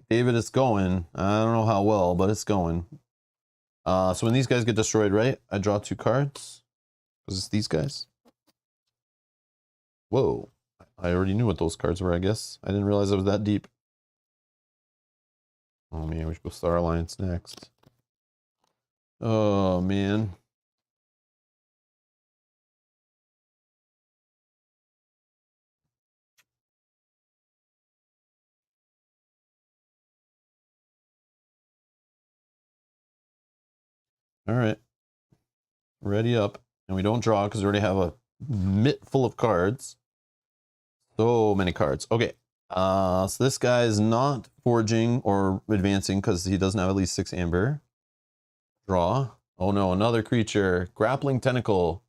David, it's going. I don't know how well, but it's going. So when these guys get destroyed, right? I draw 2 cards. Because it's these guys. Whoa. I already knew what those cards were, I guess. I didn't realize it was that deep. Oh man, we should go Star Alliance next. Oh man. All right. Ready up. And we don't draw because we already have a mitt full of cards. So many cards. Okay. So this guy is not forging or advancing because he doesn't have at least 6 amber. Draw. Oh no, another creature. Grappling Tentacle.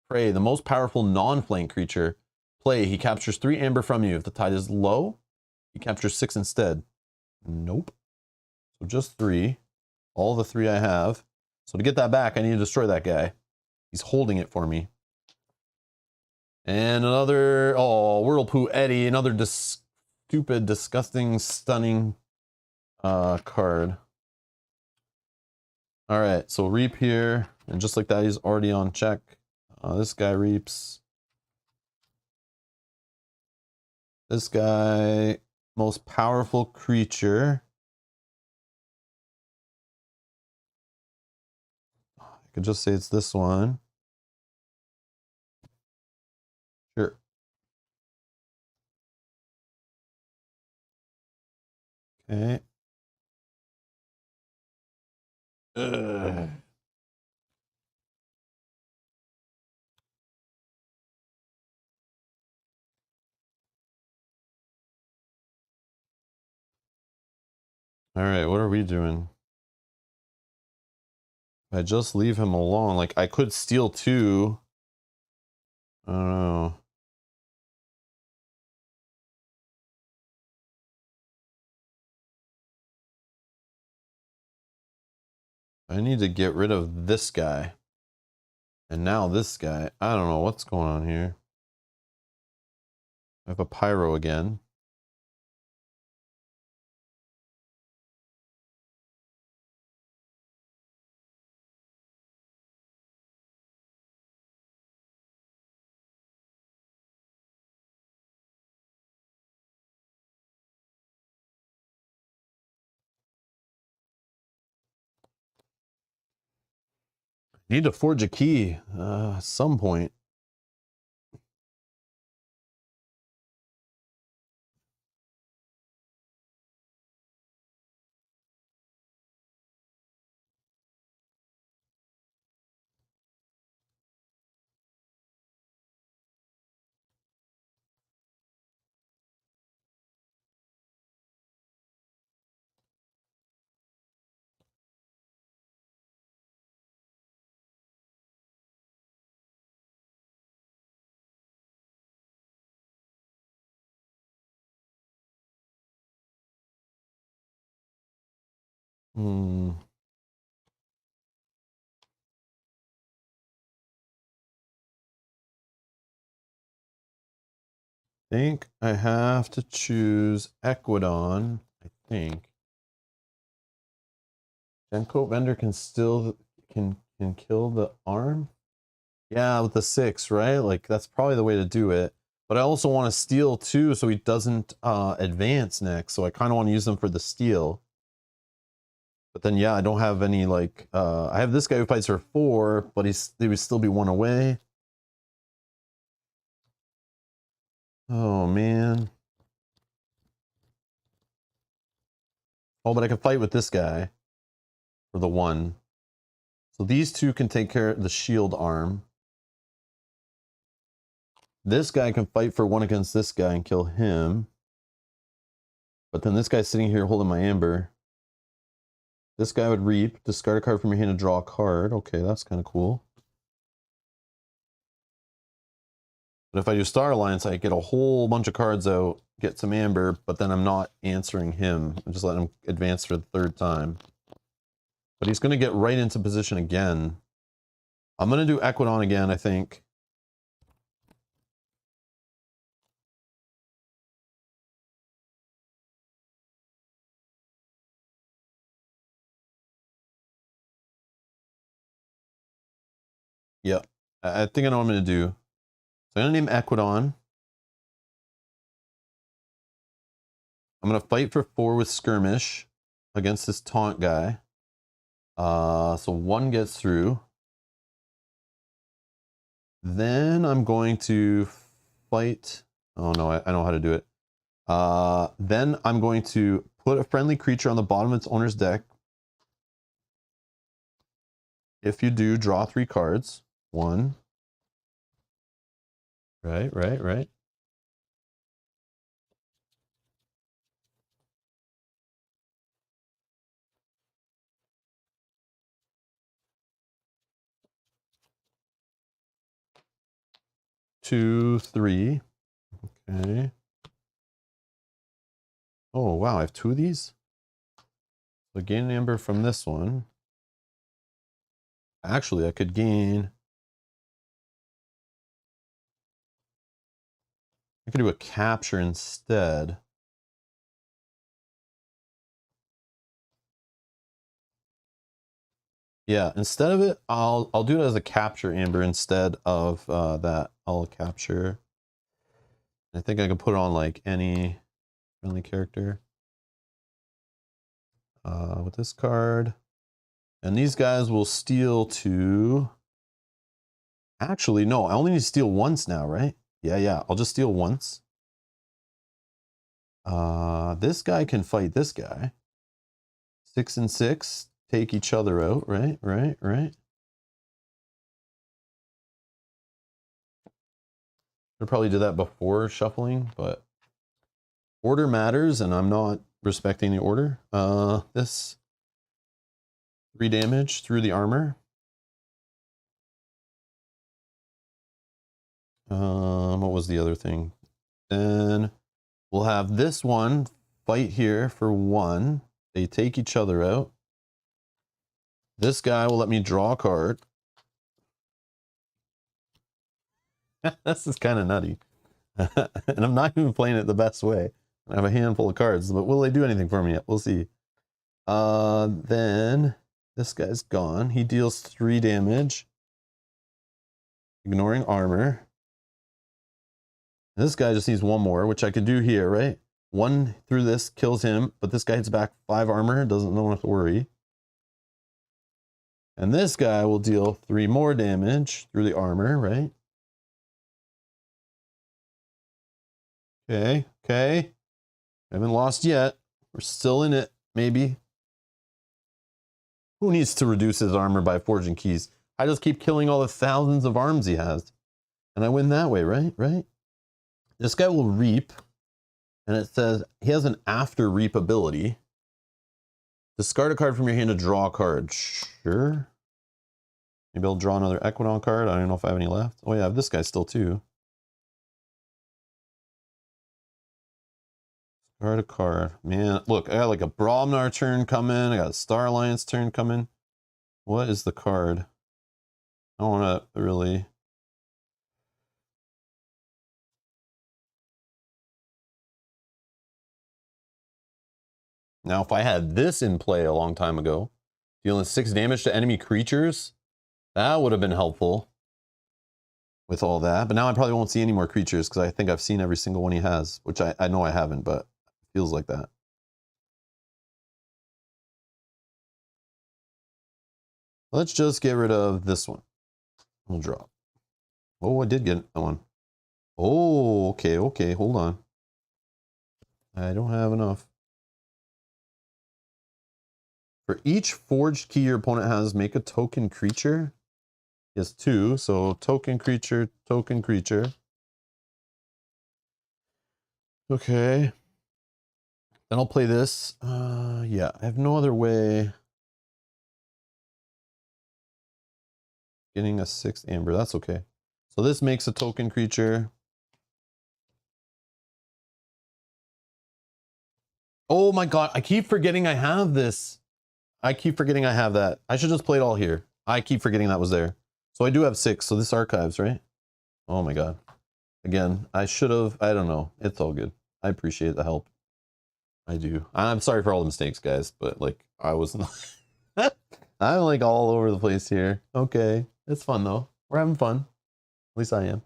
Prey, the most powerful non-flank creature. Play, he captures 3 amber from you. If the tide is low, he captures 6 instead. Nope. So just 3. All the 3 I have. So to get that back, I need to destroy that guy. He's holding it for me. And another, oh, Whirlpool Eddie, another stupid, disgusting, stunning card. All right, so reap here, and just like that, he's already on check. This guy reaps. This guy, most powerful creature. I could just say it's this one. Sure. Okay. Ugh. All right, what are we doing? I just leave him alone. Like, I could steal 2. I don't know. I need to get rid of this guy. And now this guy. I don't know what's going on here. I have a pyro again. Need to forge a key at some point. Hmm. Think I have to choose Equidon. I think. Gencoat Vendor can still can kill the arm. Yeah, with the 6, right? Like that's probably the way to do it. But I also want to steal 2 so he doesn't advance next. So I kind of want to use them for the steal. But then yeah, I don't have any like I have this guy who fights for 4, but he would still be 1 away. Oh man. Oh, but I can fight with this guy for the 1. So these 2 can take care of the shield arm. This guy can fight for 1 against this guy and kill him. But then this guy's sitting here holding my amber. This guy would reap, discard a card from your hand to draw a card. Okay, that's kind of cool. But if I do Star Alliance, I get a whole bunch of cards out, get some amber, but then I'm not answering him. I'm just letting him advance for the third time. But he's going to get right into position again. I'm going to do Equidon again, I think. Yep. I think I know what I'm going to do. So I'm going to name Equidon. I'm going to fight for 4 with Skirmish against this Taunt guy. So 1 gets through. Then I'm going to fight. Oh no, I know how to do it. Then I'm going to put a friendly creature on the bottom of its owner's deck. If you do, draw 3 cards. 1. Right. 2, 3. Okay. Oh, wow, I have 2 of these? So gain an amber from this one. Actually, I could gain... I could do a capture instead. Yeah, instead of it, I'll do it as a capture amber instead of that. I'll capture. I think I can put it on like any friendly character with this card. And these guys will steal to... Actually, no, I only need to steal once now, right? Yeah, I'll just steal once. This guy can fight this guy. 6 and 6, take each other out, right? I probably did that before shuffling, but order matters, and I'm not respecting the order. This 3 damage through the armor. What was the other thing? Then we'll have this one fight here for 1. They take each other out. This guy will let me draw a card. This is kind of nutty. And I'm not even playing it the best way. I have a handful of cards, but will they do anything for me yet? We'll see. Then this guy's gone. He deals 3 damage. Ignoring armor. This guy just needs 1 more, which I could do here, right? 1 through this kills him, but this guy hits back 5 armor, doesn't have to worry. And this guy will deal 3 more damage through the armor, right? Okay. I haven't lost yet. We're still in it, maybe. Who needs to reduce his armor by forging keys? I just keep killing all the thousands of arms he has. And I win that way, right? This guy will reap. And it says he has an after reap ability. Discard a card from your hand to draw a card. Sure. Maybe I'll draw another Equidon card. I don't know if I have any left. Oh yeah, I have this guy still too. Discard a card. Man, look, I got like a Brahmnar turn coming. I got a Star Alliance turn coming. What is the card? I don't want to really... Now, if I had this in play a long time ago, dealing 6 damage to enemy creatures, that would have been helpful with all that. But now I probably won't see any more creatures because I think I've seen every single one he has, which I know I haven't, but it feels like that. Let's just get rid of this one. We'll drop. Oh, I did get that one. Oh, okay, hold on. I don't have enough. For each forged key your opponent has, make a token creature. He has 2, so token creature. Okay. Then I'll play this. Yeah, I have no other way. Getting a 6th amber, that's okay. So this makes a token creature. Oh my god, I keep forgetting I have this. I keep forgetting I have that. I should just play it all here. I keep forgetting that was there. So I do have 6, so this archives, right? Oh my god. Again, I should have, I don't know. It's all good. I appreciate the help. I do. I'm sorry for all the mistakes, guys, but like, I was not... I'm like all over the place here. Okay, it's fun though. We're having fun. At least I am.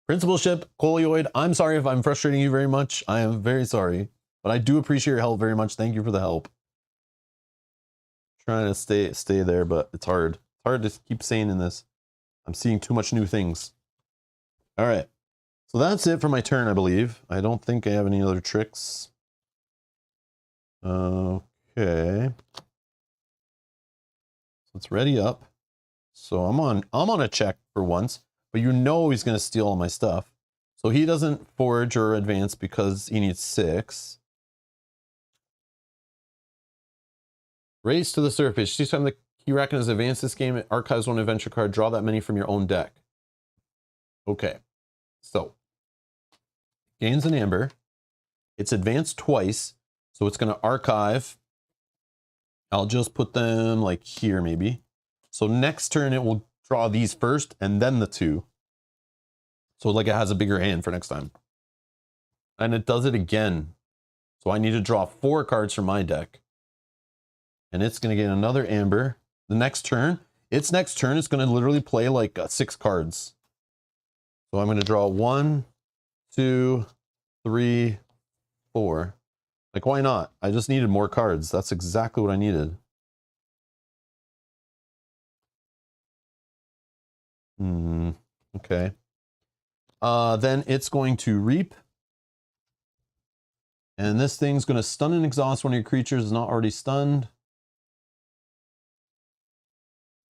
Principal ship, Colioid, I'm sorry if I'm frustrating you very much. I am very sorry. But I do appreciate your help very much. Thank you for the help. Trying to stay there, but it's hard. It's hard to keep saying in this. I'm seeing too much new things. All right. So that's it for my turn, I believe. I don't think I have any other tricks. Okay. So it's ready up. So I'm on a check for once, but you know he's gonna steal all my stuff. So he doesn't forge or advance because he needs 6. Race to the surface. Each time the Keyraken has advanced this game, it archives 1 adventure card. Draw that many from your own deck. Okay. So gains an amber. It's advanced twice, so it's going to archive. I'll just put them like here maybe. So next turn it will draw these first and then the 2. So like it has a bigger hand for next time. And it does it again. So I need to draw 4 cards from my deck. And it's going to get another amber. The next turn, it's going to literally play like 6 cards. So I'm going to draw 1, 2, 3, 4. Like, why not? I just needed more cards. That's exactly what I needed. Okay. Then it's going to reap. And this thing's going to stun and exhaust one of your creatures is not already stunned.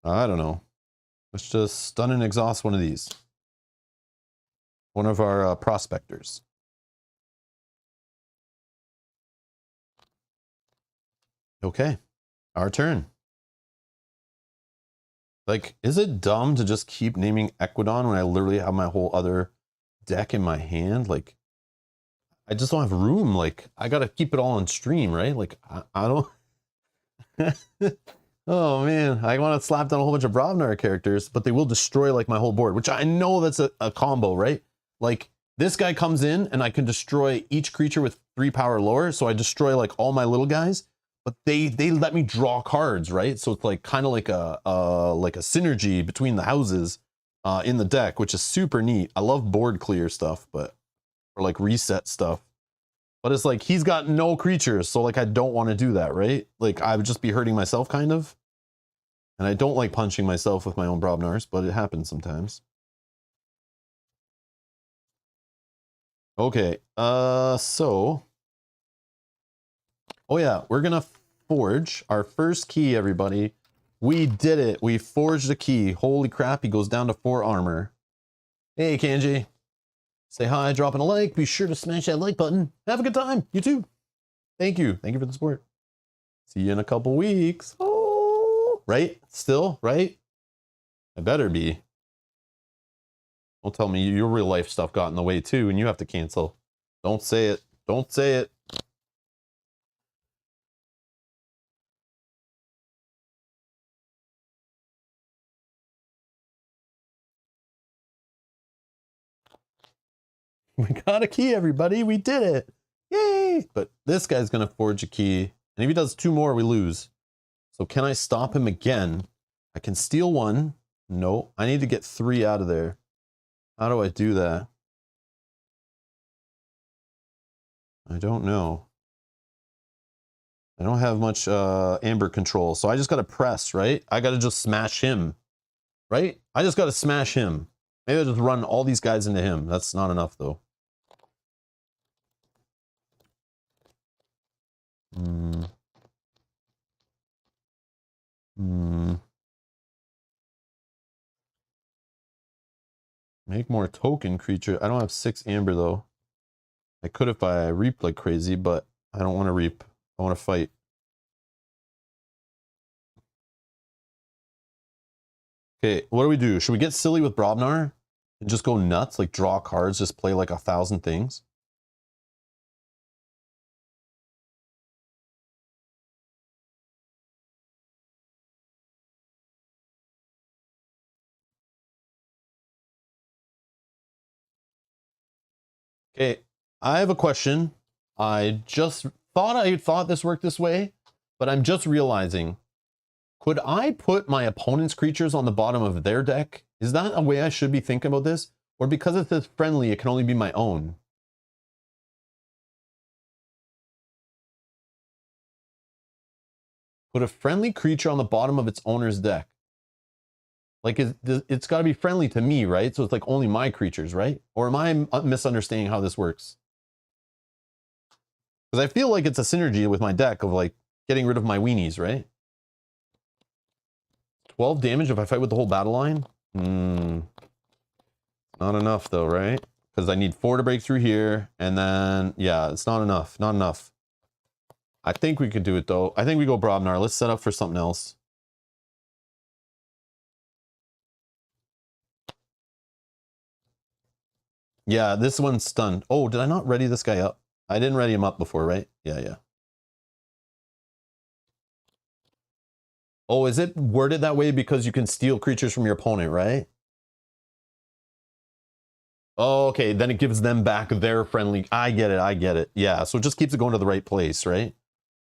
I don't know. Let's just stun and exhaust one of these. One of our prospectors. Okay, our turn. Like, is it dumb to just keep naming Equidon when I literally have my whole other deck in my hand? Like, I just don't have room. Like, I gotta keep it all on stream, right? Like, I don't... Oh man, I want to slap down a whole bunch of Bravnar characters, but they will destroy like my whole board, which I know that's a combo, right? Like, this guy comes in and I can destroy each creature with 3 power lower, so I destroy like all my little guys, but they let me draw cards, right? So it's like kind of like a synergy between the houses in the deck, which is super neat. I love board clear stuff, or like reset stuff. But it's like, he's got no creatures, so like I don't want to do that, right? Like, I would just be hurting myself, kind of. And I don't like punching myself with my own Brobnars, but it happens sometimes. Okay, so... Oh yeah, we're gonna forge our first key, everybody. We did it. We forged a key. Holy crap, he goes down to 4 armor. Hey, Kanji. Say hi, dropping a like. Be sure to smash that like button. Have a good time. You too. Thank you. Thank you for the support. See you in a couple weeks. Oh, right? Still, right? I better be. Don't tell me your real life stuff got in the way too and you have to cancel. Don't say it. Don't say it. We got a key, everybody. We did it. Yay! But this guy's going to forge a key. And if he does 2 more, we lose. So can I stop him again? I can steal 1. No, I need to get 3 out of there. How do I do that? I don't know. I don't have much amber control. So I just got to press, right? I got to just smash him, right? I just got to smash him. Maybe I'll just run all these guys into him. That's not enough, though. Make more token creature. I don't have 6 amber, though. I could if I reap like crazy, but I don't want to reap. I want to fight. Okay, what do we do? Should we get silly with Brobnar and just go nuts, like draw cards, just play like 1,000 things? Okay, I have a question. I thought this worked this way, but I'm just realizing, could I put my opponent's creatures on the bottom of their deck? Is that a way I should be thinking about this? Or because it says friendly, it can only be my own? Put a friendly creature on the bottom of its owner's deck. Like, it's got to be friendly to me, right? So it's like only my creatures, right? Or am I misunderstanding how this works? Because I feel like it's a synergy with my deck of like getting rid of my weenies, right? 12 damage if I fight with the whole battle line? Not enough though, right? Because I need 4 to break through here, and then, yeah, it's not enough. Not enough. I think we could do it though. I think we go Brobnar. Let's set up for something else. Yeah, this one's stunned. Oh, did I not ready this guy up? I didn't ready him up before, right? Yeah, yeah. Oh, is it worded that way because you can steal creatures from your opponent, right? Oh, okay, then it gives them back their friendly. I get it, I get it. Yeah, so it just keeps it going to the right place, right?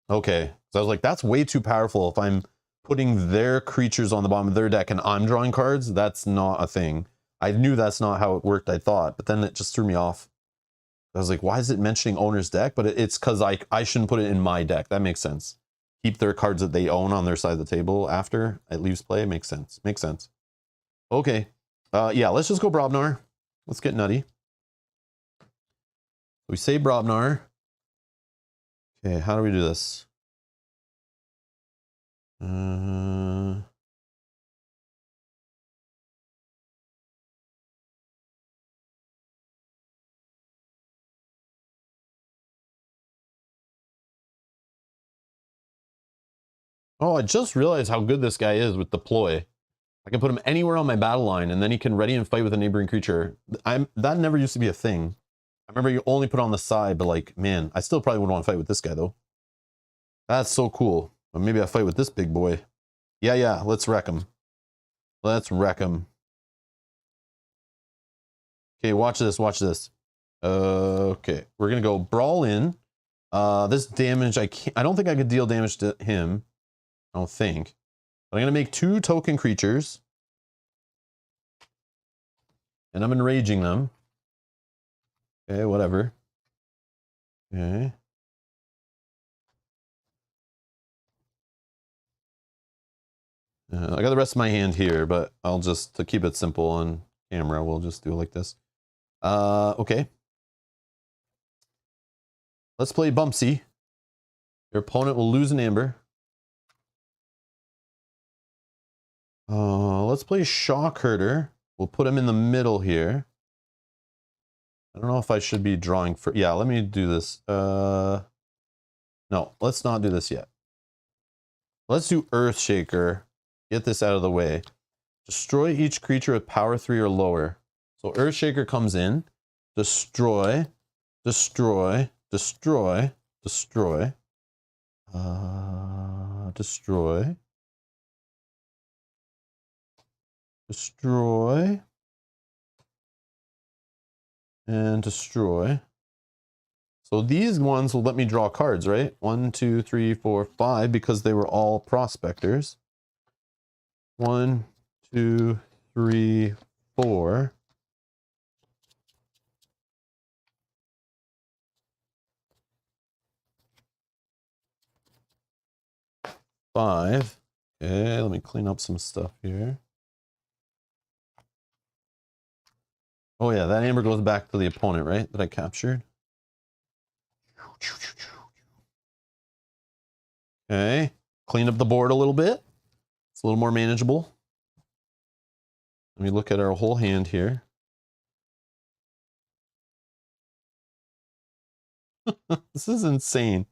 Okay, so I was like, that's way too powerful if I'm putting their creatures on the bottom of their deck and I'm drawing cards. That's not a thing. I knew that's not how it worked, I thought, but then it just threw me off. I was like, why is it mentioning owner's deck? But it's because I shouldn't put it in my deck. That makes sense. Keep their cards that they own on their side of the table after it leaves play. Makes sense. Makes sense. Okay. Yeah, let's just go Brobnar. Let's get nutty. We say Brobnar. Okay, how do we do this? Oh, I just realized how good this guy is with deploy. I can put him anywhere on my battle line, and then he can ready and fight with a neighboring creature. That never used to be a thing. I remember you only put on the side, but like, man, I still probably would want to fight with this guy though. That's so cool. But maybe I fight with this big boy. Yeah, yeah, let's wreck him. Let's wreck him. Okay, watch this, watch this. Okay, we're gonna go brawl in. This damage, I don't think I could deal damage to him. I don't think. But I'm gonna make 2 token creatures. And I'm enraging them. Okay, whatever. Okay. I got the rest of my hand here, but I'll just, to keep it simple on camera, we'll just do it like this. Okay. Let's play Bumpsy. Your opponent will lose an amber. Let's play Shock Herder. We'll put him in the middle here. I don't know if I should be drawing for... Yeah, let me do this. No, let's not do this yet. Let's do Earthshaker. Get this out of the way. Destroy each creature with power 3 or lower. So Earthshaker comes in. Destroy. Destroy. Destroy. Destroy. Destroy. Destroy. And destroy. So these ones will let me draw cards, right? 1, 2, 3, 4, 5, because they were all prospectors. 1, 2, 3, 4. Five. Okay, let me clean up some stuff here. Oh yeah, that amber goes back to the opponent, right? That I captured. Okay, clean up the board a little bit. It's a little more manageable. Let me look at our whole hand here. This is insane.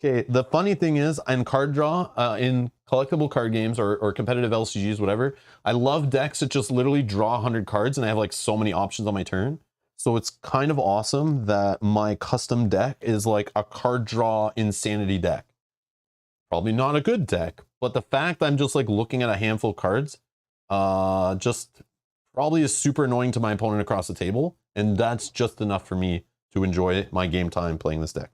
Okay, the funny thing is, in card draw, in collectible card games or competitive LCGs, whatever, I love decks that just literally draw 100 cards and I have like so many options on my turn. So it's kind of awesome that my custom deck is like a card draw insanity deck. Probably not a good deck, but the fact I'm just like looking at a handful of cards, just probably is super annoying to my opponent across the table. And that's just enough for me to enjoy my game time playing this deck.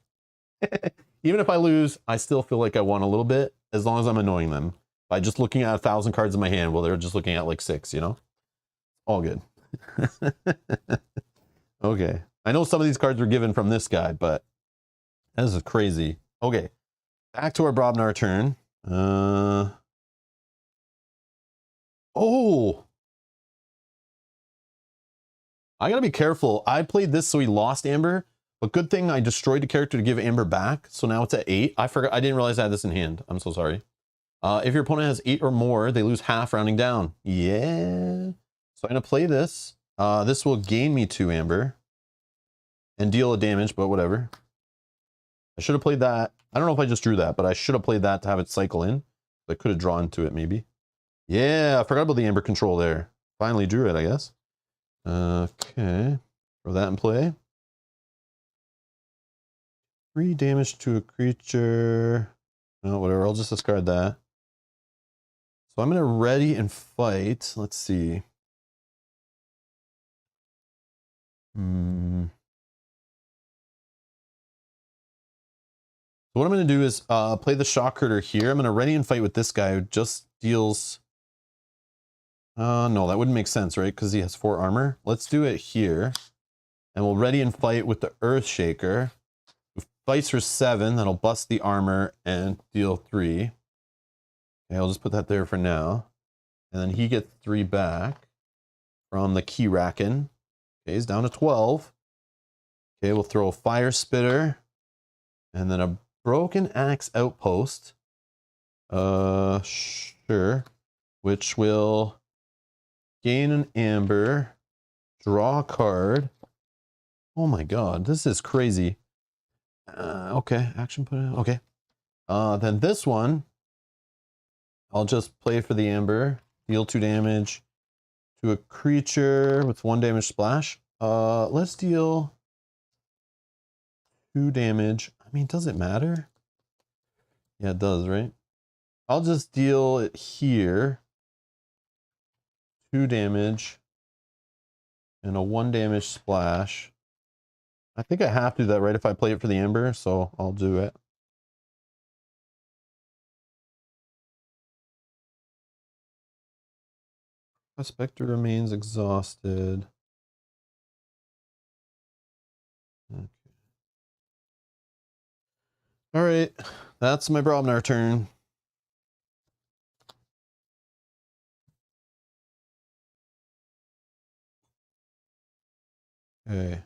Even if I lose, I still feel like I won a little bit as long as I'm annoying them by just looking at 1,000 cards in my hand while they're just looking at like 6, you know? All good. Okay. I know some of these cards were given from this guy, but this is crazy. Okay. Back to our Brobnar turn. Oh! I gotta be careful. I played this so he lost Amber. But good thing I destroyed the character to give Amber back. So now it's at 8. I forgot. I didn't realize I had this in hand. I'm so sorry. If your opponent has 8 or more, they lose half rounding down. Yeah. So I'm going to play this. This will gain me 2 Amber. And deal a damage, but whatever. I should have played that. I don't know if I just drew that, but I should have played that to have it cycle in. I could have drawn to it maybe. Yeah, I forgot about the Amber control there. Finally drew it, I guess. Okay. Throw that in play. 3 damage to a creature. No, whatever. I'll just discard that. So I'm going to ready and fight. Let's see. So what I'm going to do is play the Shock Herder here. I'm going to ready and fight with this guy who just deals... no, that wouldn't make sense, right? Because he has 4 armor. Let's do it here. And we'll ready and fight with the Earth Shaker. Fights for 7, that'll bust the armor and deal 3. Okay, I'll just put that there for now. And then he gets 3 back from the Keyraken. Okay, he's down to 12. Okay, we'll throw a Fire Spitter. And then a Broken Axe Outpost. Sure. Which will gain an Amber. Draw a card. Oh my god, this is crazy. Okay, action put it. Okay. Then this one, I'll just play for the Amber. Deal 2 damage to a creature with 1 damage splash. Let's deal 2 damage. I mean, does it matter? Yeah, it does, right? I'll just deal it here. 2 damage and a 1 damage splash. I think I have to do that, right, if I play it for the Amber, so I'll do it. Spectre remains exhausted. Okay. All right, that's my Brobnar turn. Okay.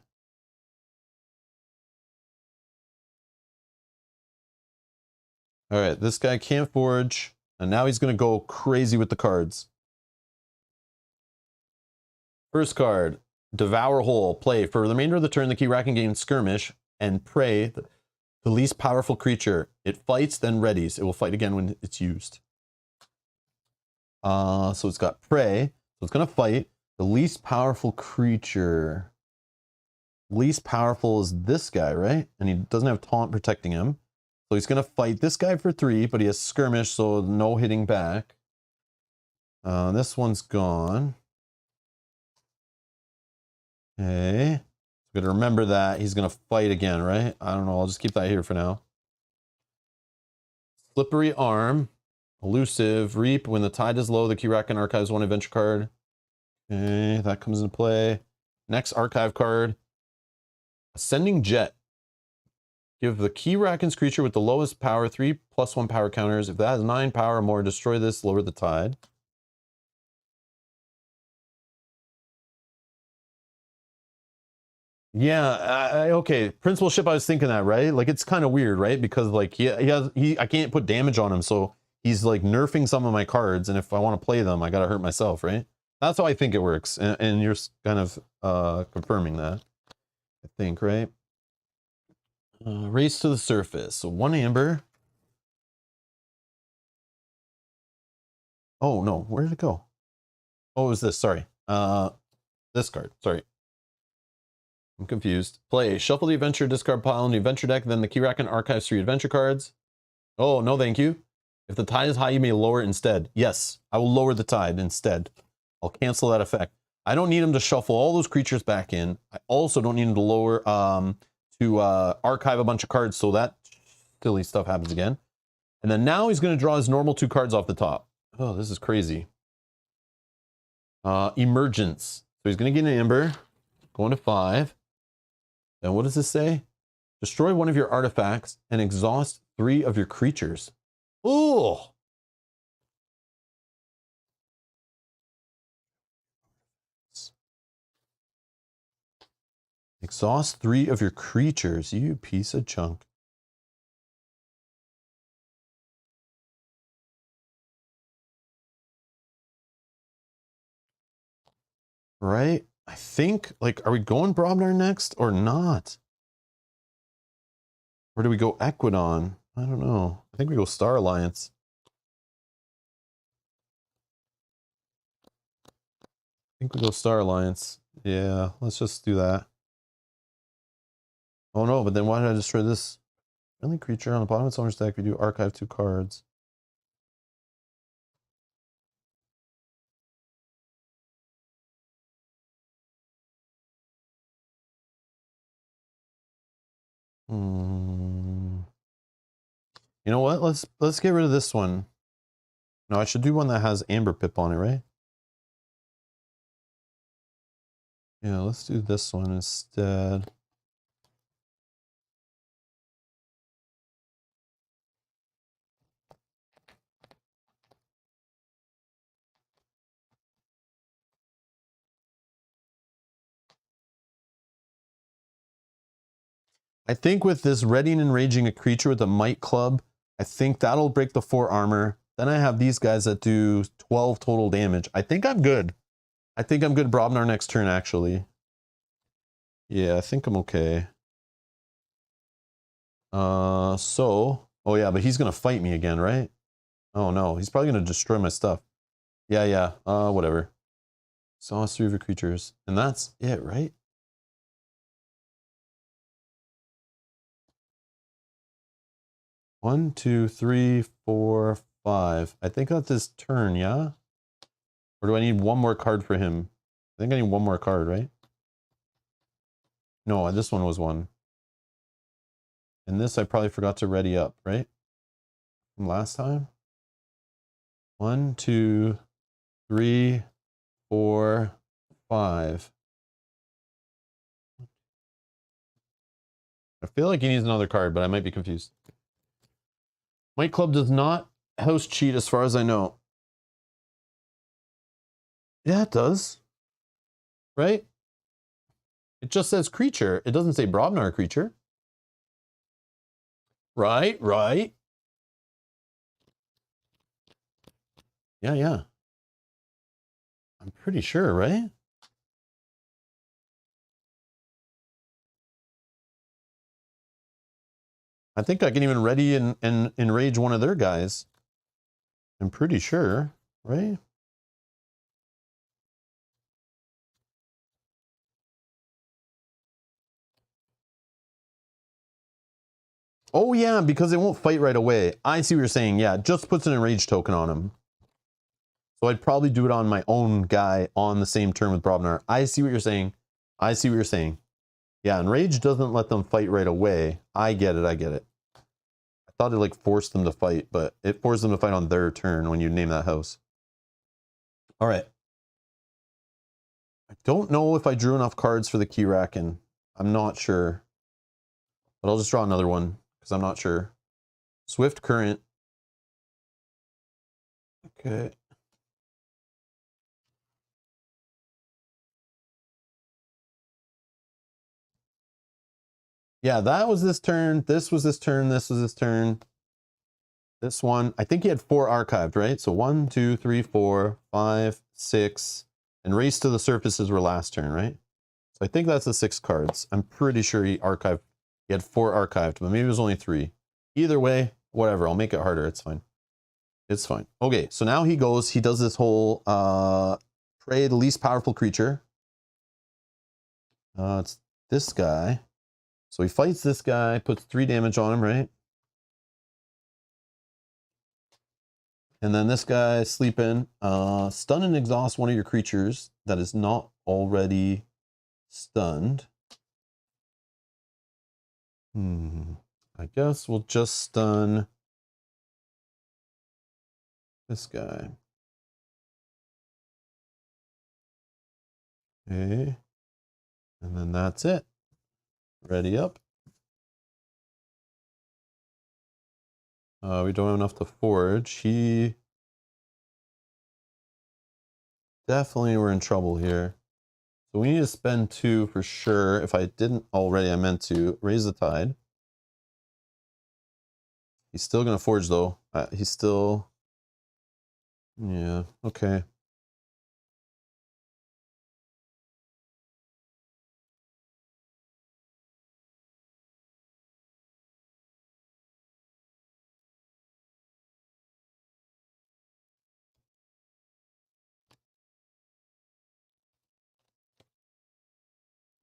All right, this guy can't forge, and now he's going to go crazy with the cards. First card, Devour Whole. Play. For the remainder of the turn, the Keyraken gains Skirmish and Prey, the least powerful creature. It fights, then readies. It will fight again when it's used. So it's got Prey. So it's going to fight. The least powerful creature. Least powerful is this guy, right? And he doesn't have Taunt protecting him. So he's going to fight this guy for 3, but he has Skirmish, so no hitting back. This one's gone. Okay. Got to remember that. He's going to fight again, right? I don't know. I'll just keep that here for now. Slippery Arm. Elusive. Reap. When the tide is low, the Keyraken archives 1 adventure card. Okay, that comes into play. Next archive card. Ascending Jet. Give the Keyraken's creature with the lowest power 3+1 power counters. If that has 9 power or more, destroy this, lower the tide. Yeah, okay. Principal ship, I was thinking that, right? Like, it's kind of weird, right? Because, like, I can't put damage on him, so he's, like, nerfing some of my cards, and if I want to play them, I gotta hurt myself, right? That's how I think it works, and you're kind of confirming that, I think, right? Race to the surface. So 1 amber. Oh no, where did it go? Oh, it was this, sorry. This card, sorry. I'm confused. Play. Shuffle the adventure discard pile in the adventure deck, then the Keyraken archives 3 adventure cards. Oh, no thank you. If the tide is high, you may lower it instead. Yes, I will lower the tide instead. I'll cancel that effect. I don't need him to shuffle all those creatures back in. I also don't need him to lower, archive a bunch of cards so that silly stuff happens again. And then now he's going to draw his normal 2 cards off the top. Oh, this is crazy. Emergence. So he's going to get an amber, going to 5. And what does this say? Destroy 1 of your artifacts and exhaust 3 of your creatures. Ooh! Exhaust 3 of your creatures, you piece of junk. Right? I think, like, are we going Brobnar next or not? Or do we go Equidon? I don't know. I think we go Star Alliance. I think we go Star Alliance. Yeah, let's just do that. Oh no, but then why did I destroy this? Friendly creature on the bottom of its owner's deck, we do archive 2 cards. You know what? Let's get rid of this one. No, I should do one that has Amber Pip on it, right? Yeah, let's do this one instead. I think with this readying and raging a creature with a might club, I think that'll break the 4 armor. Then I have these guys that do 12 total damage. I think I'm good. I think I'm good Brobnar next turn, actually. Yeah, I think I'm okay. Oh yeah, but he's gonna fight me again, right? Oh no, he's probably gonna destroy my stuff. Yeah, whatever. Saw 3 of your creatures, and that's it, right? One, 2, 3, 4, 5. I think that's his turn, yeah? Or do I need one more card for him? I think I need one more card, right? No, this one was 1. And this I probably forgot to ready up, right? From last time? 1, 2, 3, 4, 5. I feel like he needs another card, but I might be confused. Might Club does not house cheat as far as I know. Yeah, it does. Right? It just says creature. It doesn't say Brobnar creature. Right. Yeah. I'm pretty sure, right? I think I can even ready and enrage one of their guys. I'm pretty sure, right? Oh yeah, because it won't fight right away. I see what you're saying. Yeah, it just puts an enrage token on him. So I'd probably do it on my own guy on the same turn with Brobnar. I see what you're saying. I see what you're saying. Yeah, enrage doesn't let them fight right away. I get it. I thought it like forced them to fight, but it forced them to fight on their turn when you name that house. All right. I don't know if I drew enough cards for the Keyraken. I'm not sure. But I'll just draw another one because I'm not sure. Swift Current. Okay. Yeah, that was this turn. This was this turn. This was this turn. This one, I think he had 4 archived, right? So 1, 2, 3, 4, 5, 6, and Race to the Surfaces were last turn, right? So I think that's the 6 cards. I'm pretty sure he archived He had 4 archived, but maybe it was only 3. Either way, whatever. I'll make it harder. It's fine. It's fine. Okay, so now he goes, he does this whole prey the least powerful creature. It's this guy. So he fights this guy, puts 3 damage on him, right? And then this guy, sleeping, stun and exhaust one of your creatures that is not already stunned. I guess we'll just stun this guy. Okay. And then that's it. Ready up. We don't have enough to forge. He definitely we're in trouble here. So we need to spend 2 for sure. If I didn't already, I meant to raise the tide. He's still gonna forge though. He's still, yeah, okay.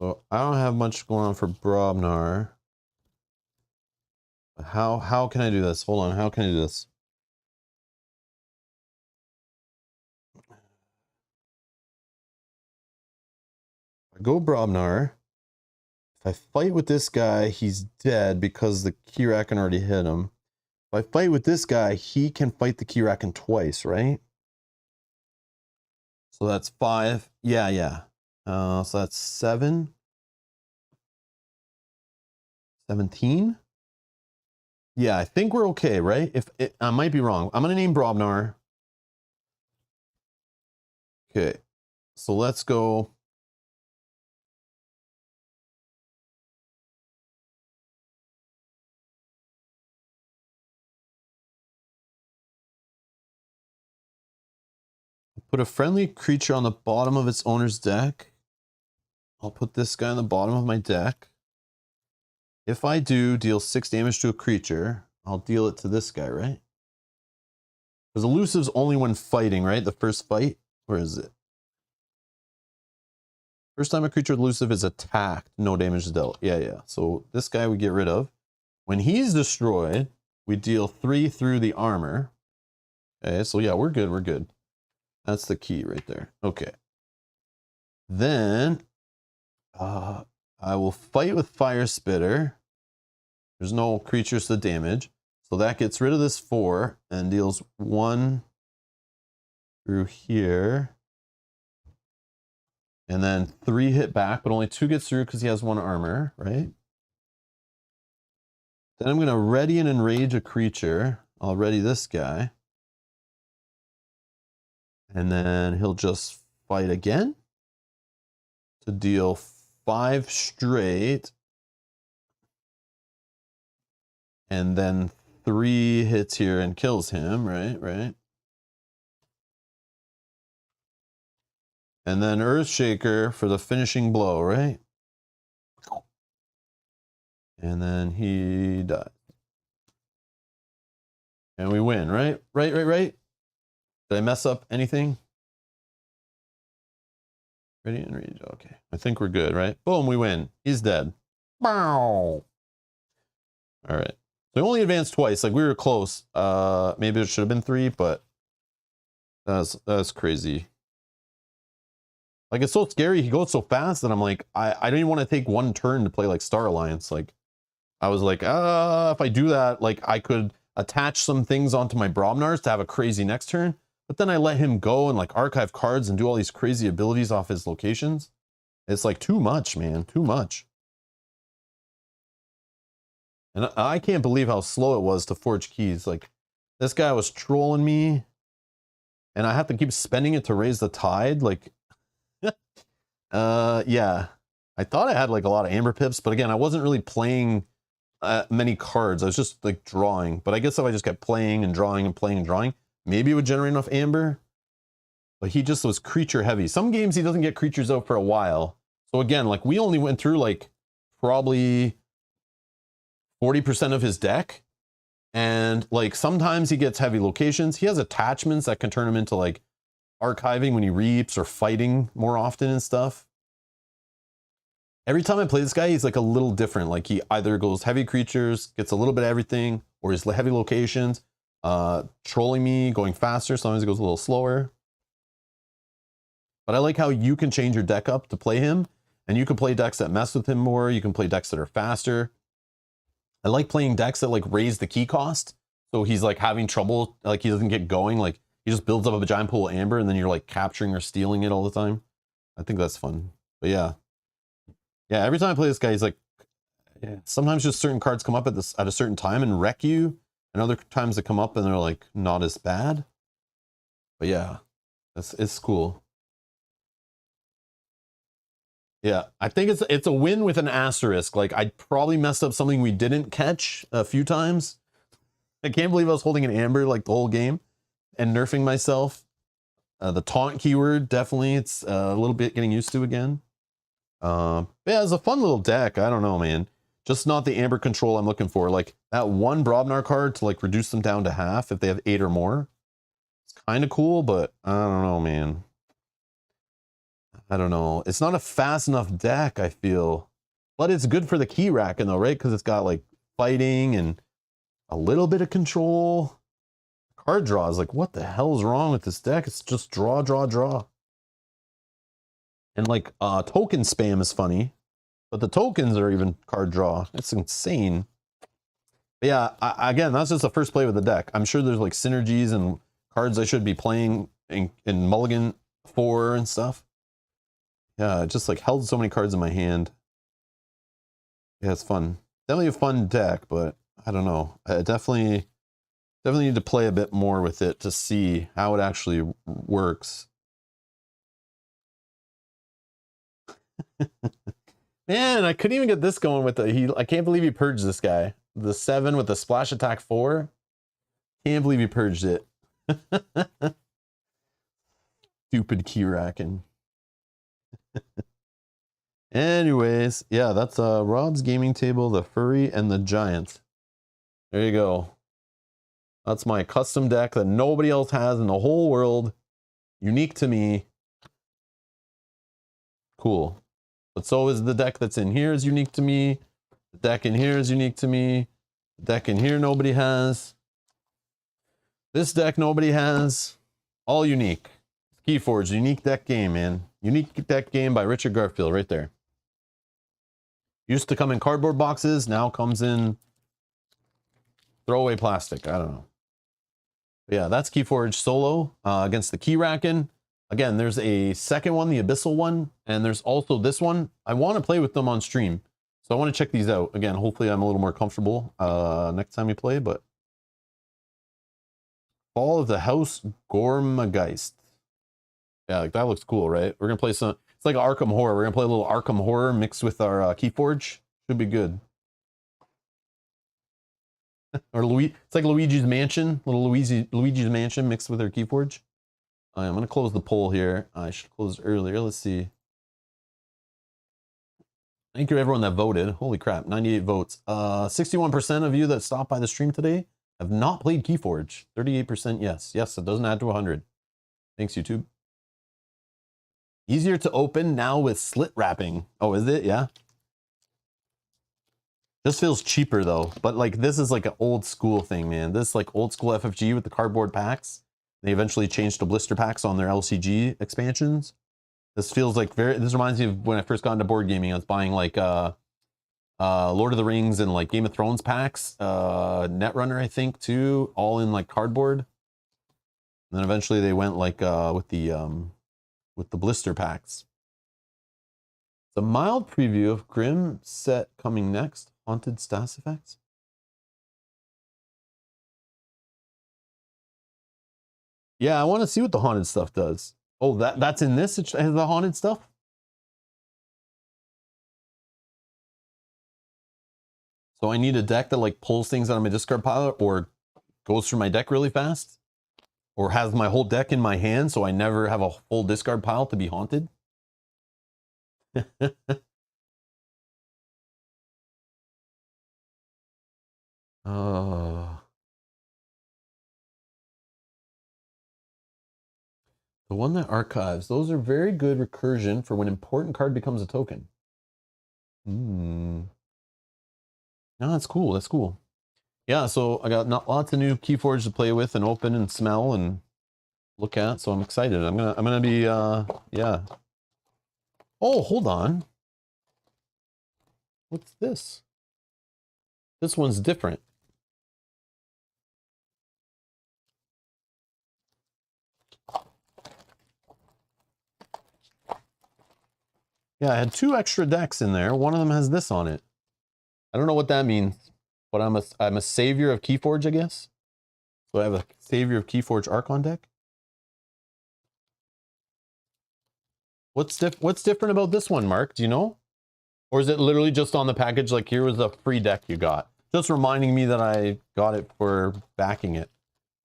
So I don't have much going on for Brobnar. How can I do this? Hold on, how can I do this? I go Brobnar. If I fight with this guy, he's dead because the Keyraken already hit him. If I fight with this guy, he can fight the Keyraken twice, right? So that's 5. Yeah. So that's 7. 17? Yeah, I think we're okay, right? I might be wrong. I'm gonna name Brobnar. Okay, so let's go. Put a friendly creature on the bottom of its owner's deck. I'll put this guy on the bottom of my deck. If I do deal 6 damage to a creature, I'll deal it to this guy, right? Because elusive's only when fighting, right? The first fight? Where is it? First time a creature with elusive is attacked, no damage is dealt. Yeah. So this guy we get rid of. When he's destroyed, we deal 3 through the armor. Okay, so yeah, we're good. That's the key right there. Okay. Then I will fight with Fire Spitter. There's no creatures to damage. So that gets rid of this 4 and deals 1 through here. And then 3 hit back, but only 2 gets through because he has 1 armor, right? Then I'm going to ready and enrage a creature. I'll ready this guy. And then he'll just fight again to deal 5 straight. And then 3 hits here and kills him, right? And then Earthshaker for the finishing blow, right? And then he died. And we win, right? Right. Did I mess up anything? Ready and read. Okay. I think we're good, right? Boom, we win. He's dead. Bow. All right. So we only advanced twice. Like we were close. Maybe it should have been 3, but that's crazy. Like it's so scary. He goes so fast that I'm like, I don't even want to take 1 turn to play like Star Alliance. Like I was like, if I do that, like I could attach some things onto my Brobnars to have a crazy next turn. But then I let him go and like archive cards and do all these crazy abilities off his locations. It's like too much, man, too much. And I can't believe how slow it was to forge keys. Like this guy was trolling me and I have to keep spending it to raise the tide. Like, yeah, I thought I had like a lot of amber pips, but again, I wasn't really playing many cards. I was just like drawing, but I guess if I just kept playing and drawing and playing and drawing, maybe it would generate enough amber. But he just was creature heavy. Some games he doesn't get creatures out for a while. So again, like we only went through like probably 40% of his deck. And like sometimes he gets heavy locations. He has attachments that can turn him into like archiving when he reaps or fighting more often and stuff. Every time I play this guy, he's like a little different. Like he either goes heavy creatures, gets a little bit of everything, or he's heavy locations, trolling me, going faster. Sometimes he goes a little slower. But I like how you can change your deck up to play him, and you can play decks that mess with him more. You can play decks that are faster. I like playing decks that like raise the key cost. So he's like having trouble, like he doesn't get going. Like he just builds up a giant pool of amber and then you're like capturing or stealing it all the time. I think that's fun. But yeah. Yeah, every time I play this guy, he's like, yeah, sometimes just certain cards come up at a certain time and wreck you. And other times they come up and they're like not as bad. But yeah, it's cool. Yeah, I think it's a win with an asterisk. Like I probably messed up something we didn't catch a few times. I can't believe I was holding an amber like the whole game and nerfing myself. The taunt keyword, definitely, it's a little bit getting used to again. Yeah, it's a fun little deck. I don't know, man. Just not the amber control I'm looking for. Like that one Brobnar card to like reduce them down to half if they have 8 or more. It's kind of cool, but I don't know, man. I don't know. It's not a fast enough deck, I feel. But it's good for the Keyraken though, right? Because it's got like fighting and a little bit of control. Card draw is like, what the hell is wrong with this deck? It's just draw, draw, draw. And like token spam is funny, but the tokens are even card draw. It's insane. But yeah, again, that's just the first play with the deck. I'm sure there's like synergies and cards I should be playing in Mulligan 4 and stuff. Yeah, it just like held so many cards in my hand. Yeah, it's fun. Definitely a fun deck, but I don't know. I definitely need to play a bit more with it to see how it actually works. Man, I couldn't even get this going with the I can't believe he purged this guy. The 7 with the splash attack 4. Can't believe he purged it. Stupid Keyraken. Anyways, yeah, that's Rob's gaming table, the furry and the giant. There you go. That's my custom deck that nobody else has in the whole world. Unique to me. Cool. But so is the deck that's in here is unique to me. The deck in here is unique to me. The deck in here nobody has. This deck nobody has. All unique. KeyForge, unique deck game, man. Unique deck game by Richard Garfield right there. Used to come in cardboard boxes, now comes in throwaway plastic. I don't know. But yeah, that's KeyForge solo against the Keyraken. Again, there's a second one, the Abyssal one, and there's also this one. I want to play with them on stream, so I want to check these out. Again, hopefully I'm a little more comfortable next time we play, but Fall of the House Gormageist. Yeah, like that looks cool, right? We're gonna play some, it's like Arkham Horror. We're gonna play a little Arkham Horror mixed with our KeyForge. Should be good. Or it's like Luigi's Mansion, little Luigi's Mansion mixed with our KeyForge. I'm gonna close the poll here. I should close earlier. Let's see. Thank you everyone that voted. Holy crap, 98 votes. 61% of you that stopped by the stream today have not played KeyForge. 38% yes. Yes, it doesn't add to 100. Thanks, YouTube. Easier to open now with slit wrapping. Oh, is it? Yeah. This feels cheaper though, but like this is like an old school thing, man. This is like old school FFG with the cardboard packs. They eventually changed to blister packs on their LCG expansions. This feels like this reminds me of when I first got into board gaming. I was buying like Lord of the Rings and like Game of Thrones packs, Netrunner I think too, all in like cardboard. And then eventually they went like with the blister packs. It's a mild preview of Grim set coming next. Haunted Status Effects. Yeah, I want to see what the haunted stuff does. Oh, that's in this? It has the haunted stuff? So I need a deck that like pulls things out of my discard pile or goes through my deck really fast? Or has my whole deck in my hand so I never have a full discard pile to be haunted? The one that archives. Those are very good recursion for when important card becomes a token. No, that's cool. That's cool. Yeah, so I got lots of new KeyForge to play with and open and smell and look at. So I'm excited. I'm gonna be yeah. Oh, hold on. What's this? This one's different. Yeah, I had 2 extra decks in there. One of them has this on it. I don't know what that means, but I'm a savior of KeyForge, I guess. So I have a savior of KeyForge Archon deck. What's different about this one, Mark? Do you know? Or is it literally just on the package, like here was a free deck you got? Just reminding me that I got it for backing it.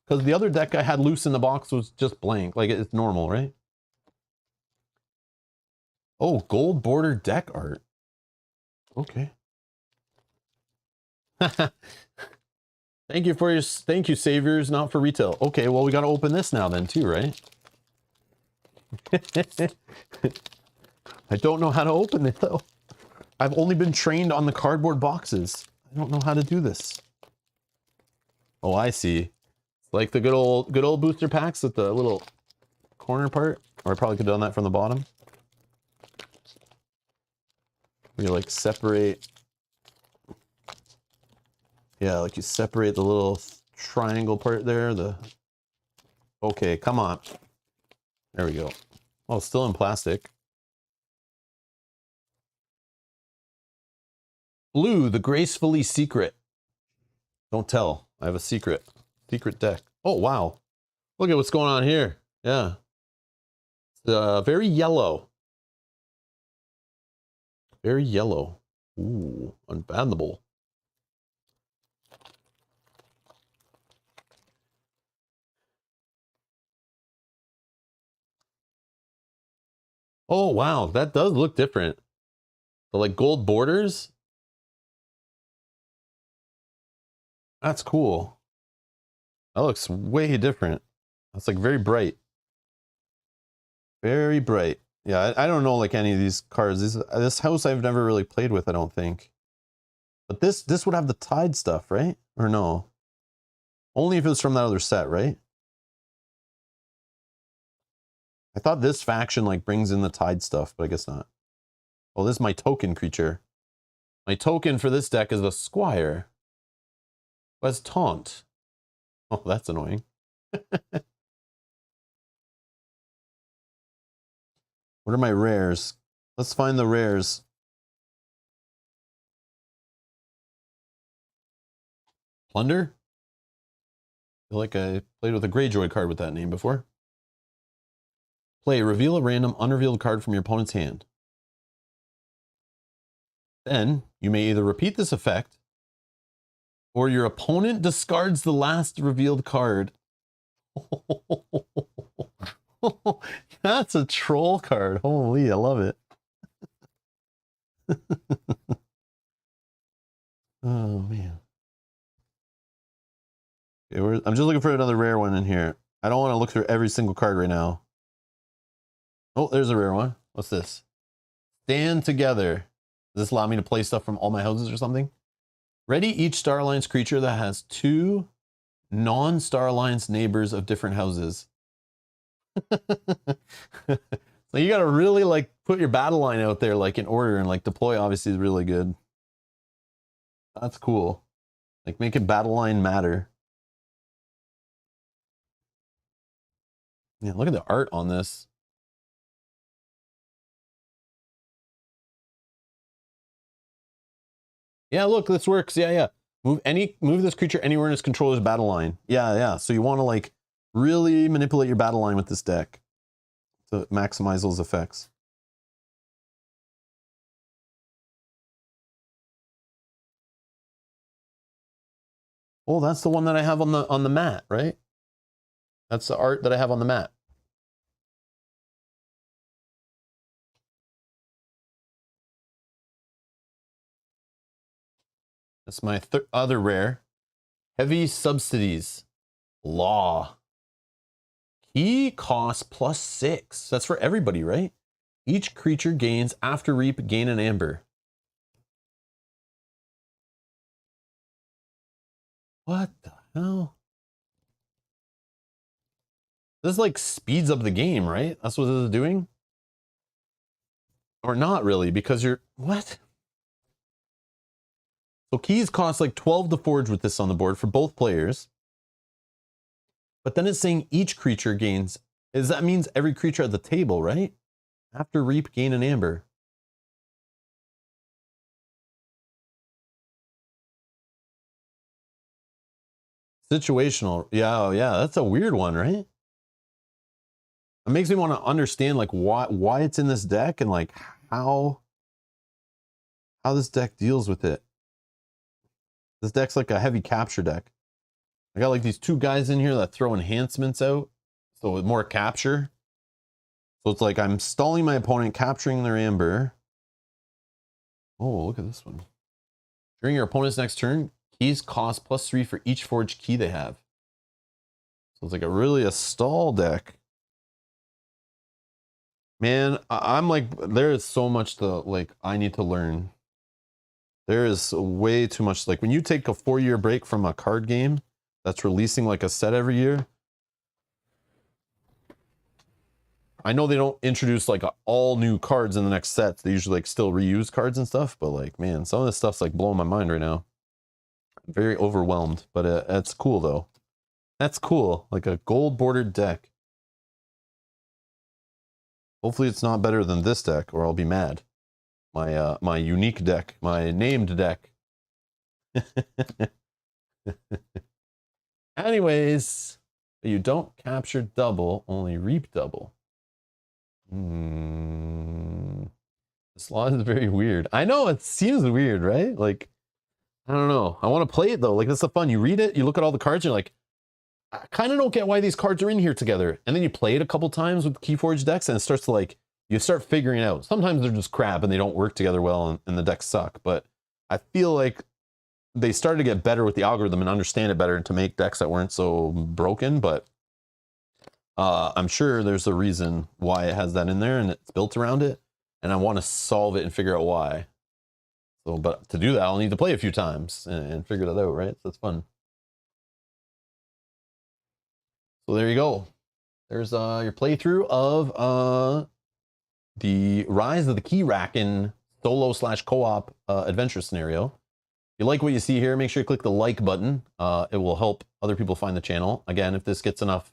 Because the other deck I had loose in the box was just blank. Like it's normal, right? Oh, gold border deck art. Okay. Thank you, saviors, not for retail. Okay, well we gotta open this now then too, right? I don't know how to open it though. I've only been trained on the cardboard boxes. I don't know how to do this. Oh, I see. It's like the good old booster packs with the little corner part. Or I probably could have done that from the bottom. You like separate. Yeah, like you separate the little triangle part there. Okay, come on. There we go. Oh, still in plastic. Blue, the gracefully secret. Don't tell. I have a secret. Secret deck. Oh, wow. Look at what's going on here. Yeah. It's very yellow. Very yellow. Ooh, unfathomable. Oh, wow. That does look different. The like gold borders. That's cool. That looks way different. That's like very bright. Very bright. Yeah, I don't know like any of these cards. This house I've never really played with, I don't think. But this would have the Tide stuff, right? Or no? Only if it was from that other set, right? I thought this faction like brings in the Tide stuff, but I guess not. Oh, this is my token creature. My token for this deck is a Squire. Who has Taunt. Oh, that's annoying. What are my rares? Let's find the rares. Plunder? I feel like I played with a Greyjoy card with that name before. Play, reveal a random unrevealed card from your opponent's hand. Then, you may either repeat this effect, or your opponent discards the last revealed card. That's a troll card. Holy, I love it. Oh, man. Okay, I'm just looking for another rare one in here. I don't want to look through every single card right now. Oh, there's a rare one. What's this? Stand together. Does this allow me to play stuff from all my houses or something? Ready each Star Alliance creature that has 2 non-Star Alliance neighbors of different houses. So you gotta really like put your battle line out there like in order, and like deploy obviously is really good. That's cool. Like make a battle line matter. Yeah, look at the art on this. Yeah, look, this works. Yeah, yeah. Move this creature anywhere in its controller's battle line. Yeah, yeah. So you want to like really manipulate your battle line with this deck to maximize those effects. Oh, that's the one that I have on the mat, right? That's the art that I have on the mat. That's my other rare. Heavy subsidies. Law. Key cost +6. That's for everybody, right? Each creature gains after reap, gain an amber. What the hell? This like speeds up the game, right? That's what this is doing? Or not really, because you're... What? So keys cost like 12 to forge with this on the board for both players. But then it's saying each creature gains... That means every creature at the table, right? After reap, gain an amber. Situational. Yeah, oh, yeah, that's a weird one, right? It makes me want to understand like why it's in this deck and like how this deck deals with it. This deck's like a heavy capture deck. I got like these two guys in here that throw enhancements out, so with more capture. So it's like I'm stalling my opponent, capturing their amber. Oh, look at this one. During your opponent's next turn, keys cost +3 for each forged key they have. So it's like really a stall deck. Man, I'm like, there is so much to like I need to learn. There is way too much. Like when you take a 4-year break from a card game that's releasing like a set every year, I know they don't introduce like all new cards in the next sets. They usually like still reuse cards and stuff, but like, man, some of this stuff's like blowing my mind right now. I'm very overwhelmed, but it's cool though. That's cool. Like a gold bordered deck. Hopefully it's not better than this deck or I'll be mad. My unique deck, my named deck. Anyways, you don't capture double, only reap double. This law is very weird. I know, it seems weird, right? Like, I don't know. I want to play it though. Like, that's the fun. You read it, you look at all the cards, you're like, I kind of don't get why these cards are in here together. And then you play it a couple times with KeyForge decks and it starts to like, you start figuring it out. Sometimes they're just crap and they don't work together well and the decks suck. But I feel like they started to get better with the algorithm and understand it better to make decks that weren't so broken. But I'm sure there's a reason why it has that in there and it's built around it. And I want to solve it and figure out why. So, but to do that, I'll need to play a few times and figure that out, right? So that's fun. So there you go. There's your playthrough of the Rise of the Keyraken solo / co-op adventure scenario. If you like what you see here, make sure you click the like button. It will help other people find the channel. Again, if this gets enough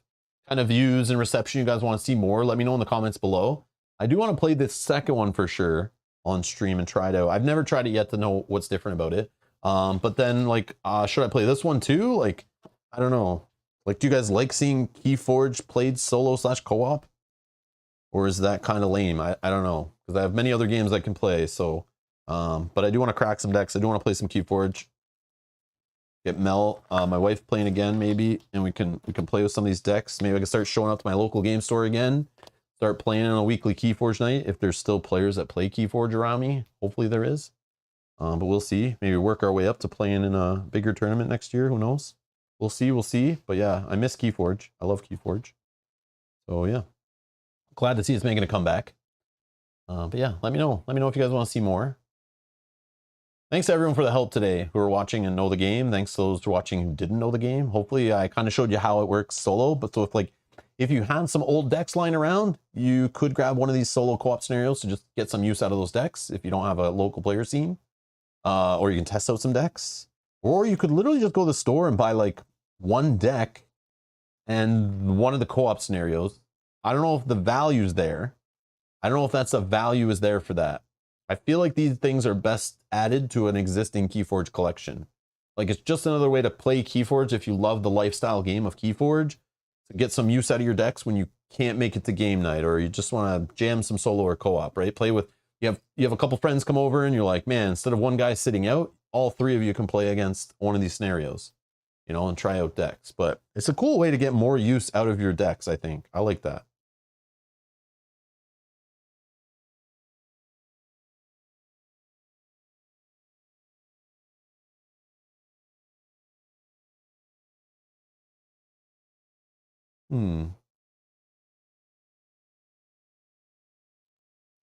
kind of views and reception, you guys want to see more, let me know in the comments below. I do want to play this second one for sure on stream and try it out. I've never tried it yet to know what's different about it. But then like, should I play this one too? Like, I don't know. Like, do you guys like seeing KeyForge played solo / co-op? Or is that kind of lame? I don't know. Because I have many other games I can play, so... but I do want to crack some decks. I do want to play some KeyForge. Get Mel, my wife playing again, maybe, and we can play with some of these decks. Maybe I can start showing up to my local game store again. Start playing on a weekly KeyForge night if there's still players that play KeyForge around me. Hopefully there is. But we'll see. Maybe work our way up to playing in a bigger tournament next year. Who knows? We'll see. We'll see. But yeah, I miss KeyForge. I love KeyForge. So yeah, glad to see it's making a comeback. But yeah, let me know. Let me know if you guys want to see more. Thanks to everyone for the help today who are watching and know the game. Thanks to those watching who didn't know the game. Hopefully I kind of showed you how it works solo. But so if you have some old decks lying around, you could grab one of these solo co-op scenarios to just get some use out of those decks if you don't have a local player scene. Or you can test out some decks. Or you could literally just go to the store and buy like one deck and one of the co-op scenarios. I don't know if the value's there. I don't know if that's a value is there for that. I feel like these things are best added to an existing KeyForge collection. Like it's just another way to play KeyForge if you love the lifestyle game of KeyForge, to get some use out of your decks when you can't make it to game night or you just want to jam some solo or co-op, right? Play with, you have a couple friends come over and you're like, man, instead of one guy sitting out, all three of you can play against one of these scenarios, you know, and try out decks. But it's a cool way to get more use out of your decks, I think. I like that.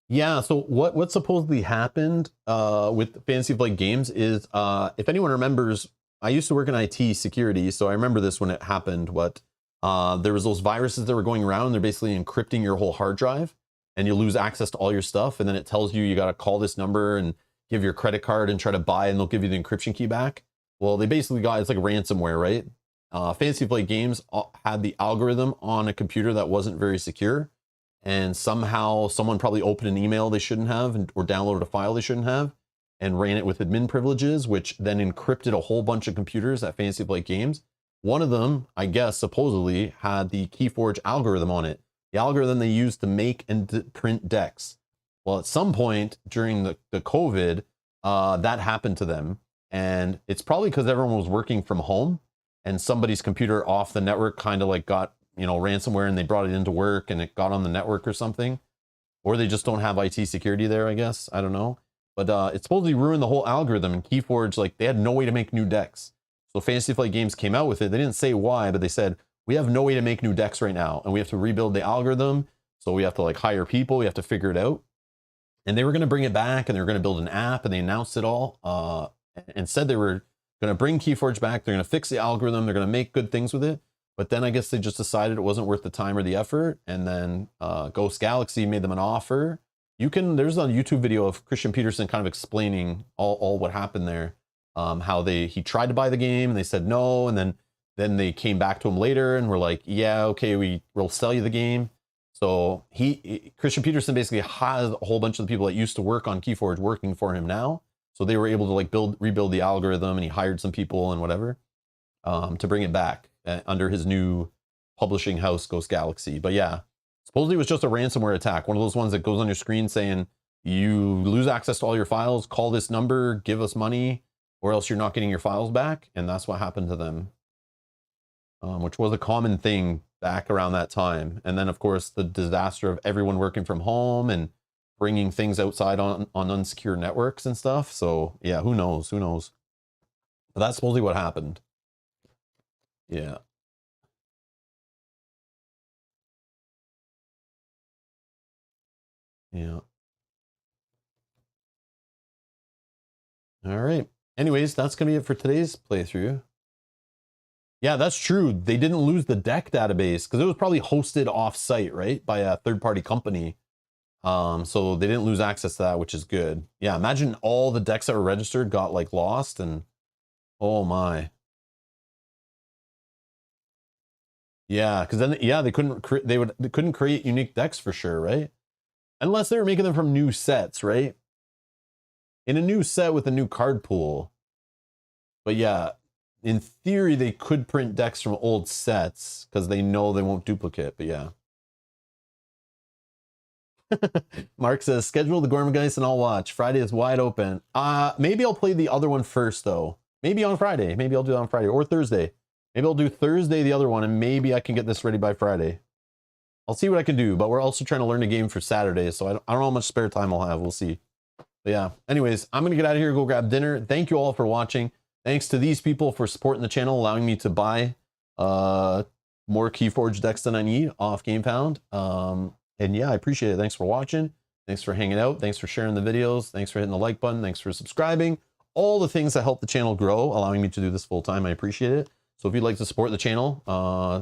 Yeah, so what supposedly happened with Fantasy Flight Games is, if anyone remembers, I used to work in IT security, so I remember this when it happened. There was those viruses that were going around, and they're basically encrypting your whole hard drive, and you lose access to all your stuff, and then it tells you got to call this number and give your credit card and try to buy, and they'll give you the encryption key back. Well, they basically it's like ransomware, right? Fantasy Flight Games had the algorithm on a computer that wasn't very secure, and somehow someone probably opened an email they shouldn't have, or downloaded a file they shouldn't have, and ran it with admin privileges, which then encrypted a whole bunch of computers at Fantasy Flight Games. One of them, I guess, supposedly had the KeyForge algorithm on it, the algorithm they used to make and print decks. Well, at some point during the COVID, that happened to them. And it's probably because everyone was working from home, and somebody's computer off the network kind of like got, ransomware, and they brought it into work and it got on the network or something. Or they just don't have IT security there, I guess. I don't know. But it supposedly ruined the whole algorithm, and KeyForge, like, they had no way to make new decks. So Fantasy Flight Games came out with it. They didn't say why, but they said, we have no way to make new decks right now, and we have to rebuild the algorithm. So we have to like hire people. We have to figure it out. And they were going to bring it back, and they were going to build an app, and they announced it all and said they were going to bring KeyForge back. They're going to fix the algorithm. They're going to make good things with it. But then I guess they just decided it wasn't worth the time or the effort. And then Ghost Galaxy made them an offer. There's a YouTube video of Christian Peterson kind of explaining all what happened there. How he tried to buy the game, and they said no. And then they came back to him later and were like, yeah, okay, we'll sell you the game. So Christian Peterson basically has a whole bunch of the people that used to work on KeyForge working for him now. So they were able to like rebuild the algorithm, and he hired some people and whatever to bring it back under his new publishing house, Ghost Galaxy. But yeah, supposedly it was just a ransomware attack. One of those ones that goes on your screen saying, you lose access to all your files, call this number, give us money, or else you're not getting your files back. And that's what happened to them, which was a common thing back around that time. And then, of course, the disaster of everyone working from home and bringing things outside on unsecure networks and stuff. So yeah, who knows? But that's supposedly what happened. Yeah. Yeah. All right. Anyways, that's going to be it for today's playthrough. Yeah, that's true. They didn't lose the deck database because it was probably hosted off-site, right, by a third-party company. So they didn't lose access to that, which is good. Yeah, imagine all the decks that were registered got like lost, and oh my. Yeah, because then they couldn't create unique decks for sure, right? Unless they were making them from new sets, right? In a new set with a new card pool. But yeah, in theory, they could print decks from old sets because they know they won't duplicate, but yeah. Mark says, schedule the Gormageist and I'll watch. Friday is wide open. Maybe I'll play the other one first, though. Maybe on Friday. Maybe I'll do it on Friday or Thursday. Maybe I'll do Thursday, the other one, and maybe I can get this ready by Friday. I'll see what I can do, but we're also trying to learn a game for Saturday, so I don't know how much spare time I'll have. We'll see. But yeah, anyways, I'm going to get out of here, go grab dinner. Thank you all for watching. Thanks to these people for supporting the channel, allowing me to buy more KeyForge decks than I need off GamePound. And yeah, I appreciate it. Thanks for watching. Thanks for hanging out. Thanks for sharing the videos. Thanks for hitting the like button. Thanks for subscribing. All the things that help the channel grow, allowing me to do this full time. I appreciate it. So if you'd like to support the channel,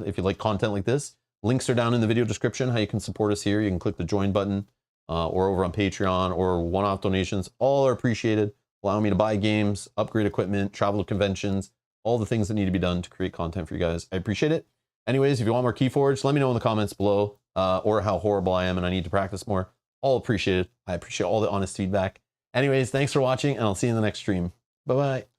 if you like content like this, links are down in the video description, how you can support us here. You can click the join button or over on Patreon, or one-off donations. All are appreciated, allowing me to buy games, upgrade equipment, travel to conventions, all the things that need to be done to create content for you guys. I appreciate it. Anyways, if you want more KeyForge, let me know in the comments below, or how horrible I am and I need to practice more. All appreciated. I appreciate all the honest feedback. Anyways, thanks for watching, and I'll see you in the next stream. Bye-bye.